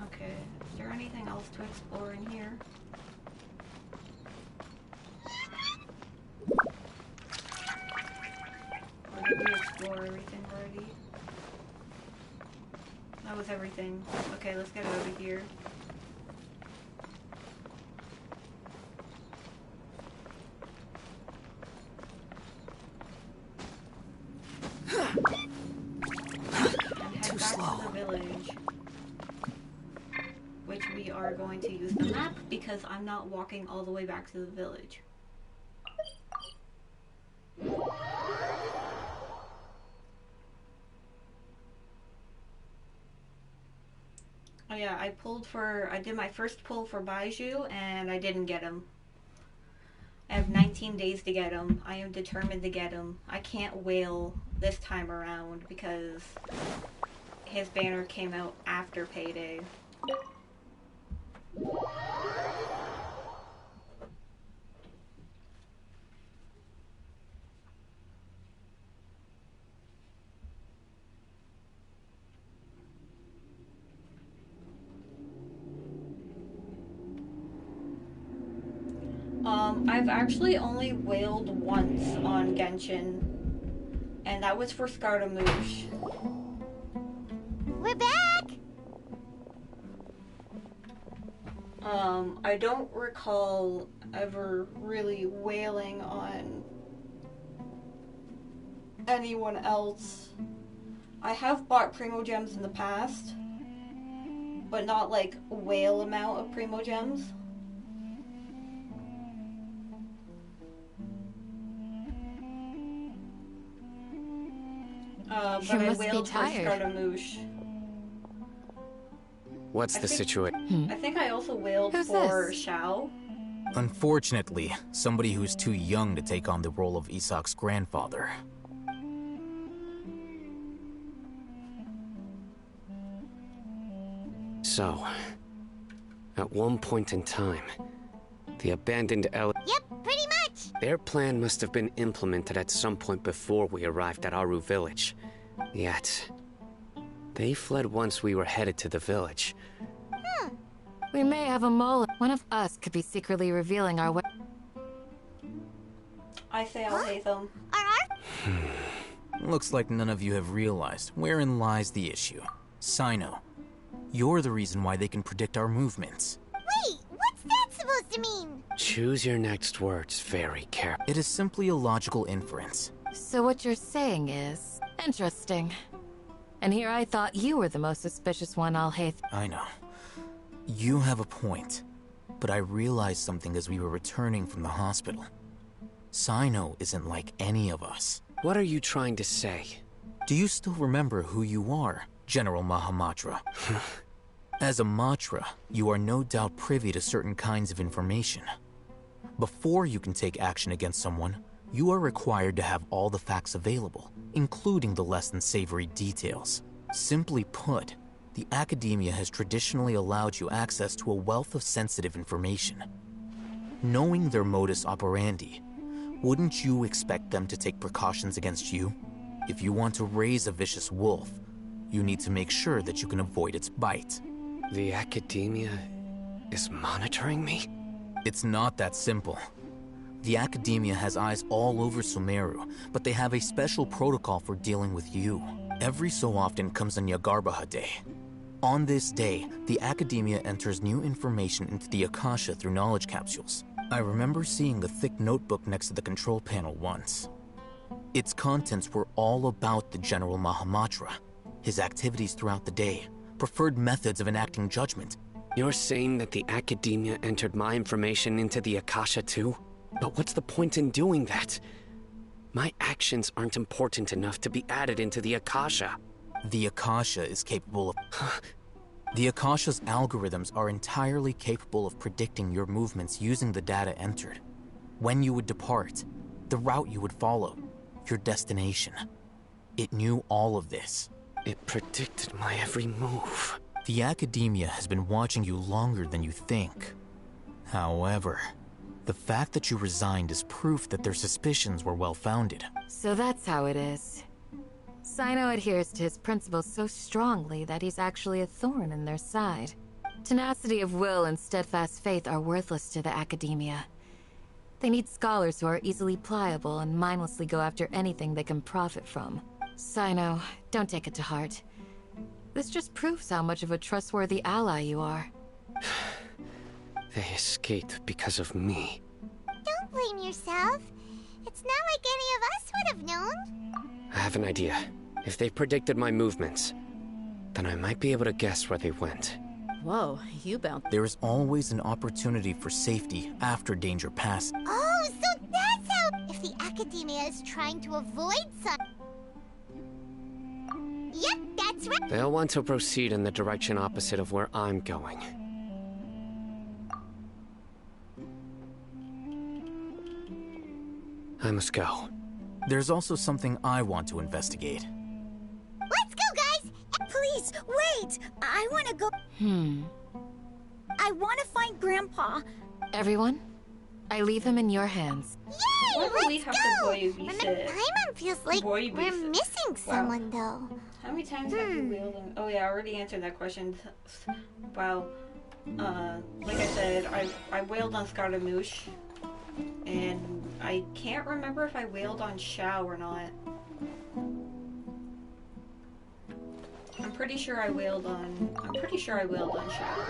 Okay, is there anything else to explore in here? Or did we explore everything already? That was everything. Okay, let's get out of here. Too slow. To the village. Which we are going to use the map because I'm not walking all the way back to the village. Oh yeah, I did my first pull for Baizhu and I didn't get him. I have 19 days to get him. I am determined to get him. I can't wail this time around because his banner came out after payday. I've actually only wailed once on Genshin, and that was for Skartamouche. We're back! I don't recall ever really wailing on anyone else. I have bought Primo Gems in the past, but not like whale amount of Primo Gems. But I wailed for Scaramouche. What's the situation? I think I also wailed for Shao. Unfortunately, somebody who's too young to take on the role of Isak's grandfather. So, at one point in time, the abandoned Yep, pretty much! Their plan must have been implemented at some point before we arrived at Aru village. Yet, they fled once we were headed to the village. We may have a mole. One of us could be secretly revealing our way. I say I'll hate them. Looks like none of you have realized wherein lies the issue. Sino, you're the reason why they can predict our movements. Wait, what's that supposed to mean? Choose your next words very carefully. It is simply a logical inference. So what you're saying is... interesting. And here I thought you were the most suspicious one, Alhaith. I know. You have a point. But I realized something as we were returning from the hospital. Sino isn't like any of us. What are you trying to say? Do you still remember who you are, General Mahamatra? As a Matra, you are no doubt privy to certain kinds of information. Before you can take action against someone, you are required to have all the facts available, including the less than savory details. Simply put, the Academia has traditionally allowed you access to a wealth of sensitive information. Knowing their modus operandi, wouldn't you expect them to take precautions against you? If you want to raise a vicious wolf, you need to make sure that you can avoid its bite. The Academia is monitoring me? It's not that simple. The Academia has eyes all over Sumeru, but they have a special protocol for dealing with you. Every so often comes a Nyagarbaha Day. On this day, the Academia enters new information into the Akasha through knowledge capsules. I remember seeing a thick notebook next to the control panel once. Its contents were all about the General Mahamatra, his activities throughout the day, preferred methods of enacting judgment. You're saying that the Academia entered my information into the Akasha too? But what's the point in doing that? My actions aren't important enough to be added into the Akasha. The Akasha is capable of... The Akasha's algorithms are entirely capable of predicting your movements using the data entered. When you would depart, the route you would follow, your destination. It knew all of this. It predicted my every move. The Academia has been watching you longer than you think. However, the fact that you resigned is proof that their suspicions were well-founded. So that's how it is. Sino adheres to his principles so strongly that he's actually a thorn in their side. Tenacity of will and steadfast faith are worthless to the Academia. They need scholars who are easily pliable and mindlessly go after anything they can profit from. Sino, don't take it to heart. This just proves how much of a trustworthy ally you are. They escaped because of me. Don't blame yourself. It's not like any of us would have known. I have an idea. If they predicted my movements, then I might be able to guess where they went. Whoa, you bounced. There is always an opportunity for safety after danger passes. Oh, so that's how... If the Academia is trying to avoid some... Yep, that's right. They'll want to proceed in the direction opposite of where I'm going. I must go. There's also something I want to investigate. Let's go, guys! Please, wait! I want to go... I want to find Grandpa. Everyone, I leave him in your hands. Yay! Let's go! My mom feels like we're missing someone, though. How many times have you wailed on... Oh yeah, I already answered that question. Wow. Like I said, I wailed on Scaramouche. And I can't remember if I wailed on Shao or not. I'm pretty sure I wailed on Shao.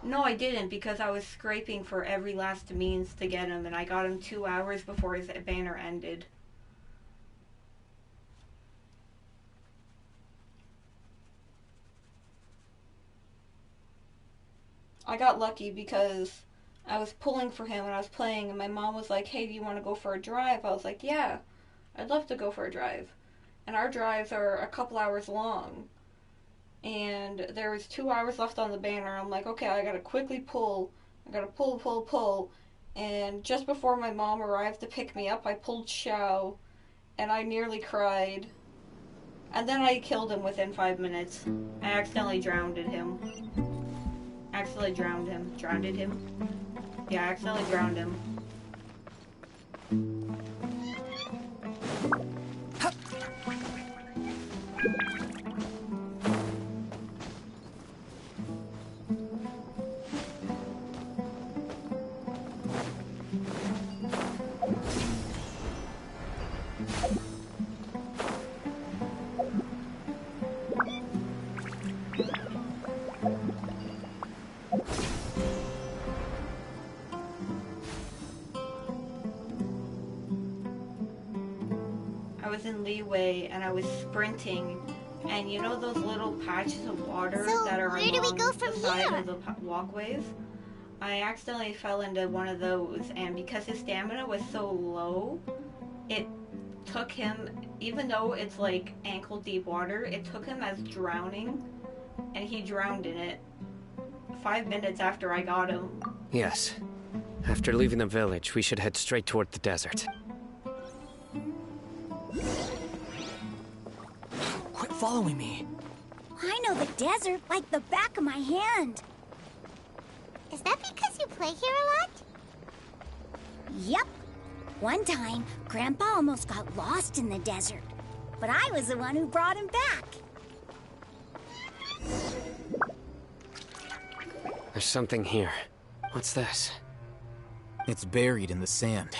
No, I didn't, because I was scraping for every last means to get him, and I got him 2 hours before his banner ended. I got lucky because I was pulling for him when I was playing, and my mom was like, hey, do you want to go for a drive? I was like, yeah, I'd love to go for a drive. And our drives are a couple hours long. And there was 2 hours left on the banner. I'm like, okay, I gotta quickly pull. I gotta pull. And just before my mom arrived to pick me up, I pulled Xiao, and I nearly cried. And then I killed him within 5 minutes. I accidentally drowned him. Drowned him? Yeah, I accidentally drowned him. I was in Leeway and I was sprinting, and you know those little patches of water that are where do we go from the side here? of the walkways? I accidentally fell into one of those, and because his stamina was so low, it took him, even though it's like ankle deep water, it took him as drowning, and he drowned in it 5 minutes after I got him. Yes. After leaving the village, we should head straight toward the desert. Quit following me. I know the desert like the back of my hand. Is that because you play here a lot? Yep. One time, Grandpa almost got lost in the desert, but I was the one who brought him back. There's something here. What's this? It's buried in the sand.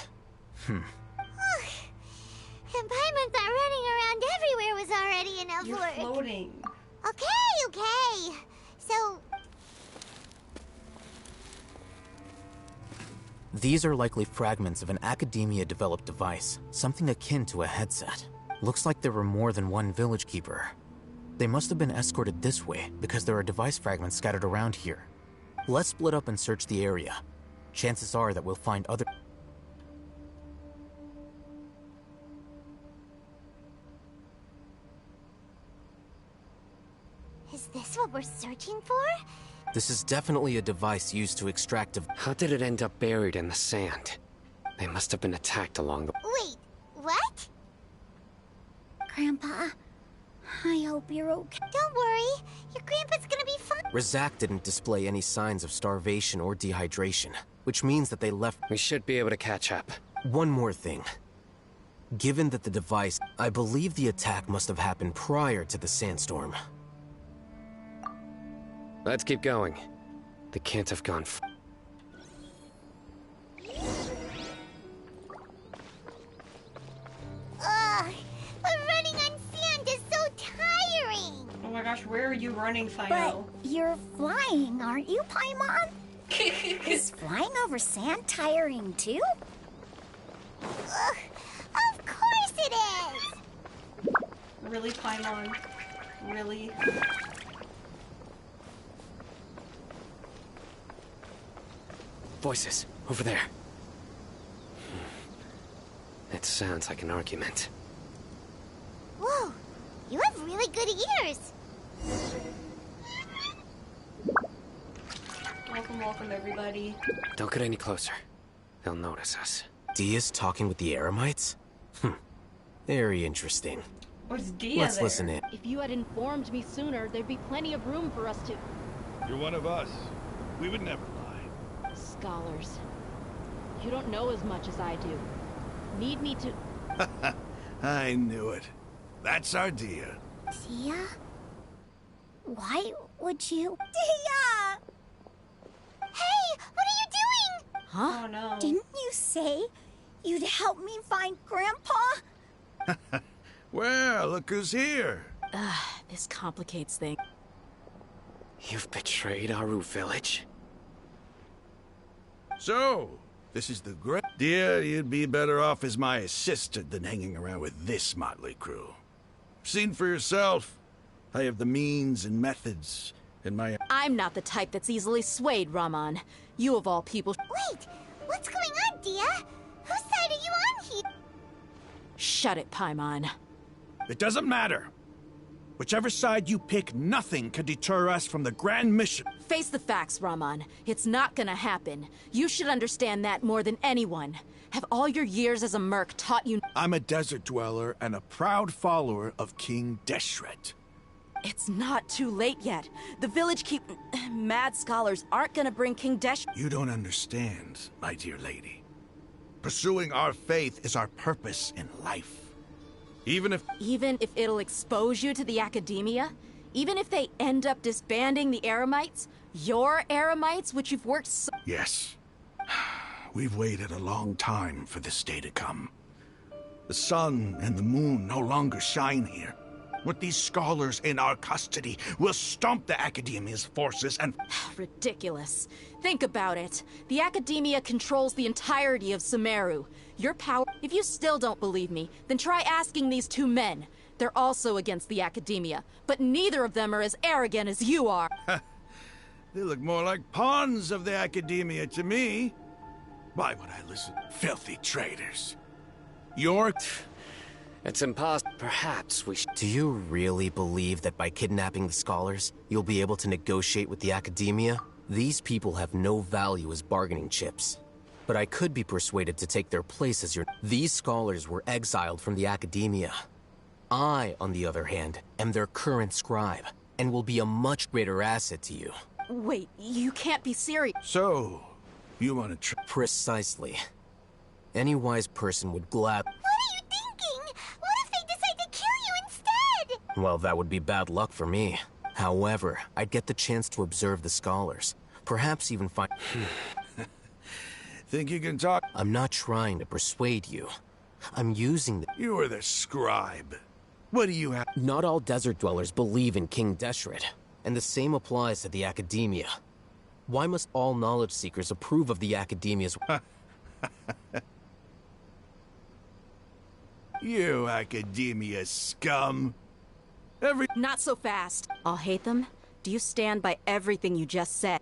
And Paimon thought running around everywhere was already enough You're work. floating. Okay. So, These are likely fragments of an Academia-developed device, something akin to a headset. Looks like there were more than one village keeper. They must have been escorted this way because there are device fragments scattered around here. Let's split up and search the area. Chances are that we'll find other... is this what we're searching for? This is definitely a device used to extract a... How did it end up buried in the sand? They must have been attacked along the... Wait, what? Grandpa, I hope you're okay. Don't worry, your grandpa's gonna be fine. Razak didn't display any signs of starvation or dehydration, which means that they left... We should be able to catch up. One more thing. Given that the device... I believe the attack must have happened prior to the sandstorm. Let's keep going. They can't have gone Ugh, but running on sand is so tiring. Oh my gosh, where are you running, But Sino? you're flying, aren't you, Paimon? Is flying over sand tiring too? Ugh, of course it is. Really, Paimon? Really? Voices, over there. It sounds like an argument. Whoa, you have really good ears. Welcome, everybody. Don't get any closer. They'll notice us. Dia's talking with the Eremites? Very interesting. What's Dia Let's there? listen in. If you had informed me sooner, there'd be plenty of room for us to... You're one of us. We would never lie. Scholars. You don't know as much as I do. Need me to... I knew it. That's our Dia. Dia? Why would you... Dia! Hey, what are you doing? Huh? Oh no. Didn't you say you'd help me find Grandpa? Well, look who's here. This complicates things. You've betrayed Aru village? So, this is the great... Dia, you'd be better off as my assistant than hanging around with this motley crew. Seen for yourself. I have the means and methods. in my... I'm not the type that's easily swayed, Rahman. You of all people... Wait, what's going on, Dia? Whose side are you on here? Shut it, Paimon. It doesn't matter. Whichever side you pick, nothing can deter us from the grand mission. Face the facts, Rahman. It's not gonna happen. You should understand that more than anyone. Have all your years as a merc taught you... I'm a desert dweller and a proud follower of King Deshret. It's not too late yet. The village keep... Mad scholars aren't gonna bring King Deshret... You don't understand, my dear lady. Pursuing our faith is our purpose in life. Even if it'll expose you to the academia? Even if they end up disbanding the Eremites? Your Eremites, which you've worked so... Yes. We've waited a long time for this day to come. The sun and the moon no longer shine here. With these scholars in our custody, we'll stomp the Academia's forces and... Ridiculous. Think about it. The Academia controls the entirety of Sumeru. Your power... If you still don't believe me, then try asking these two men. They're also against the Academia, but neither of them are as arrogant as you are. They look more like pawns of the Academia to me. Why would I listen? Filthy traitors. You're... It's impossible. Perhaps we should... Do you really believe that by kidnapping the scholars, you'll be able to negotiate with the Academia? These people have no value as bargaining chips. But I could be persuaded to take their place as your... These scholars were exiled from the Academia. I, on the other hand, am their current scribe, and will be a much greater asset to you. Wait, you can't be serious. So, you want to Precisely. Any wise person would glad... Well, that would be bad luck for me. However, I'd get the chance to observe the scholars. Perhaps even find... Think you can talk? I'm not trying to persuade you. I'm using the... You are the scribe. What do you have? Not all desert dwellers believe in King Deshret, and the same applies to the Academia. Why must all knowledge seekers approve of the Academia's... You Academia scum. Not so fast. I'll hate them. Do you stand by everything you just said?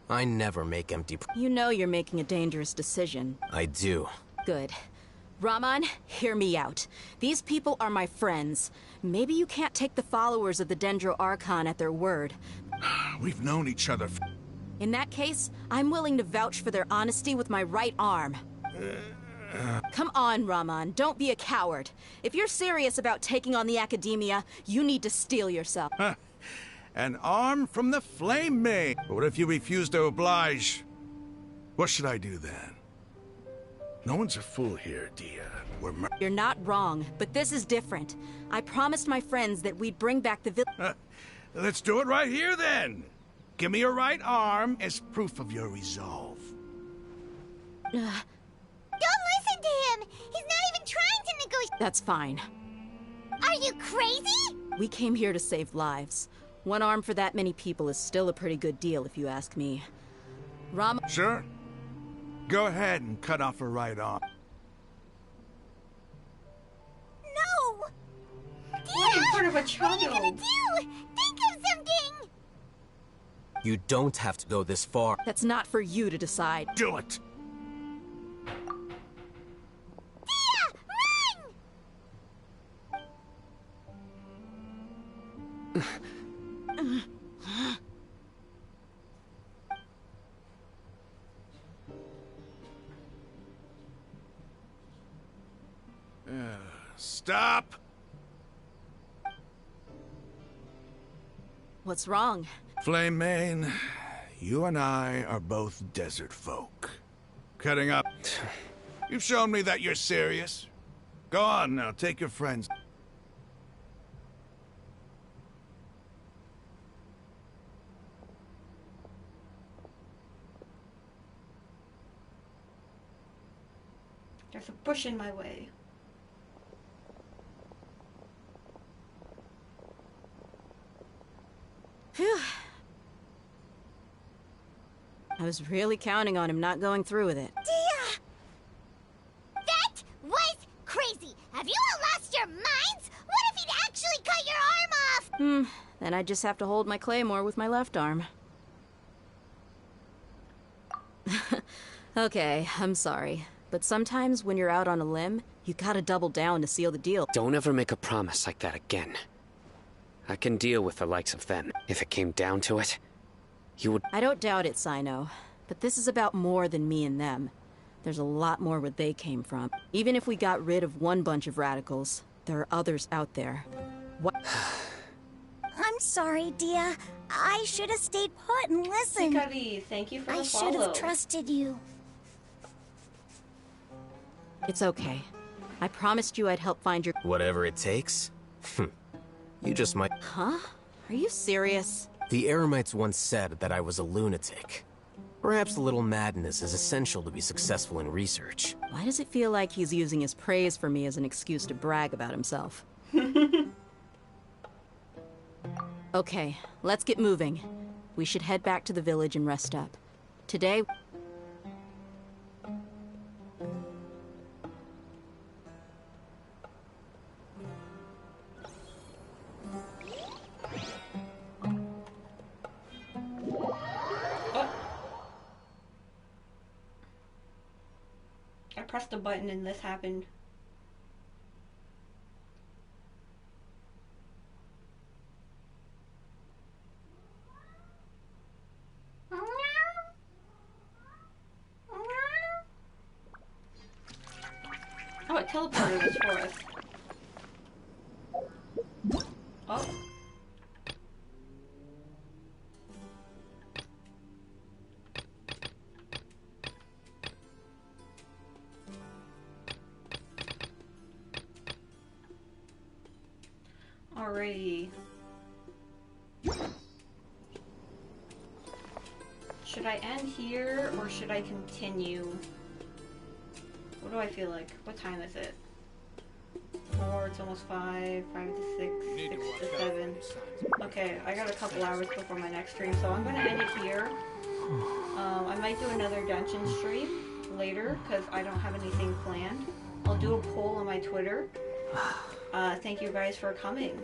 I never make empty... You know you're making a dangerous decision. I do. Good. Rahman, hear me out. These people are my friends. Maybe you can't take the followers of the Dendro Archon at their word. We've known each other In that case, I'm willing to vouch for their honesty with my right arm. Come on, Rahman, don't be a coward. If you're serious about taking on the Academia, you need to steel yourself. An arm from the Flame Maid. But what if you refuse to oblige? What should I do then? No one's a fool here, Dia. You're not wrong, but this is different. I promised my friends that we'd bring back the village. Let's do it right here then. Give me your right arm as proof of your resolve. Don't listen to him! He's not even trying to negotiate! That's fine. Are you crazy? We came here to save lives. One arm for that many people is still a pretty good deal, if you ask me. Sure. Go ahead and cut off her right arm. No! Why in front of a child? What are you gonna do? Think of something! You don't have to go this far. That's not for you to decide. Do it! Stop! What's wrong? Flame Main, you and I are both desert folk. Cutting up. You've shown me that you're serious. Go on now, take your friends. There's a bush in my way. Phew. I was really counting on him not going through with it. Dia! That was crazy! Have you all lost your minds? What if he'd actually cut your arm off? Then I'd just have to hold my claymore with my left arm. Okay, I'm sorry. But sometimes when you're out on a limb, you gotta double down to seal the deal. Don't ever make a promise like that again. I can deal with the likes of them. If it came down to it, you would... I don't doubt it, Sino. But this is about more than me and them. There's a lot more where they came from. Even if we got rid of one bunch of radicals, there are others out there. What? I'm sorry, Dia. I should have stayed put and listened. Hikari, thank you for the I follow. should have trusted you. It's okay. I promised you I'd help find your... Whatever it takes? You just might... Huh? Are you serious? The Eremites once said that I was a lunatic. Perhaps a little madness is essential to be successful in research. Why does it feel like he's using his praise for me as an excuse to brag about himself? Okay, let's get moving. We should head back to the village and rest up. Today... I pressed a button and this happened. Oh, it teleported us for us. Oh. Alrighty. Should I end here or should I continue? What do I feel like? What time is it? 4, it's almost 5, 5 to 6, 6 to 7. Okay, I got a couple hours before my next stream, so I'm gonna end it here. I might do another dungeon stream later, because I don't have anything planned. I'll do a poll on my Twitter. Thank you guys for coming.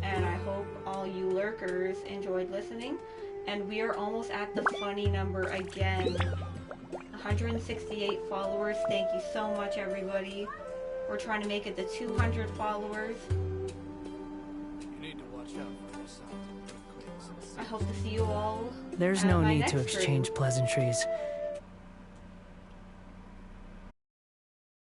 And I hope all you lurkers enjoyed listening. And we are almost at the funny number again. 168 followers. Thank you so much, everybody. We're trying to make it to 200 followers. You need to watch out for yourself. I hope to see you all. There's at no my need next to stream. exchange pleasantries.